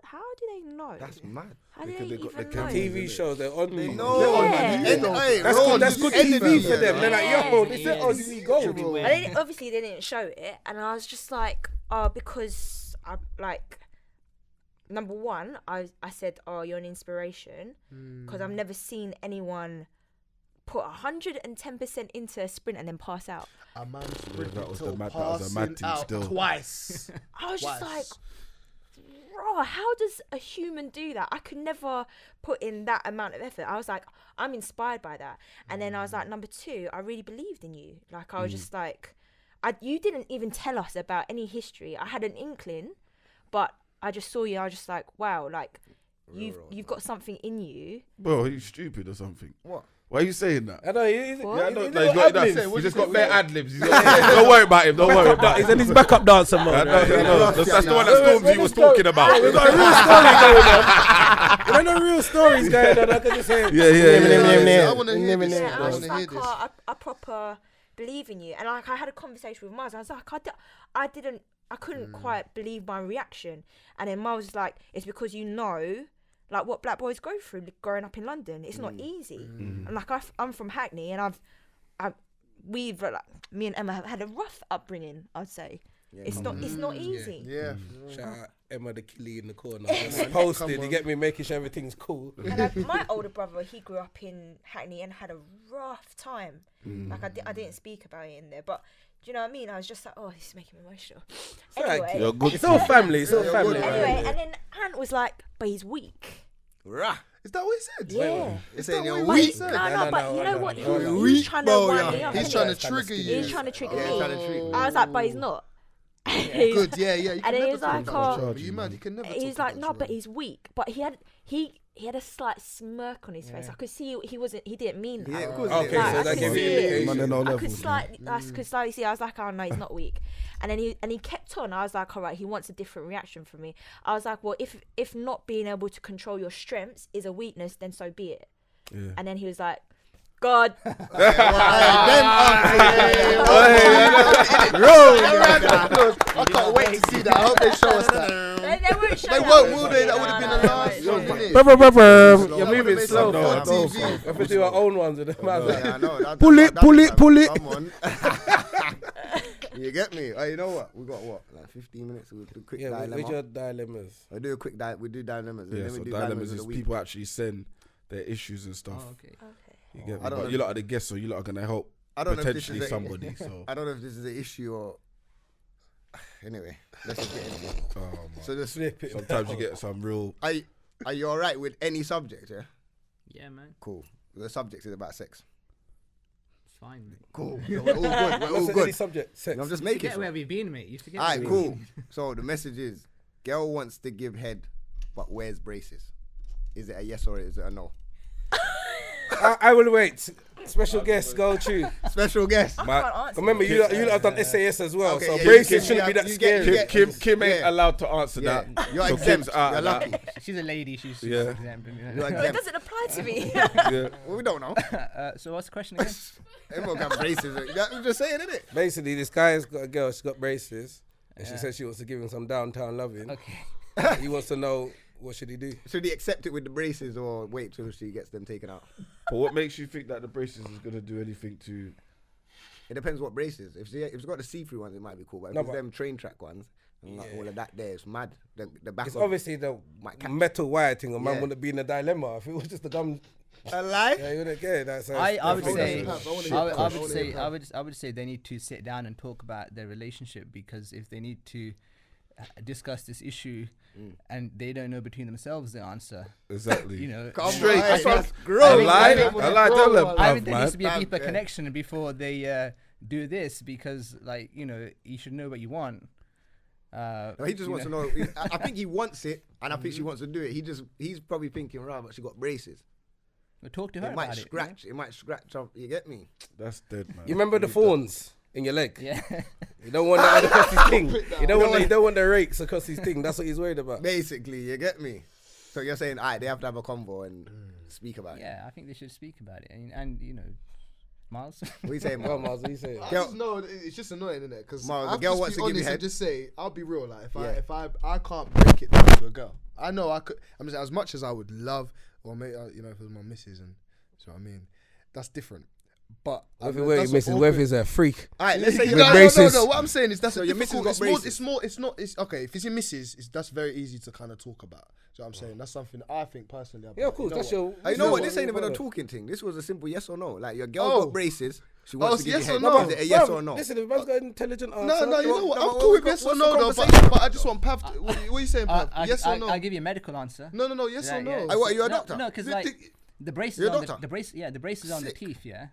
Speaker 6: how do they know?
Speaker 1: That's mad.
Speaker 6: How do
Speaker 2: Because
Speaker 6: they
Speaker 2: they got
Speaker 6: even
Speaker 2: the
Speaker 6: know?
Speaker 2: cameras.
Speaker 3: TV shows, they're on me.
Speaker 1: No,
Speaker 6: Yeah.
Speaker 1: man.
Speaker 4: Yeah.
Speaker 1: Hey,
Speaker 3: That's
Speaker 1: Rome,
Speaker 3: good. That's good
Speaker 1: anything,
Speaker 3: TV for
Speaker 1: yeah.
Speaker 3: them. They're like, yo,
Speaker 5: Yeah.
Speaker 3: this is Aussie gold.
Speaker 6: And they obviously they didn't show it, and I was just like, oh, because I like. Number one, I said, oh, you're an inspiration, because I've never seen anyone put 110% into a sprint and then pass out.
Speaker 4: A man
Speaker 2: that was
Speaker 4: till
Speaker 2: that was a mad
Speaker 4: passing
Speaker 2: thing
Speaker 4: out
Speaker 2: still.
Speaker 4: twice.
Speaker 6: I was just
Speaker 4: Twice.
Speaker 6: like, raw, how does a human do that? I could never put in that amount of effort. I was like, I'm inspired by that. And then I was like, number two, I really believed in you. Like, I was just like, you didn't even tell us about any history. I had an inkling, but I just saw you. I was just like, wow, like, you've got something in you.
Speaker 2: Bro, are you stupid or something?
Speaker 1: What?
Speaker 2: Why are you saying that?
Speaker 3: I know. He's
Speaker 2: He's just got bare ad libs. Don't worry about him. Don't worry about him.
Speaker 3: He's in his backup dancer mode.
Speaker 2: That's the one that Stormzy was talking about.
Speaker 3: We've got a real story going on. There are no real stories going on. I can just say,
Speaker 4: I want to hear this.
Speaker 6: Yeah, and I
Speaker 4: I
Speaker 6: was
Speaker 4: want
Speaker 6: just
Speaker 4: to hear
Speaker 6: like,
Speaker 4: this.
Speaker 6: I proper believe in you. And like, I had a conversation with Miles. I was like, I couldn't quite believe my reaction. And then Miles was like, it's because you know, like, what black boys go through growing up in London. It's not easy. And like, I'm from Hackney, and we've like, me and Emma have had a rough upbringing, I'd say.
Speaker 1: Yeah,
Speaker 6: It's not easy.
Speaker 4: Yeah.
Speaker 3: shout out Emma the Killie in the corner. Just posted, you get me, making sure everything's cool.
Speaker 6: And like, my older brother, he grew up in Hackney and had a rough time. Like, I didn't speak about it in there, but do you know what I mean? I was just like, oh, this is making me emotional. Anyway,
Speaker 2: You're good.
Speaker 3: It's all family. It's all family.
Speaker 6: anyway, and then Ant was like, but he's weak.
Speaker 1: Rah.
Speaker 4: Is that what he said?
Speaker 6: Yeah.
Speaker 1: You're saying you're
Speaker 4: what
Speaker 1: weak.
Speaker 6: No,
Speaker 3: No,
Speaker 6: but you know
Speaker 3: no,
Speaker 6: what?
Speaker 3: no,
Speaker 6: He's trying to wind me up.
Speaker 4: He's
Speaker 6: innit?
Speaker 4: trying to trigger you.
Speaker 6: He's trying to trigger
Speaker 1: Yeah,
Speaker 6: me.
Speaker 1: trying to treat me.
Speaker 6: I was like, but he's not.
Speaker 4: Good, yeah. You
Speaker 6: And
Speaker 4: can
Speaker 6: then
Speaker 4: never
Speaker 6: he was
Speaker 4: talk
Speaker 6: like,
Speaker 4: about
Speaker 6: oh,
Speaker 4: Charlie, you mad? You can never.
Speaker 6: He's
Speaker 4: talk
Speaker 6: like,
Speaker 4: about
Speaker 6: no, but
Speaker 4: Charlie.
Speaker 6: he's weak. But he had a slight smirk on his face. I could see he didn't mean that.
Speaker 1: Yeah, of course.
Speaker 3: Okay,
Speaker 6: Like,
Speaker 3: so
Speaker 6: I
Speaker 3: that
Speaker 6: could
Speaker 3: gives you
Speaker 6: see it.
Speaker 3: indication.
Speaker 2: Man, they're no
Speaker 6: I could
Speaker 2: levels,
Speaker 6: slightly see. I was like, oh no, he's not weak. And then he kept on. I was like, all right, he wants a different reaction from me. I was like, well, if not being able to control your strengths is a weakness, then so be it.
Speaker 2: Yeah.
Speaker 6: And then he was like, God.
Speaker 4: I can't wait to see that. I hope they show us that.
Speaker 6: They won't show
Speaker 4: They
Speaker 6: that.
Speaker 4: won't, will they? That
Speaker 6: No,
Speaker 4: would have been
Speaker 6: no,
Speaker 4: the
Speaker 6: no,
Speaker 4: last
Speaker 6: no,
Speaker 4: one,
Speaker 6: no.
Speaker 4: innit?
Speaker 3: You're moving slow.
Speaker 2: No,
Speaker 3: man.
Speaker 2: no,
Speaker 4: TV.
Speaker 3: If we do our own ones with them,
Speaker 1: Yeah, I know.
Speaker 3: Pull it.
Speaker 1: Come on. You get me? Oh, you know what? We got what? Like 15 minutes. We'll do a quick
Speaker 3: yeah,
Speaker 1: dilemma.
Speaker 3: with your dilemmas.
Speaker 1: We'll do a quick we do dilemmas. and
Speaker 2: Yeah,
Speaker 1: then
Speaker 2: so
Speaker 1: we do
Speaker 2: dilemmas
Speaker 1: of
Speaker 2: is
Speaker 1: the week.
Speaker 2: people actually send their issues and stuff.
Speaker 5: Oh, okay.
Speaker 2: You get me?
Speaker 1: I don't
Speaker 2: But
Speaker 1: know.
Speaker 2: you lot are the guests, so you lot are gonna help
Speaker 1: I don't know if this
Speaker 2: potentially
Speaker 1: is a-
Speaker 2: somebody. So
Speaker 1: I don't know if this is an issue or. Anyway, let's just get into it.
Speaker 2: oh, man.
Speaker 1: So this,
Speaker 3: Flip it.
Speaker 2: sometimes you get some real.
Speaker 1: are you alright with any subject? Yeah.
Speaker 5: Yeah, man.
Speaker 1: Cool. The subject is about sex.
Speaker 5: It's fine, mate.
Speaker 1: Cool. We're all good. We're all
Speaker 3: What's any
Speaker 1: good.
Speaker 3: subject? Sex.
Speaker 1: I'm just
Speaker 5: You
Speaker 1: making.
Speaker 5: forget where we've been, mate. You forget.
Speaker 1: Alright,
Speaker 5: where we've
Speaker 1: cool.
Speaker 5: been.
Speaker 1: So the message is, girl wants to give head, but wears braces. Is it a yes or is it a no?
Speaker 3: I will wait. Special guest, go to.
Speaker 1: Special guest.
Speaker 6: I can't answer
Speaker 3: Remember,
Speaker 6: this.
Speaker 3: you have done SAS as well,
Speaker 1: Okay,
Speaker 3: so
Speaker 1: yeah,
Speaker 3: braces
Speaker 1: you
Speaker 3: shouldn't be that
Speaker 1: you get-
Speaker 3: scary.
Speaker 1: you get-
Speaker 2: Kim ain't
Speaker 1: Yeah.
Speaker 2: allowed to answer
Speaker 1: Yeah.
Speaker 2: that.
Speaker 1: You're
Speaker 2: So
Speaker 1: exempt.
Speaker 2: Kim's out
Speaker 1: You're
Speaker 2: of
Speaker 1: lucky.
Speaker 2: that.
Speaker 5: She's a lady. She's
Speaker 2: Yeah.
Speaker 5: exempt.
Speaker 1: You're
Speaker 6: Well, it
Speaker 1: exempt.
Speaker 6: doesn't apply to me.
Speaker 2: Yeah.
Speaker 1: Well, we don't know.
Speaker 5: So what's the question again?
Speaker 1: Everyone got braces. I'm just saying, innit?
Speaker 3: Basically, this guy's got a girl, she's got braces, and she
Speaker 5: Yeah.
Speaker 3: said she wants to give him some downtown loving.
Speaker 5: Okay.
Speaker 3: He wants to know, what should he do?
Speaker 1: Should he accept it with the braces or wait till she gets them taken out?
Speaker 2: But what makes you think that the braces is gonna do anything to?
Speaker 1: It depends what braces. If it's got the see-through ones, it might be cool. But if
Speaker 3: No,
Speaker 1: it's
Speaker 3: but-
Speaker 1: them train track ones and like all of that, there, it's mad. The back
Speaker 3: It's
Speaker 1: of
Speaker 3: obviously the
Speaker 1: might catch.
Speaker 3: metal wire thing, or man
Speaker 1: Yeah.
Speaker 3: wouldn't be in a dilemma. If it was just the gum,
Speaker 1: a lie.
Speaker 3: yeah, you wouldn't care. That's
Speaker 5: I would say
Speaker 4: I
Speaker 5: I would say they need to sit down and talk about their relationship, because if they need to discuss this issue and they don't know between themselves the answer,
Speaker 2: Exactly.
Speaker 5: you know,
Speaker 1: Come
Speaker 2: Straight.
Speaker 1: on,
Speaker 2: That's
Speaker 1: that's
Speaker 2: what-
Speaker 1: gross.
Speaker 2: I
Speaker 5: I mean,
Speaker 2: lied.
Speaker 5: I mean,
Speaker 2: I lied. Tell them,
Speaker 5: I think there
Speaker 2: man.
Speaker 5: needs to be a deeper
Speaker 1: Yeah.
Speaker 5: connection before they do this, because like, you know, you should know what you want.
Speaker 1: No, he just wants to know. I think he wants it, and I think she wants to do it. He's probably thinking, right, but she got braces.
Speaker 5: Well, talk to her
Speaker 1: It might
Speaker 5: about
Speaker 1: scratch. It might scratch up. You get me?
Speaker 2: That's dead, man.
Speaker 3: You remember the
Speaker 2: Leave
Speaker 3: thorns in your leg?
Speaker 5: Yeah.
Speaker 3: You don't want that across his thing. You don't want the rakes across his thing. That's what he's worried about.
Speaker 1: Basically, you get me. So you're saying, alright, they have to have a convo and speak about it.
Speaker 5: Yeah, I think they should speak about it, and you know, Miles.
Speaker 1: What you saying,
Speaker 3: Well,
Speaker 1: Mom?
Speaker 3: Miles, what you saying?
Speaker 4: I
Speaker 1: Girl-
Speaker 4: just know it's just annoying, isn't it? Because
Speaker 1: Miles,
Speaker 4: I
Speaker 1: the
Speaker 4: have
Speaker 1: girl
Speaker 4: to
Speaker 1: wants
Speaker 4: be
Speaker 1: to give you
Speaker 4: honest
Speaker 1: head.
Speaker 4: and just say, I'll be real. Like
Speaker 1: Yeah.
Speaker 4: if I can't break it down to a girl, I know I could. I'm just, as much as I would love, or maybe you know, if it was my missus and, do you know what I mean? That's different.
Speaker 3: But
Speaker 4: I
Speaker 3: if
Speaker 4: mean,
Speaker 3: it were
Speaker 4: that's
Speaker 3: misses,
Speaker 4: awkward.
Speaker 3: what if it's a freak?
Speaker 1: All right, let's say
Speaker 3: With
Speaker 1: you're
Speaker 3: braces.
Speaker 4: No. What I'm saying is that's
Speaker 1: So
Speaker 4: a
Speaker 1: your missus
Speaker 4: difficult.
Speaker 1: got braces.
Speaker 4: It's okay. If it's your missus, that's very easy to kind of talk about. So I'm saying that's something I think personally.
Speaker 3: Yeah, of course. That's your.
Speaker 1: You know what? This
Speaker 3: your
Speaker 1: ain't even a
Speaker 3: partner.
Speaker 1: talking thing. This was a simple yes or no. Like your girl
Speaker 4: Oh.
Speaker 1: got braces. She wants to give
Speaker 4: yes
Speaker 1: you
Speaker 4: or
Speaker 1: head.
Speaker 4: no?
Speaker 1: Is it a yes
Speaker 3: Bruv,
Speaker 1: or no?
Speaker 3: Listen, if man's got an intelligent answer.
Speaker 4: No, you know what?
Speaker 1: no,
Speaker 4: I'm cool with
Speaker 1: what's
Speaker 4: yes or
Speaker 1: the
Speaker 4: no, though.
Speaker 1: conversation?
Speaker 4: But I just want Pav. What are you saying, Pav? Yes or no?
Speaker 5: I'll give you a medical answer.
Speaker 4: No. Yes or no?
Speaker 1: What, are you a
Speaker 5: No,
Speaker 1: doctor?
Speaker 5: no, because
Speaker 4: The-
Speaker 5: like
Speaker 4: the-
Speaker 5: the braces
Speaker 1: You're a
Speaker 5: on
Speaker 1: doctor?
Speaker 5: the braces on the
Speaker 1: Sick.
Speaker 5: teeth, yeah.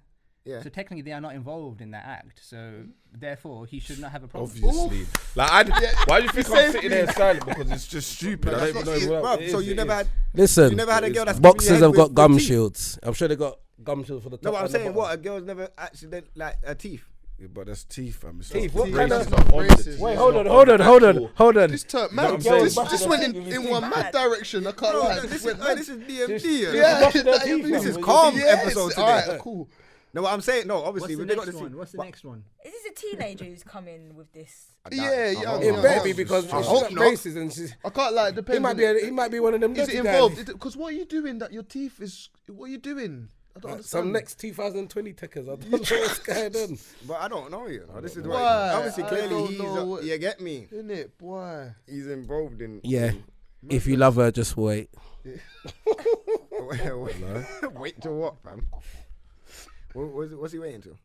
Speaker 1: Yeah.
Speaker 5: So technically, they are not involved in that act. So therefore, he should not have a problem.
Speaker 2: Obviously. Like, why do you think I'm sitting there silent? Because it's just stupid. I don't even know what it is.
Speaker 1: So you never had.
Speaker 3: Listen,
Speaker 1: You never had a girl that's
Speaker 3: boxers
Speaker 1: giving you
Speaker 3: have
Speaker 1: head
Speaker 3: got
Speaker 1: with
Speaker 3: gum
Speaker 1: teeth?
Speaker 3: shields. I'm sure they got gum shields for the top.
Speaker 1: No, but I'm
Speaker 3: and the
Speaker 1: saying
Speaker 3: bottom.
Speaker 1: what a girl's never actually did, like her teeth.
Speaker 2: Yeah, but that's teeth, fam. It's
Speaker 3: Teeth,
Speaker 2: not
Speaker 3: what
Speaker 2: braces,
Speaker 3: kind of-
Speaker 2: it's not on the
Speaker 4: braces?
Speaker 2: teeth.
Speaker 3: Wait,
Speaker 2: It's
Speaker 3: hold
Speaker 2: not
Speaker 3: on.
Speaker 2: the actual-
Speaker 4: This turn,
Speaker 2: what I'm
Speaker 4: man,
Speaker 2: saying?
Speaker 4: this went in one
Speaker 6: mad.
Speaker 4: mad direction. I can't lie.
Speaker 1: This
Speaker 4: This went
Speaker 1: is
Speaker 4: mad.
Speaker 1: this is DMD.
Speaker 4: Yeah,
Speaker 3: brushing their
Speaker 4: that-
Speaker 3: teeth,
Speaker 1: This
Speaker 3: fam.
Speaker 1: is calm
Speaker 4: Yes,
Speaker 1: episode today.
Speaker 4: alright, cool.
Speaker 1: No, what I'm saying, no,
Speaker 5: What's
Speaker 1: obviously
Speaker 5: the
Speaker 1: they got
Speaker 5: next
Speaker 1: the
Speaker 5: one?
Speaker 1: teeth.
Speaker 5: What's the next one?
Speaker 6: Is this a teenager who's coming with this?
Speaker 4: Yeah,
Speaker 3: It
Speaker 4: I
Speaker 3: better be
Speaker 4: hope-
Speaker 3: because
Speaker 1: I
Speaker 3: she's
Speaker 1: hope
Speaker 3: got
Speaker 1: not.
Speaker 3: braces and she's.
Speaker 4: I can't lie. It depends.
Speaker 3: He might be one of them.
Speaker 4: Is it
Speaker 3: dirty
Speaker 4: involved?
Speaker 3: guys.
Speaker 4: Because what are you doing? That your teeth is. What are you doing? I don't understand.
Speaker 3: Some next 2020 tickers. I don't know what's going on.
Speaker 1: But I don't know, you know. This is
Speaker 4: Why?
Speaker 1: why. Obviously,
Speaker 4: I
Speaker 1: clearly,
Speaker 4: don't
Speaker 1: he's.
Speaker 4: know what-
Speaker 1: You get me?
Speaker 4: Isn't it, boy?
Speaker 1: He's involved in.
Speaker 3: Yeah. If you love her, just wait.
Speaker 1: Wait till what, fam? What's he waiting to?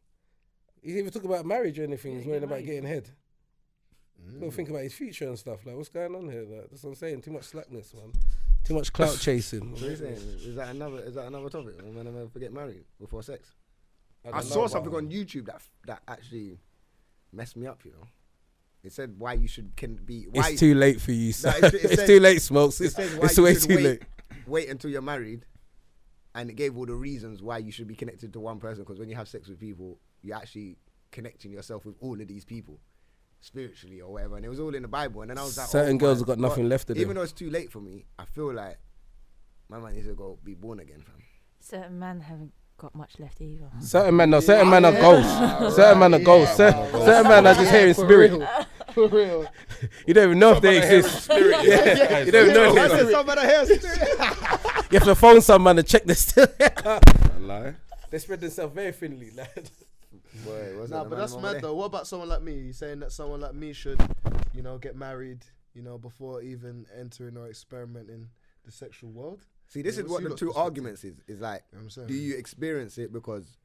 Speaker 3: He's even talking about marriage or anything. He's worrying about getting head. Don't think about his future and stuff. Like, what's going on here? Like, that's what I'm saying. Too much slackness, man. Too much clout chasing.
Speaker 1: What are you saying? Is that another topic? Am I never get married before sex? I
Speaker 3: don't
Speaker 1: saw
Speaker 3: know,
Speaker 1: something
Speaker 3: man.
Speaker 1: on YouTube that actually messed me up. You know, it said why you can be. Why
Speaker 3: It's too late for you, son.
Speaker 1: it
Speaker 3: It's
Speaker 1: said-
Speaker 3: too late, Smokes.
Speaker 1: It says why
Speaker 3: It's
Speaker 1: you
Speaker 3: way
Speaker 1: should
Speaker 3: too late.
Speaker 1: wait until you're married, and it gave all the reasons why you should be connected to one person. Because when you have sex with people, you're actually connecting yourself with all of these people, spiritually or whatever. And it was all in the Bible. And then I was like,
Speaker 3: Certain
Speaker 1: oh
Speaker 3: girls
Speaker 1: my
Speaker 3: have got nothing
Speaker 1: God.
Speaker 3: left of
Speaker 1: Even
Speaker 3: them.
Speaker 1: though it's too late for me, I feel like my man needs to go be born again, fam.
Speaker 6: Certain men haven't got much left either.
Speaker 3: Certain men are ghosts. Certain men are ghosts. Certain men are just here in spirit.
Speaker 4: For real.
Speaker 3: You don't even know if they exist. Yeah. You don't even know if they exist.
Speaker 1: Somebody here.
Speaker 3: You have to phone someone and check this still.
Speaker 2: Lie.
Speaker 3: They spread themselves very thinly, lad.
Speaker 4: Nah, but that's mad though. What about someone like me? You saying that someone like me should, get married, before even entering or experimenting the sexual world?
Speaker 1: See, this
Speaker 4: Yeah,
Speaker 1: is
Speaker 4: what's
Speaker 1: what
Speaker 4: your
Speaker 1: the two
Speaker 4: perspective?
Speaker 1: arguments is like.
Speaker 4: You know what I'm saying?
Speaker 1: Do you experience it because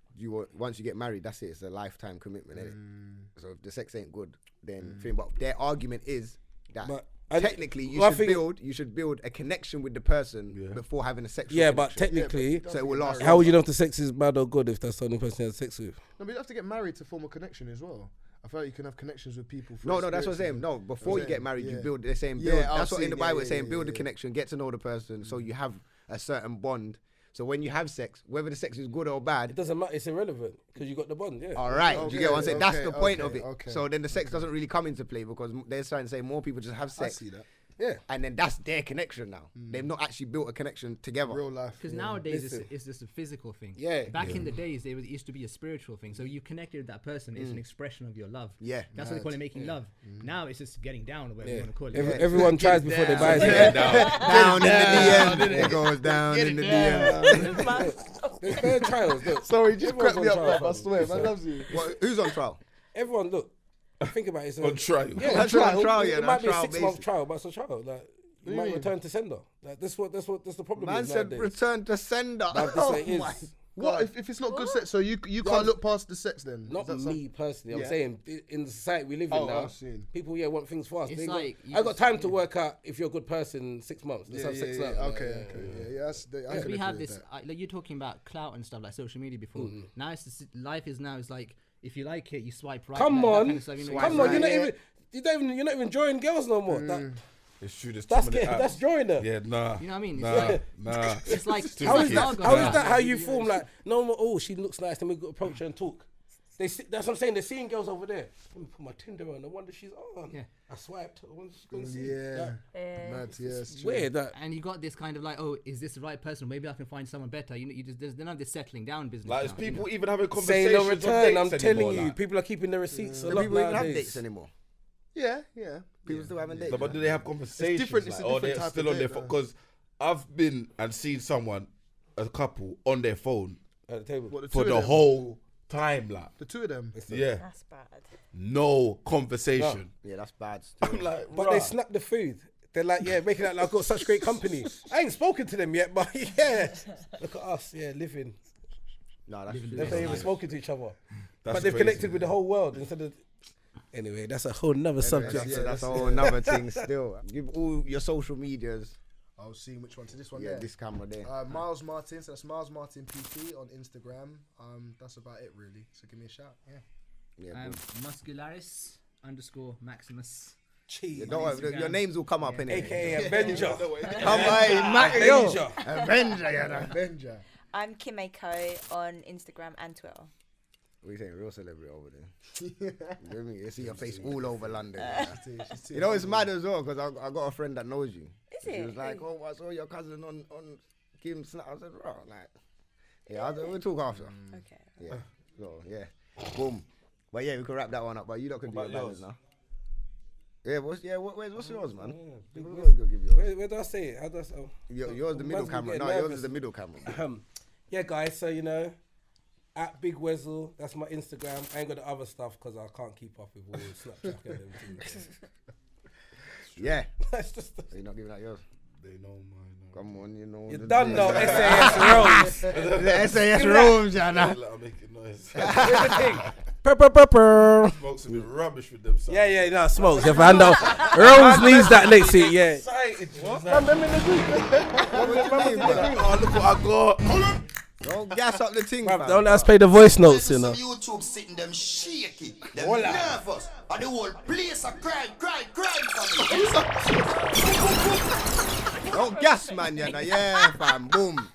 Speaker 1: once you get married, that's it. It's a lifetime commitment, innit? So if the sex ain't good, then but their argument is that
Speaker 3: But
Speaker 1: technically you should build a connection with the person before having a sexual
Speaker 3: Yeah, but
Speaker 1: connection.
Speaker 3: technically,
Speaker 1: So it will last.
Speaker 3: how would you know if the sex is bad or good if that's the only person you had sex with?
Speaker 4: No, but you have to get married to form a connection as well. I feel like you can have connections with people.
Speaker 1: No, that's what I'm saying. No, before you get married, you build. They're saying build.
Speaker 4: Yeah,
Speaker 1: That's what in the Bible it's saying.
Speaker 4: yeah,
Speaker 1: Build a
Speaker 4: yeah.
Speaker 1: connection, get to know the person, so you have a certain bond. So when you have sex, whether the sex is good or
Speaker 3: It
Speaker 1: bad,
Speaker 3: doesn't matter. It's irrelevant because you got the bond. Yeah.
Speaker 1: all right, do you get what I'm saying? That's the point of it.
Speaker 4: Okay.
Speaker 1: So then the sex doesn't really come into play because they're trying to say more people just have
Speaker 4: I
Speaker 1: sex,
Speaker 4: see that.
Speaker 3: Yeah.
Speaker 1: and then that's their connection now. They've not actually built a connection together.
Speaker 4: Real life.
Speaker 5: Because
Speaker 4: yeah.
Speaker 5: nowadays
Speaker 3: Listen.
Speaker 5: it's just a physical thing.
Speaker 3: Yeah.
Speaker 5: Back in the days, it used to be a spiritual thing. So you connected with that person. It's an expression of your love.
Speaker 1: Yeah.
Speaker 5: That's what they call it, making love. Now it's just getting down, or whatever you
Speaker 3: Yeah.
Speaker 5: want to call it.
Speaker 3: Everyone tries before they buy
Speaker 1: Get
Speaker 3: it.
Speaker 1: down in the DM. It goes down in the DM.
Speaker 3: There's fair trials. Look,
Speaker 4: Sorry, just
Speaker 3: everyone's
Speaker 4: crack me
Speaker 3: on
Speaker 4: up,
Speaker 3: trial,
Speaker 4: man. I
Speaker 3: fam.
Speaker 4: swear,
Speaker 3: Listen,
Speaker 4: man loves you.
Speaker 1: Who's on trial?
Speaker 3: Everyone, look. Think about it. It's
Speaker 2: On trial.
Speaker 3: Yeah,
Speaker 1: That's on trial,
Speaker 3: It
Speaker 1: yeah,
Speaker 3: might be a
Speaker 1: trial
Speaker 3: 6-month
Speaker 1: basis.
Speaker 3: trial, but it's a trial. Like you
Speaker 4: you
Speaker 3: might
Speaker 4: mean?
Speaker 3: return to sender. Like that's the problem.
Speaker 1: Man
Speaker 3: is
Speaker 1: said
Speaker 3: nowadays.
Speaker 1: return to sender.
Speaker 3: Like, this
Speaker 1: Oh
Speaker 3: way it is.
Speaker 1: my
Speaker 4: What if it's not good sex? So you can't look past the sex then?
Speaker 3: Not
Speaker 4: Is that
Speaker 3: me personally. I'm
Speaker 4: Yeah.
Speaker 3: saying in the society we live in
Speaker 4: Oh,
Speaker 3: now,
Speaker 4: I've seen.
Speaker 3: people want things fast.
Speaker 5: It's
Speaker 3: They
Speaker 5: like
Speaker 3: got,
Speaker 5: you
Speaker 3: I got
Speaker 5: just-
Speaker 3: time to work out if you're a good person. 6 months. Let's have sex now.
Speaker 4: Okay. Yeah. That's I
Speaker 5: Because
Speaker 4: can
Speaker 5: we have
Speaker 4: agree
Speaker 5: this,
Speaker 4: with that.
Speaker 5: like you're talking about clout and stuff like social media before. Now life is now is like if you like it, you swipe right.
Speaker 3: Come
Speaker 5: that
Speaker 3: on,
Speaker 5: kind of stuff, you know,
Speaker 3: come
Speaker 5: you
Speaker 3: on. You're
Speaker 5: swipe-
Speaker 3: not even enjoying girls no more.
Speaker 2: It's true. There's
Speaker 3: That's
Speaker 2: too many
Speaker 3: that's
Speaker 2: apps.
Speaker 3: drawing her.
Speaker 2: Yeah, nah.
Speaker 5: You know what I mean? It's
Speaker 2: Nah,
Speaker 5: like-
Speaker 2: nah.
Speaker 5: It's like
Speaker 2: It's too
Speaker 3: How
Speaker 2: much.
Speaker 3: is that?
Speaker 5: Argo
Speaker 3: How
Speaker 5: now.
Speaker 3: is that how you form like no more? Oh, she looks nice. Then we got to approach her and talk. That's what I'm saying. They're seeing girls over there. Let me put my Tinder on. I wonder she's on.
Speaker 5: Yeah.
Speaker 3: I swiped. I wonder she's gonna see.
Speaker 4: Yeah. Mad. Yeah.
Speaker 3: It's weird that.
Speaker 5: And you got this kind of like, oh, is this the right person? Maybe I can find someone better. You know, there's none of this settling down business.
Speaker 2: Like, is
Speaker 5: now, you know?
Speaker 2: people even having
Speaker 3: Saying
Speaker 2: conversations
Speaker 3: no
Speaker 2: on
Speaker 3: return. I'm
Speaker 2: dates
Speaker 3: telling
Speaker 2: anymore,
Speaker 3: you,
Speaker 2: like?
Speaker 3: people are keeping their receipts a
Speaker 1: Do
Speaker 3: lot
Speaker 1: people even have
Speaker 3: nowadays.
Speaker 1: dates anymore?
Speaker 4: Yeah.
Speaker 1: People still having dates.
Speaker 2: No, but do they have conversations?
Speaker 4: different- it's a
Speaker 2: like, or
Speaker 4: different
Speaker 2: they're
Speaker 4: type
Speaker 2: still
Speaker 4: of
Speaker 2: on their
Speaker 4: date,
Speaker 2: phone?
Speaker 4: though.
Speaker 2: Because I've been and seen someone, a couple, on their phone
Speaker 3: At the table.
Speaker 4: What,
Speaker 2: for
Speaker 4: two
Speaker 2: the
Speaker 4: of them?
Speaker 2: whole time, like.
Speaker 4: The two of them.
Speaker 2: Yeah.
Speaker 6: That's bad.
Speaker 2: No conversation.
Speaker 1: Yeah, that's bad. Still.
Speaker 2: I'm like,
Speaker 3: But they snap the food. They're like, yeah, making out like I've got such great company. I ain't spoken to them yet, but yeah. Look at us, yeah, living.
Speaker 1: No, that's
Speaker 3: They've not even spoken to each other.
Speaker 2: That's
Speaker 3: But they've
Speaker 2: crazy,
Speaker 3: connected with the whole world instead of... Anyway, that's a whole nother subject.
Speaker 1: That's a whole nother thing still. Give all your social medias.
Speaker 4: I'll see which one. To this one
Speaker 1: Yeah,
Speaker 4: there.
Speaker 1: this camera there.
Speaker 4: Miles Martin. So that's Miles Martin PT on Instagram. That's about it really. So give me a shout. Yeah.
Speaker 5: Muscularis _Maximus.
Speaker 3: Cheese.
Speaker 1: Yeah, don't worry, your names will come up in it.
Speaker 3: AKA Avenger.
Speaker 1: Come on,
Speaker 3: Avenger.
Speaker 1: Avenger, yeah.
Speaker 4: Avenger.
Speaker 6: I'm Kimeko on Instagram and Twitter.
Speaker 1: We saying real celebrity over there. You see your face all over London.
Speaker 4: She's too
Speaker 1: You know it's mad as well because I got a friend that knows you.
Speaker 6: Is
Speaker 1: She
Speaker 6: it?
Speaker 1: was like, "Oh, I saw your cousin on Kim Snap." I said, "Bro, like, yeah, we'll talk after."
Speaker 6: Okay.
Speaker 1: Yeah, so yeah, boom. But yeah, we can wrap that one up. But you lot can do your banners now. Yeah, what's yours, man? We'll go give yours.
Speaker 3: Where do I say it? How do I say?
Speaker 1: Yours the middle camera. No, yours is the middle camera.
Speaker 3: Yeah, guys. So at Big Wezzle, that's my Instagram. I ain't got the other stuff because I can't keep up with all the Snapchat and everything.
Speaker 1: Yeah.
Speaker 3: That's just.
Speaker 1: So you're not giving out yours.
Speaker 2: They know mine.
Speaker 1: Come on, you know.
Speaker 3: You done know SAS Rose.
Speaker 1: The SAS rooms, yeah.
Speaker 2: I'm making noise.
Speaker 3: Here's the thing. Purr.
Speaker 2: Smokes a bit rubbish with them.
Speaker 3: Yeah, no, smokes. If I know, Rose needs that next to it, yeah.
Speaker 2: Excited. What?
Speaker 1: Oh, look what I got. Don't gas up the thing,
Speaker 3: Bruv,
Speaker 1: fam.
Speaker 3: don't let us play the voice notes, you know.
Speaker 7: YouTube sitting them shaky, them nervous, and the whole place are crying.
Speaker 1: Don't gas, man, yeah, fam. Boom.